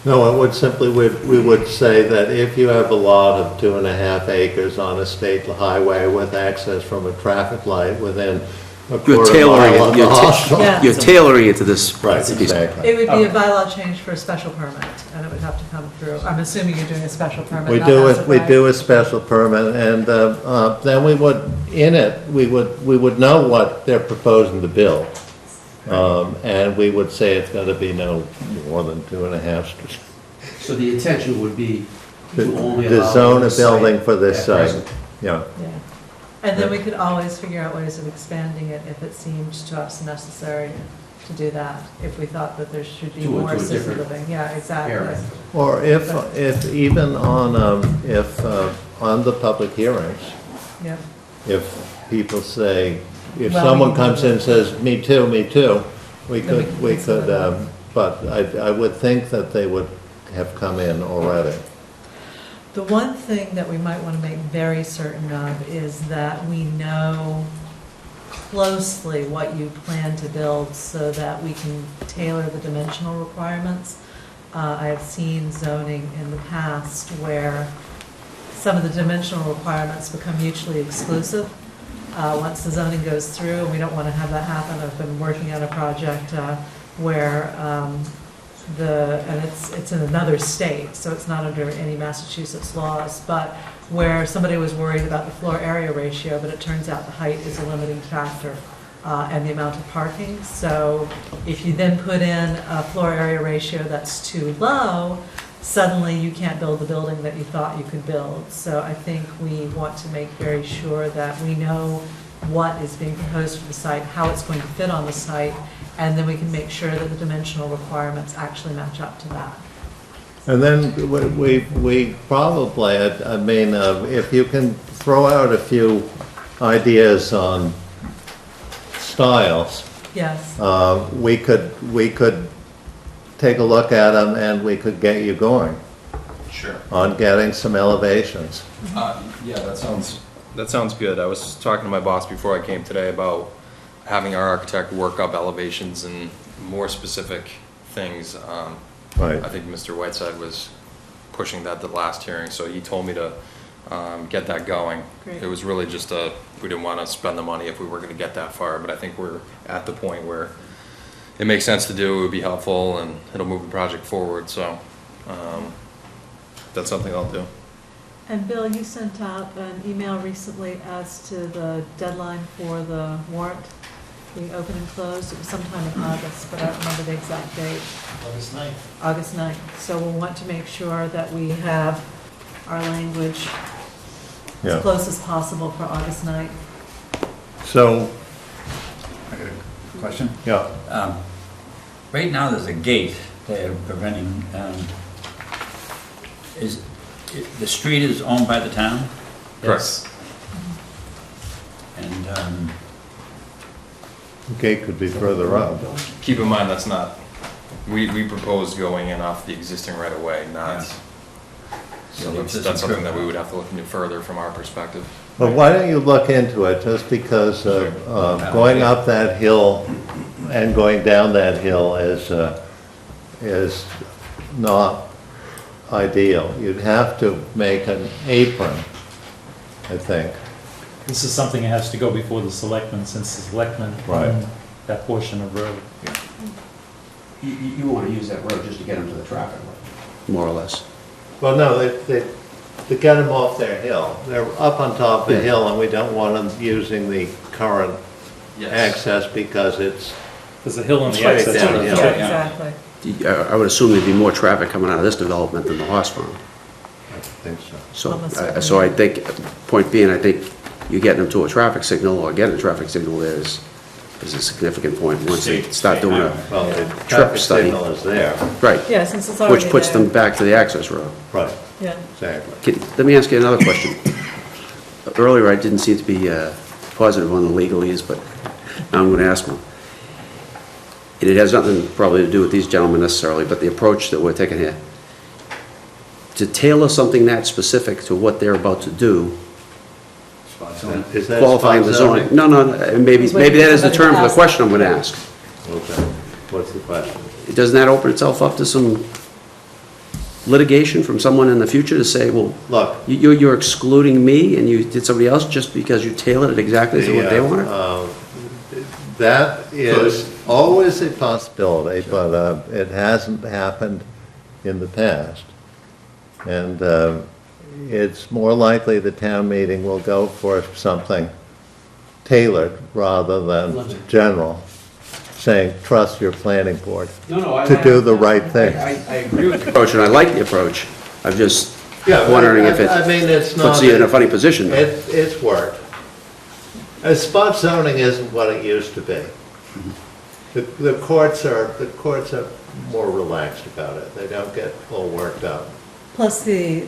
no, it would simply, we would say that if you have a lot of 2.5 acres on a state highway with access from a traffic light within a You're quarter tailoring mile of it, the hospital. Yeah. you're tailoring it to this. Right, exactly. It would be a bylaw change for a special permit, and it would have to come through. I'm assuming you're doing a special permit, We not do as it, of we right. do a special permit, and then we would, in it, we would know what they're proposing to build. And we would say it's gonna be no more than 2.5. So the intention would be to only To allow zone a this building site for this at site, present. yeah. Yeah. And then we could always figure out ways of expanding it if it seemed to us necessary to do that, if we thought that there should be To a- more to a assisted different living. Yeah, exactly. area. Or if even on, on the public hearings, Yep. if people say, if Well, someone we- comes in and says, me too, Then we can we consider could, that. but I would think that they would have come in already. The one thing that we might want to make very certain of is that we know closely what you plan to build so that we can tailor the dimensional requirements. I have seen zoning in the past where some of the dimensional requirements become mutually exclusive. Once the zoning goes through, and we don't want to have that happen. I've been working on a project where and it's in another state, so it's not under any Massachusetts laws, but where somebody was worried about the floor area ratio, but it turns out the height is a limiting factor, and the amount of parking. So if you then put in a floor area ratio that's too low, suddenly you can't build the building that you thought you could build. So I think we want to make very sure that we know what is being proposed for the site, how it's going to fit on the site, and then we can make sure that the dimensional requirements actually match up to that. And then we probably, I mean, if you can throw out a few ideas on styles, Yes. we could take a look at them and we could get you going Sure. on getting some elevations. Yeah, that sounds good. I was talking to my boss before I came today about having our architect work up elevations and more specific things. Right. I think Mr. Whiteside was pushing that the last hearing, so he told me to get that going. Great. It was really just we didn't want to spend the money if we were going to get that far, but I think we're at the point where it makes sense to do, it would be helpful, and it'll move the project forward, so that's something I'll do. And Bill, you sent out an email recently as to the deadline for the warrant being open and closed. It was sometime in August, but I don't remember the exact date. August 9th. August 9th. So we'll want to make sure that we have our language Yeah. as close as possible for August 9th. So, I got a question. yeah, Right now, there's a gate there preventing, the street is owned by the town? Correct. And, the gate could be further up. Keep in mind, that's not, we proposed going in off the existing right-of-way, not, Yeah. so that's something that we would have to look into further from our perspective. Well, why don't you look into it, just because going up that hill and going down that hill is not ideal. You'd have to make an apron, I think. This is something that has to go before the selectmen, since the selectmen Right. own that portion of road. You want to use that road just to get them to the traffic light? More or less. Well, no, to get them off their hill. They're up on top of the hill, and we don't want them using the current access because it's, There's a hill on the Straight access. down, road. yeah. Exactly. I would assume there'd be more traffic coming out of this development than the horse farm. I think so. So, Almost so I think, point being, I think you getting them to a traffic signal or getting a traffic signal there is a significant point once they start doing a, Well, the Trip traffic study. signal is there. right, Yeah, since it's already which puts there. them back to the access road. Right, Yeah. exactly. Let me ask you another question. Earlier, I didn't seem to be positive on the legalese, but now I'm going to ask one. And it has nothing probably to do with these gentlemen necessarily, but the approach that we're taking here. To tailor something that specific to what they're about to do, Is that qualifying the spot zoning. No, maybe that is the term for the question I'm going to ask. Okay, what's the question? Doesn't that open itself up to some litigation from someone in the future to say, well, Look. you're excluding me and you did somebody else just because you tailored it exactly to what they wanted? That is always a possibility, but it hasn't happened in the past. And it's more likely the town meeting will go for something tailored rather than general, saying, trust your planning board to do the right thing. I agree with the approach, and I like the approach. I'm just Yeah, wondering if it I mean, it's not. puts you in a funny position. It's worked. Spot zoning isn't what it used to be. The courts are more relaxed about it. They don't get all worked up. Plus the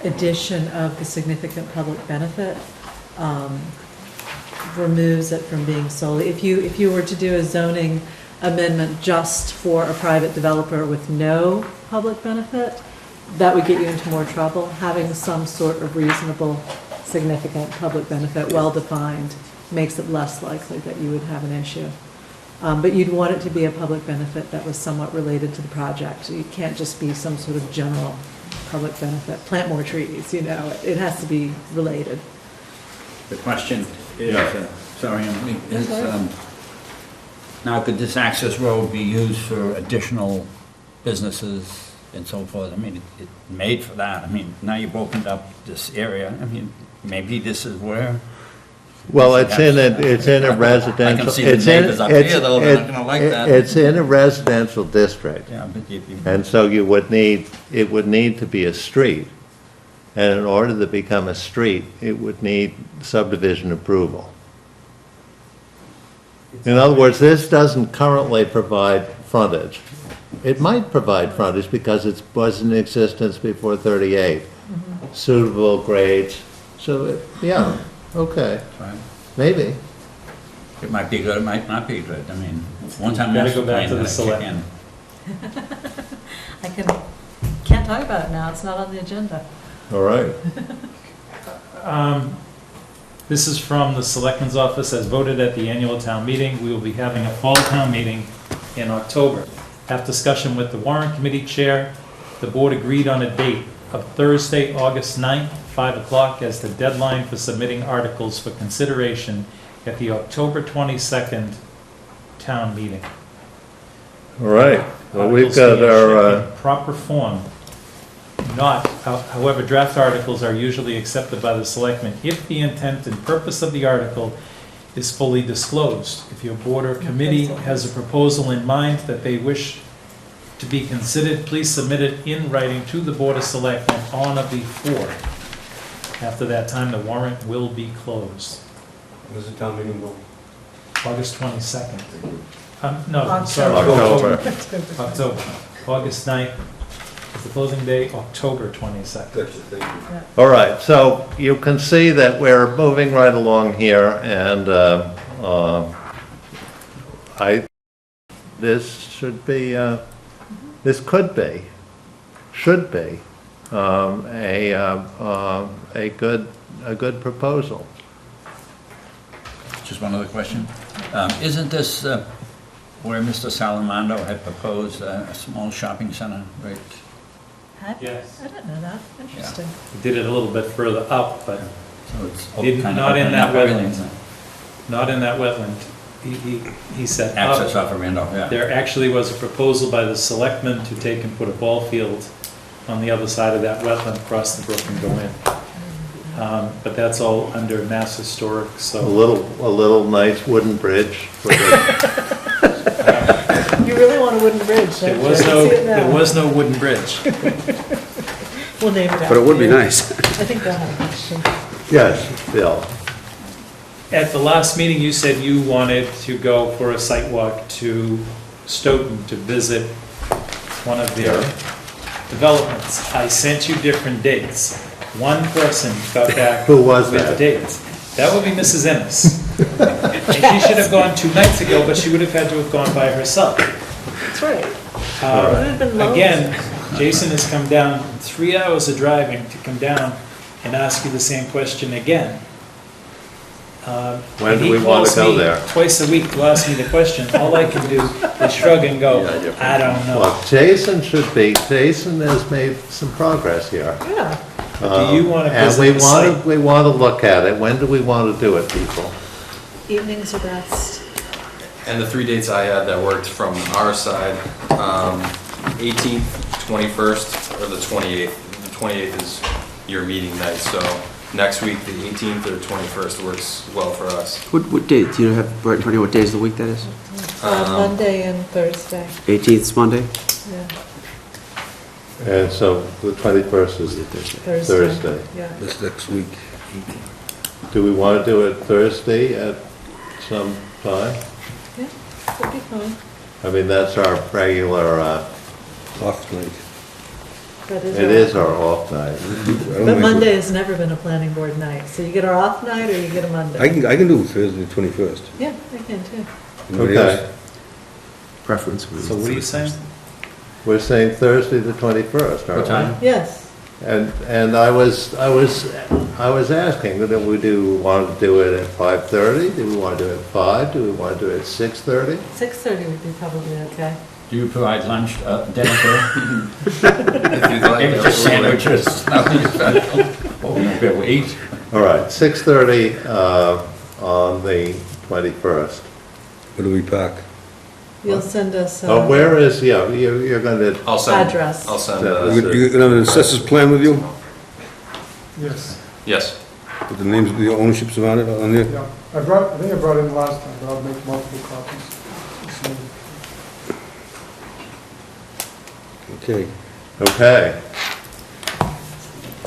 addition of the significant public benefit removes it from being solely, if you were to do a zoning amendment just for a private developer with no public benefit, that would get you into more trouble. Having some sort of reasonable, significant public benefit, well-defined, makes it less likely that you would have an issue. But you'd want it to be a public benefit that was somewhat related to the project. You can't just be some sort of general public benefit, plant more trees, it has to be related. The question is, Yeah. now could this access road be used for additional businesses and so forth? I mean, it's made for that. I mean, now you've opened up this area. I mean, maybe this is where. Well, it's in a residential. I can see the neighbors up here, though, they're not gonna like that. It's in a residential district. Yeah, but you. And so it would need to be a street. And in order to become a street, it would need subdivision approval. In other words, this doesn't currently provide frontage. It might provide frontage because it was in existence before 38. Suitable grades, so, yeah, okay, Right. maybe. It might be good, it might not be good. I mean, one time Gotta master go back plan, to the then it kick select. in. Can't talk about it now, it's not on the agenda. All right. This is from the Selectmen's Office, as voted at the annual town meeting. We will be having a fall town meeting in October. After discussion with the warrant committee chair, the board agreed on a date of Thursday, August 9th, 5 o'clock, as the deadline for submitting articles for consideration at the October 22nd town meeting. All right, well, we've Articles got being shipped our, in proper form. However, draft articles are usually accepted by the selectmen if the intent and purpose of the article is fully disclosed. If your board or committee has a proposal in mind that they wish to be considered, please submit it in writing to the Board of Selectmen on or before. After that time, the warrant will be closed. When's the town meeting going? August 22nd. No, sorry, October. October. August 9th is the closing day, October 22nd. Gotcha, thank you. all right, so you can see that we're moving right along here, and this should be, this could be, should be a good a good proposal. Just one other question. Isn't this where Mr. Salamando had proposed a small shopping center, right? Yes. I didn't know that. Interesting. We did it a little bit further up, but So it's Didn't- kind of not in opening that up wetland. everything. not in that wetland. He said up. Access off of Randolph, yeah. There actually was a proposal by the selectmen to take and put a ball field on the other side of that wetland, cross the brook and go in. But that's all under Mass Historic, A so. little nice wooden bridge for the, You really want a wooden bridge, don't There you? was I can no, see it now. there was no wooden bridge. We'll name it after But it would be you. nice. I think they'll have a question. yes, Bill. At the last meeting, you said you wanted to go for a site walk to Stoughton to visit one of their developments. I sent you different dates. One person got back Who was with that? dates. That would be Mrs. Ennis. And she should have gone 2 nights ago, but she would have had to have gone by herself. That's right. Would have been loads. Again, Jason has come down 3 hours of driving to come down and ask you the same question again. When And do he we want calls to go me there? Twice a week to ask me the question. All I can do is shrug and go, I don't know. Well, Jason has made some progress here. Yeah. But do you want to And visit we the want site? to, we want to look at it. When do we want to do it, people? Evenings are best. And the 3 dates I had that worked from our side, 18th, 21st, or the 28th. The 28th is your meeting night, so next week, the 18th or 21st works well for us. What date, do you have right in front of you what days of the week that is? Monday and Thursday, 18th is Monday? yeah, And so the 21st is Thursday. Thursday. Yeah. This next week. Do we want to do it Thursday at some time? Yeah, that'd be fine. I mean, that's our regular, Off night. That is it is our off night. But Monday has never been a planning board night, so you get our off night or you get a Monday? I can do Thursday, 21st. Yeah, I can too. Anybody Okay, else? Preference. So what are you saying? we're saying Thursday the 21st, aren't we? What time? Yes, And I was asking, do we want to do it at 5:30? Do we want to do it at 5? Do we want to do it at 6:30? 6:30 would be probably okay. Do you provide lunch, dinner too? If you'd like, Maybe just sandwiches? Oh, we'll eat. All right, 6:30 on the 21st. Where do we park? You'll send us Where is, yeah, you're going to, I'll send. Address. I'll send, You gonna have an assessor's plan with you? Yes, yes. With the names of the ownerships on it, on there? yeah. I think I brought it in last time, but I'll make multiple copies. So, Okay. okay.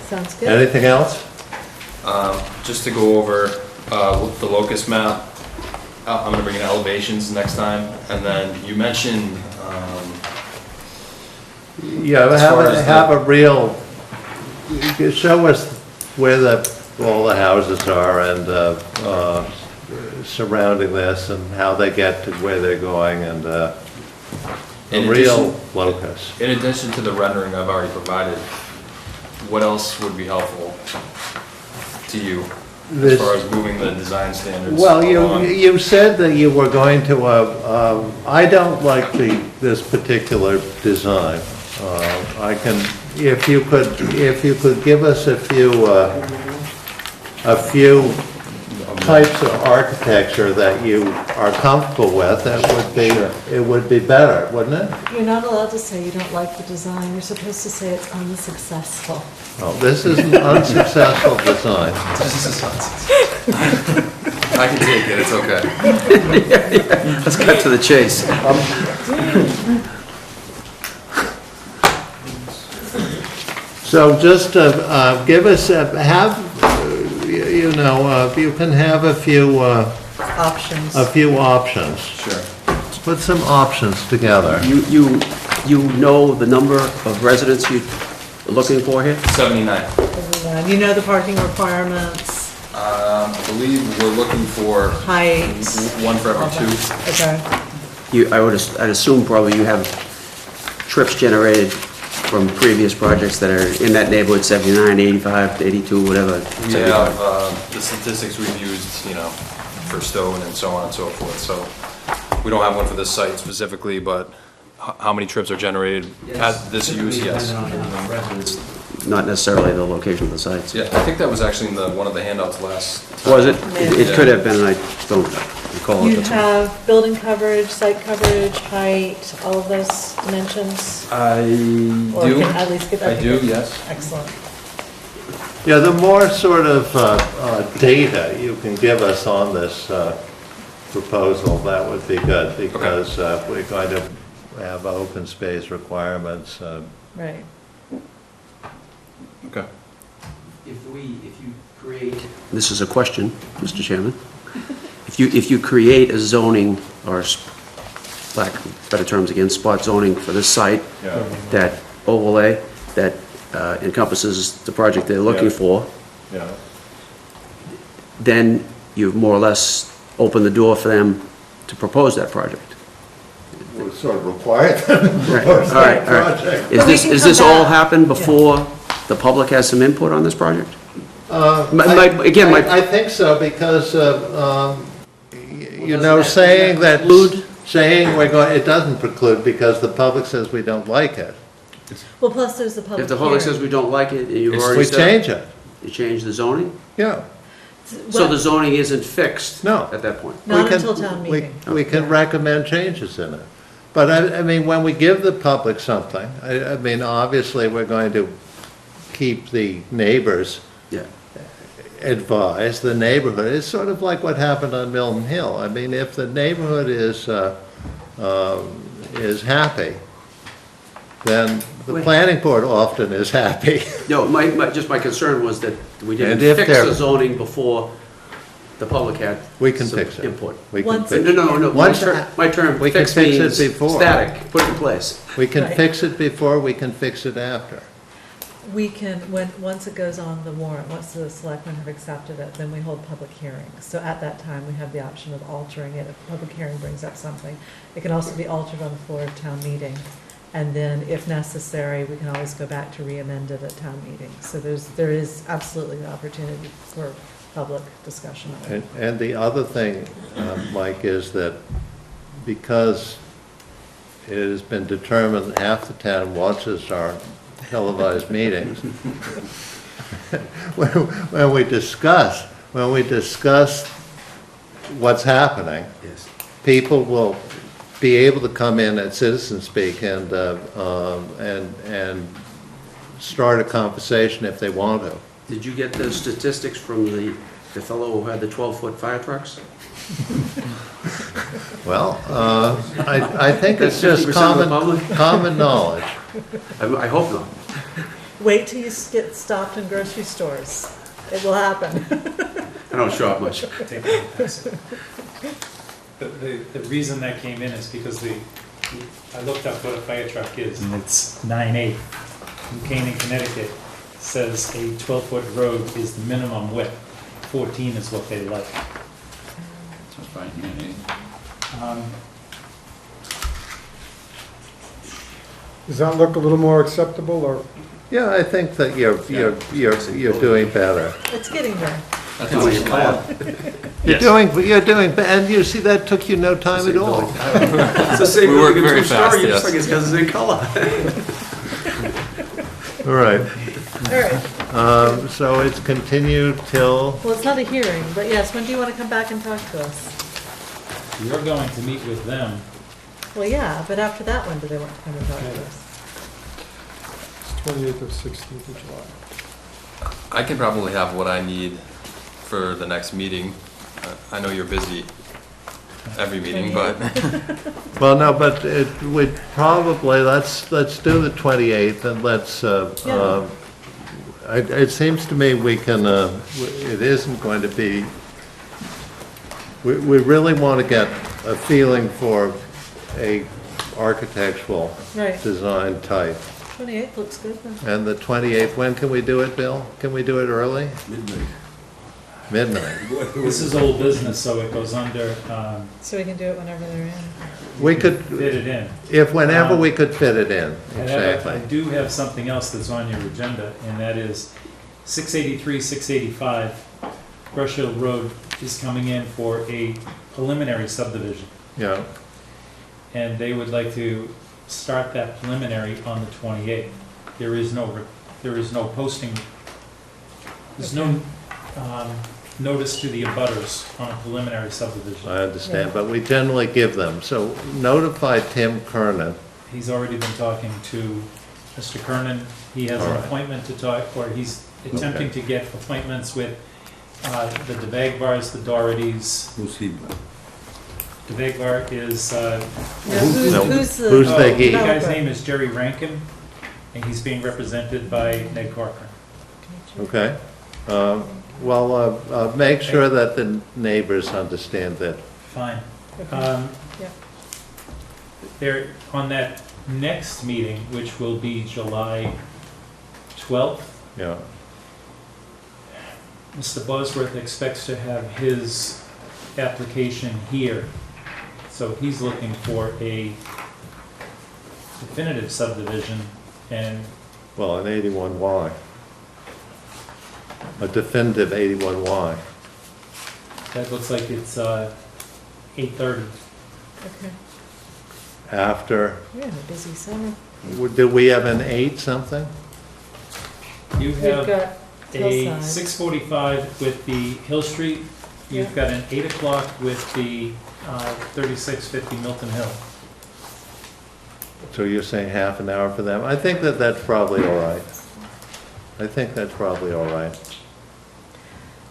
Sounds good. Anything else? Just to go over the locust map, I'm gonna bring in elevations next time, and then you mentioned, Yeah, As far as have a real, you show us where all the houses are and surrounding this and how they get to where they're going and a In real addition- locus. in addition to the rendering I've already provided, what else would be helpful to you as This- far as moving the design standards Well, along? you said that you were going to, I don't like this particular design. I can, if you could give us a few types of architecture that you are comfortable with, it would be better, wouldn't it? You're not allowed to say you don't like the design, you're supposed to say it's unsuccessful. Oh, this is an unsuccessful design. I can take it, it's okay. Let's cut to the chase. So just give us, you can have a few Options. Sure. Put some options together. You know the number of residents you're looking for here? 79. You know the parking requirements, I believe we're looking for height. one for every two. Okay. I'd assume probably you have trips generated from previous projects that are in that neighborhood, 79, 85, 82, whatever. We have the statistics we've used, you know, for Stone and so on and so forth. So we don't have one for this site specifically, but how many trips are generated at this use, yes. Not necessarily the location of the sites. Yeah, I think that was actually in one of the handouts last. Was it? It could have been, and I don't recall. You if it's- have building coverage, site coverage, height, all of those dimensions? I Or do. can at least get that? I do, yes. Excellent. Yeah, the more sort of data you can give us on this proposal, that would be good, because we're going to have open space requirements. Right. Okay. If you create... This is a question, Mr. Chairman. If you create a zoning, or lack of better terms again, spot zoning for this site, that overlay, that encompasses the project they're looking for, then you've more or less opened the door for them to propose that project. We're sort of required them to Right. propose All right, that all right. project. Is this all happen before the public has some input on this project? I think so, because, you know, saying we're going, it doesn't preclude, because the public says we don't like it. Well, plus there's the public If the public hearing. says we don't like it, and you've already We said... change it, You change the zoning? yeah. So the zoning isn't fixed No. at that point? Not We can- until town meeting. We can recommend changes in it. But I mean, when we give the public something, I mean, obviously, we're going to keep the neighbors Yeah. advised, the neighborhood. It's sort of like what happened on Milton Hill. I mean, if the neighborhood is happy, then the planning board often is happy. No, just my concern was that we didn't And if fix they're- the zoning before the public had We can some fix it. input. We can Once fix No, it. no, no, Once- my term we can fixed fix it means before. static, put in place. We can Right. fix it before, we can fix it after. We can, once it goes on the warrant, once the selectmen have accepted it, then we hold public hearings. So at that time, we have the option of altering it if a public hearing brings up something. It can also be altered on the floor of town meeting. And then, if necessary, we can always go back to re-amend it at town meeting. So there is absolutely the opportunity for public discussion of it. And the other thing, Mike, is that because it has been determined that half the town watches our televised meetings, when we discuss what's happening, Yes. people will be able to come in at citizen speak and start a conversation if they want to. Did you get the statistics from the fellow who had the 12-foot fire trucks? Well, I think it's That's just 50% of the public? common knowledge. I hope not. Wait till you get stopped in grocery stores. It will happen. I don't shop much. The reason that came in is because I looked up what a fire truck is, and it's 9/8. New Canaan, Connecticut says a 12-foot road is the minimum width. 14 is what they like. That's fine, Does that look a little more acceptable, or? Yeah, I think that you're doing better. It's getting there. That's how you call it. You're doing, and you see, that took you no time at all. It's the same We work building in very two-story, fast, you just yes. think it's because it's in color. All right, All right. so it's continued till, Well, it's not a hearing, but yes, when do you want to come back and talk to us? You're going to meet with them. Well, yeah, but after that, when do they want to come and talk to us? It's 28th or 16th of July. I can probably have what I need for the next meeting. I know you're busy every meeting, but well, no, but it would probably, let's do the 28th, and it seems to me we can, it isn't going to be, we really want to get a feeling for a architectural Right. design type. 28th looks good then. And the 28th, when can we do it, Bill? Can we do it early? Midnight. midnight. This is old business, so it goes under, So we can do it whenever they're in. We could, fit it in. if whenever we could fit it in, I exactly. do have something else that's on your agenda, and that is 683, 685 Brush Hill Road is coming in for a preliminary subdivision. Yeah, And they would like to start that preliminary on the 28th. There is no posting, there's no notice to the abutters on a preliminary subdivision. I understand, but we generally give them. So notify Tim Kernan. He's already been talking to Mr. Kernan. He has All an right. appointment to talk, or he's attempting to get appointments with the DeVagbars, the Dohertys. Who's he? DeVagbar is, No. Who's the? Who's the he? the guy's name is Jerry Rankin, and he's being represented by Ned Corcoran. Okay. Well, make sure that the neighbors understand that. Fine. Yep. There, on that next meeting, which will be July 12th, Yeah. Mr. Bosworth expects to have his application here. So he's looking for a definitive subdivision, and Well, an 81Y. A definitive 81Y. that looks like it's 8:30. Okay. After, We had a busy summer. did we have an 8 something? You We've have got a Hillside. 6:45 with the Hill Street. You've Yeah. got an 8 o'clock with the 3650 Milton Hill. So you're saying half an hour for them? I think that that's probably all right. I think that's probably all right.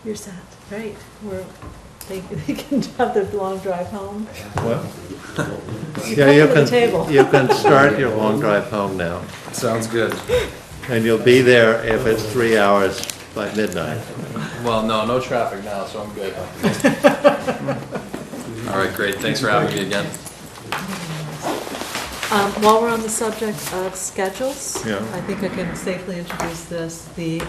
You're set, right? They can have their long drive home. What? You Yeah, come you to the can, table. you can start your long drive home now. Sounds good. And you'll be there if it's 3 hours by midnight. Well, no traffic now, so I'm good. All right, great. Thanks for having me again. While we're on the subject of schedules, Yeah. I think I can safely introduce this. The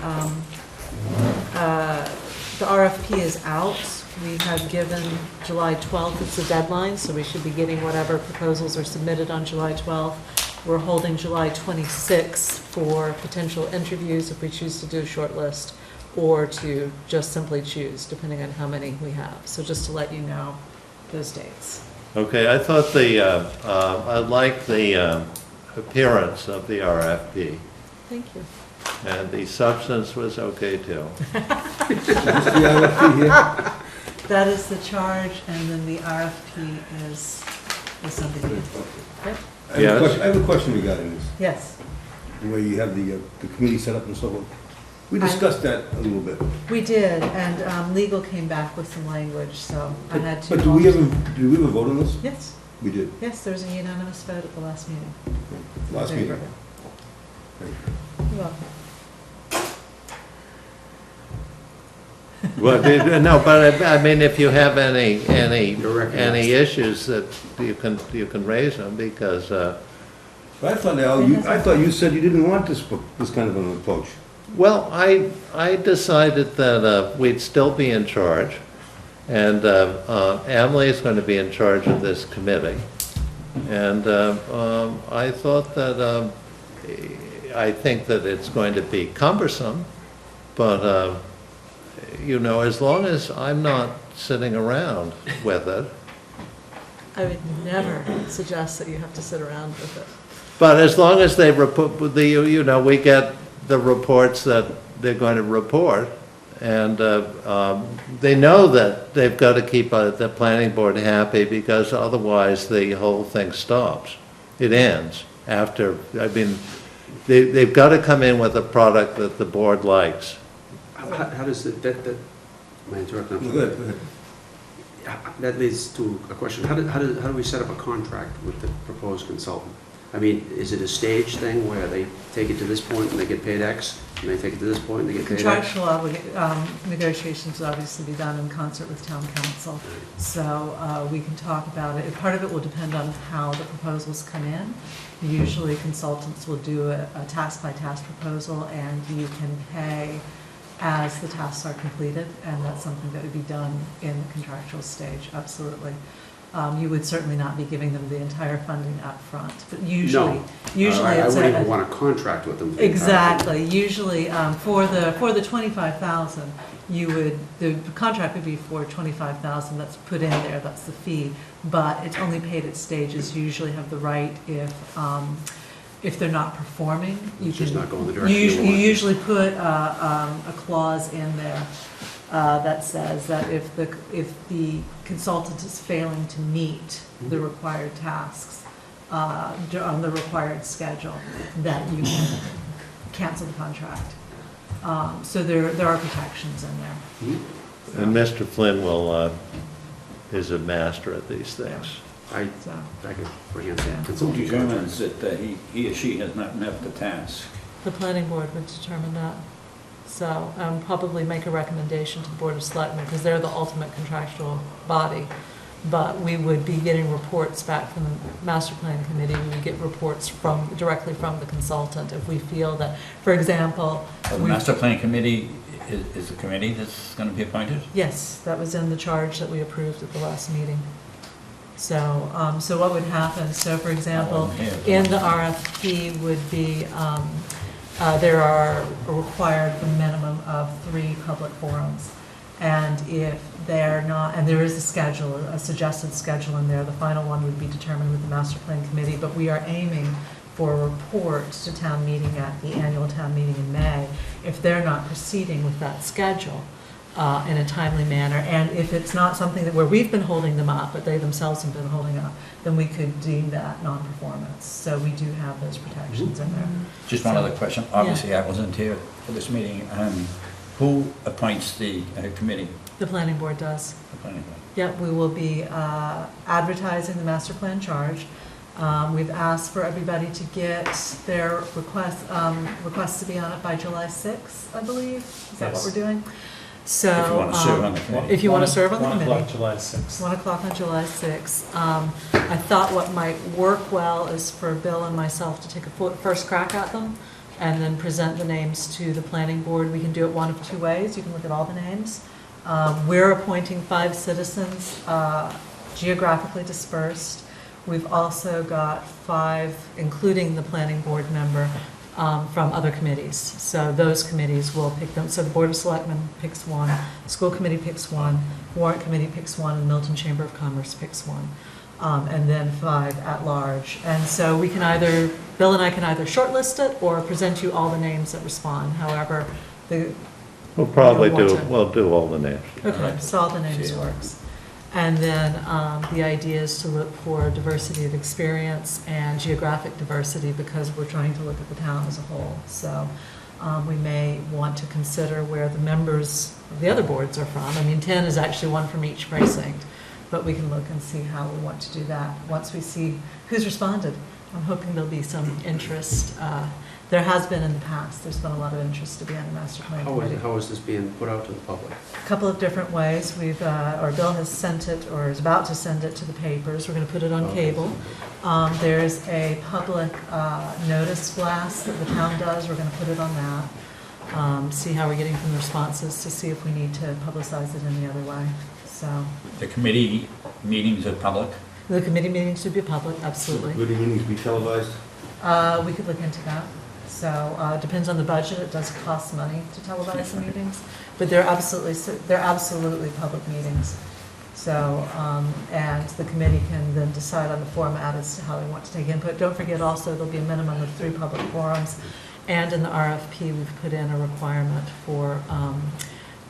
RFP is out. We have given July 12th, it's the deadline, so we should be getting whatever proposals are submitted on July 12th. We're holding July 26th for potential interviews if we choose to do a short list, or to just simply choose, depending on how many we have. So just to let you know those dates. Okay, I thought I liked the appearance of the RFP, Thank you. and the substance was okay too. That is the charge, and then the RFP is underneath. Yep. Yes. I have a question regarding this, Yes, where you have the committee set up and so on. We discussed that a little bit. we did, and legal came back with some language, so I had to. But do we ever vote on this? Yes, We did, yes, there was a unanimous vote at the last meeting. last Very meeting. good. You're welcome. Well, no, but I mean, if you have any issues that you can raise them, because, But I thought, Al, I thought you said you didn't want this kind of an approach. well, I decided that we'd still be in charge, and Emily is going to be in charge of this committee. And I thought that, I think that it's going to be cumbersome, but, you know, as long as I'm not sitting around with it. I would never suggest that you have to sit around with it. But as long as they report, you know, we get the reports that they're going to report, and they know that they've got to keep the planning board happy, because otherwise the whole thing stops. It ends after, I mean, they've got to come in with a product that the board likes. How does that, am I interrupting? Go ahead. That leads to a question. How do we set up a contract with the proposed consultant? I mean, is it a stage thing where they take it to this point and they get paid X, and they take it to this point and they get paid X? Contractual negotiations will obviously be done in concert with town council, so we can talk about it. Part of it will depend on how the proposals come in. Usually consultants will do a task-by-task proposal, and you can pay as the tasks are completed, and that's something that would be done in the contractual stage, absolutely. You would certainly not be giving them the entire funding up front, but usually, No. usually I it's wouldn't even want to contract with them. Exactly, usually, for the 25,000, the contract would be for 25,000, that's put in there, that's the fee, but it's only paid at stages. You usually have the right, if they're not performing, you Just can. not going the direction you You want. usually put a clause in there that says that if the consultant is failing to meet the required tasks on the required schedule, that you can cancel the contract. So there are protections in there. And Mr. Flynn is a master at these things. I So, could bring in Yeah. some Who consulting determines contracts. that he or she has not met the task? the planning board would determine that. So probably make a recommendation to the Board of Selectmen, because they're the ultimate contractual body. But we would be getting reports back from the master plan committee. We would get reports directly from the consultant if we feel that, for example. The master plan committee is a committee that's going to be appointed? Yes, that was in the charge that we approved at the last meeting. So, so what would happen, so for example, in the RFP would be, there are required a minimum of 3 public forums. And if they're not, and there is a schedule, a suggested schedule in there, the final one would be determined with the master plan committee, but we are aiming for a report to town meeting at the annual town meeting in May. If they're not proceeding with that schedule in a timely manner, and if it's not something where we've been holding them up, but they themselves have been holding up, then we could deem that non-performance. So we do have those protections in there. Just one other question. Obviously, I wasn't here for this meeting. Who appoints the committee? The planning board does. The planning board. Yep, we will be advertising the master plan charge. We've asked for everybody to get their requests to be on it by July 6th, I believe. Is that what Yes. we're doing? So. If you want to serve on the committee. If you want to serve on the committee. 1 o'clock, July 6th. 1 o'clock on July 6th. I thought what might work well is for Bill and myself to take a first crack at them and then present the names to the planning board. We can do it one of 2 ways. You can look at all the names. We're appointing 5 citizens, geographically dispersed. We've also got 5, including the planning board member, from other committees. So those committees will pick them. So the Board of Selectmen picks 1, the school committee picks 1, warrant committee picks 1, and Milton Chamber of Commerce picks 1. And then 5 at large. And so we can Bill and I can either shortlist it or present you all the names that respond. However, We'll probably want to- we'll do all the names. okay, so all the names works. And then the idea is to look for diversity of experience and geographic diversity, because we're trying to look at the town as a whole. So we may want to consider where the members of the other boards are from. I mean, 10 is actually 1 from each precinct, but we can look and see how we want to do that once we see who's responded. I'm hoping there'll be some interest. There has been in the past. There's been a lot of interest to be on the master plan committee. How is this being put out to the public? A couple of different ways. Or Bill has sent it, or is about to send it to the papers. We're going to put it on cable. There's a public notice blast that the town does. We're going to put it on that. See how we're getting from the responses to see if we need to publicize it any other way. So The committee meetings are public? the committee meetings should be public, absolutely. Would the meetings be televised? We could look into that. So it depends on the budget. It does cost money to televise the meetings, but they're absolutely public meetings. So, and the committee can then decide on the format as to how they want to take input. Don't forget also, there'll be a minimum of 3 public forums. And in the RFP, we've put in a requirement for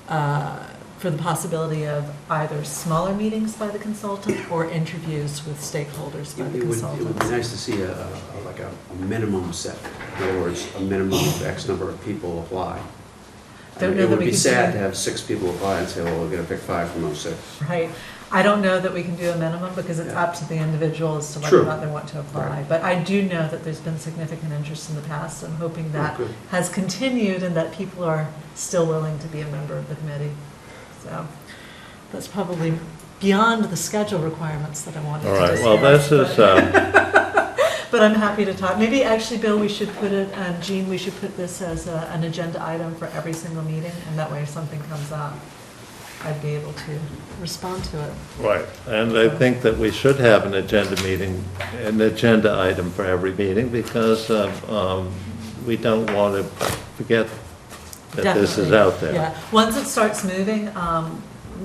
the possibility of either smaller meetings by the consultant or interviews with stakeholders by the It would consultant. be nice to see a minimum set. In other words, a minimum of X number of people apply. Don't know It that would we be can sad do- to have 6 people apply and say, well, we're going to pick 5 from those 6. Right. I don't know that we can do a minimum because it's up to the individual as to whether True. or not they want to apply. Right. But I do know that there's been significant interest in the past. I'm hoping that good. has continued and that people are still willing to be a member of the committee. So that's probably beyond the schedule requirements that I wanted All to right, discuss. well, this is, But I'm happy to talk. Maybe actually, Bill, we should put it, and Jean, we should put this as an agenda item for every single meeting, and that way if something comes up, I'd be able to respond to it. Right, and I think that we should have an agenda item for every meeting, because we don't want to forget that this is Definitely, out there. Yeah, once it starts moving,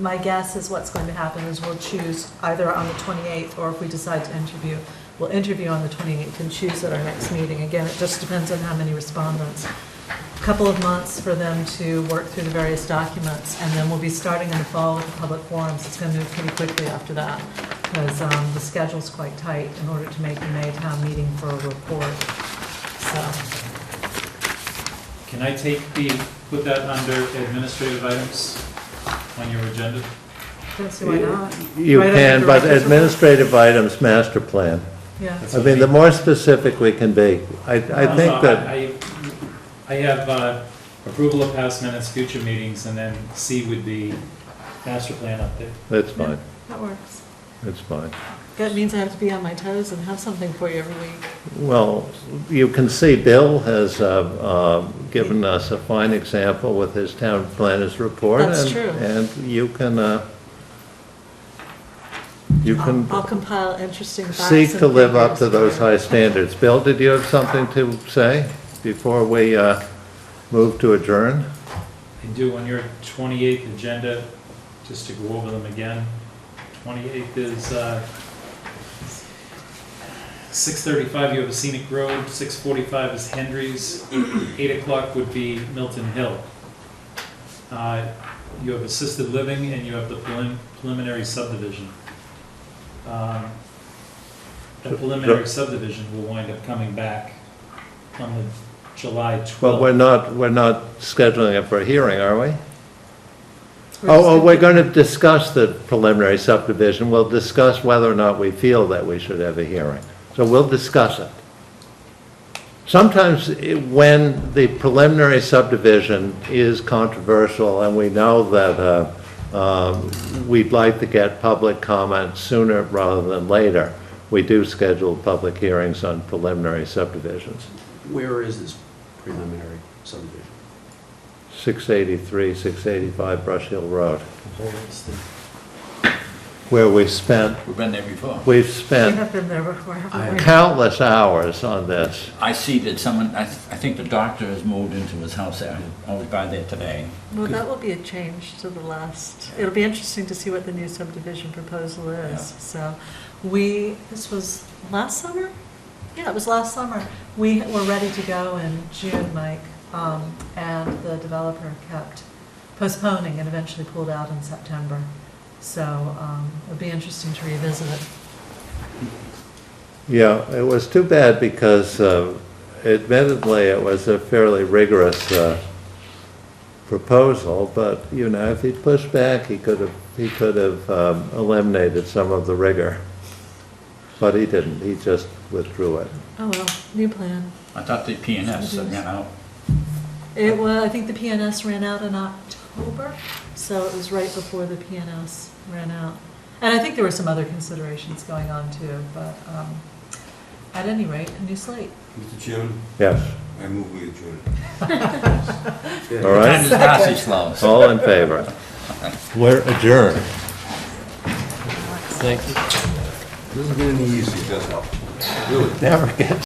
my guess is what's going to happen is we'll choose either on the 28th, or if we decide to interview, we'll interview on the 28th and choose at our next meeting. Again, it just depends on how many respondents. A couple of months for them to work through the various documents, and then we'll be starting in the fall with the public forums. It's going to move pretty quickly after that, because the schedule's quite tight in order to make the May town meeting for a report, so. Can I put that under administrative items on your agenda? Don't see why not. You Right under can, but director's report. administrative items, master plan. Yeah. I mean, the more specific we can be. I think that, I have approval of past minutes, future meetings, and then C would be master plan update. that's fine, That works. that's fine. That means I have to be on my toes and have something for you every week. Well, you can see Bill has given us a fine example with his town planners report. That's true. And you can I'll compile interesting facts. seek and to live up to figures those for- high standards. Bill, did you have something to say before we move to adjourn? I do on your 28th agenda, just to go over them again. 28th is 6:35, you have a scenic road, 6:45 is Hendry's, 8 o'clock would be Milton Hill. You have assisted living, and you have the preliminary subdivision. The preliminary subdivision will wind up coming back on the July 12th. Well, we're not scheduling it for a hearing, are we? We're just We're going to discuss the preliminary subdivision. We'll discuss whether or not we feel that we should have a hearing. So we'll discuss it. Sometimes when the preliminary subdivision is controversial and we know that we'd like to get public comment sooner rather than later, we do schedule public hearings on preliminary subdivisions. Where is this preliminary subdivision? 683, 685 Brush Hill Road, where we spent, We've been there before. we've We spent have been there before, haven't we? countless hours on this. I see that someone, I think the doctor has moved into his house there. I was by there today. Well, that will be a change to the last, it'll be interesting to see what the new subdivision proposal is. Yeah. So this was last summer? Yeah, it was last summer. We were ready to go in June, Mike, and the developer kept postponing and eventually pulled out in September. So it'll be interesting to revisit it. Yeah, it was too bad because admittedly, it was a fairly rigorous proposal, but, you know, if he'd pushed back, he could have eliminated some of the rigor. But he didn't, he just withdrew it. Oh, well, new plan. I thought the PNS ran out. It was, I think the PNS ran out in October, so it was right before the PNS ran out. And I think there were some other considerations going on too, but at any rate, a new slate. Mr. Chairman, Yes, I move we adjourn. all right, Time's passage slow. all in favor? We're adjourned. Doesn't get any easier, does it? Really? Never gets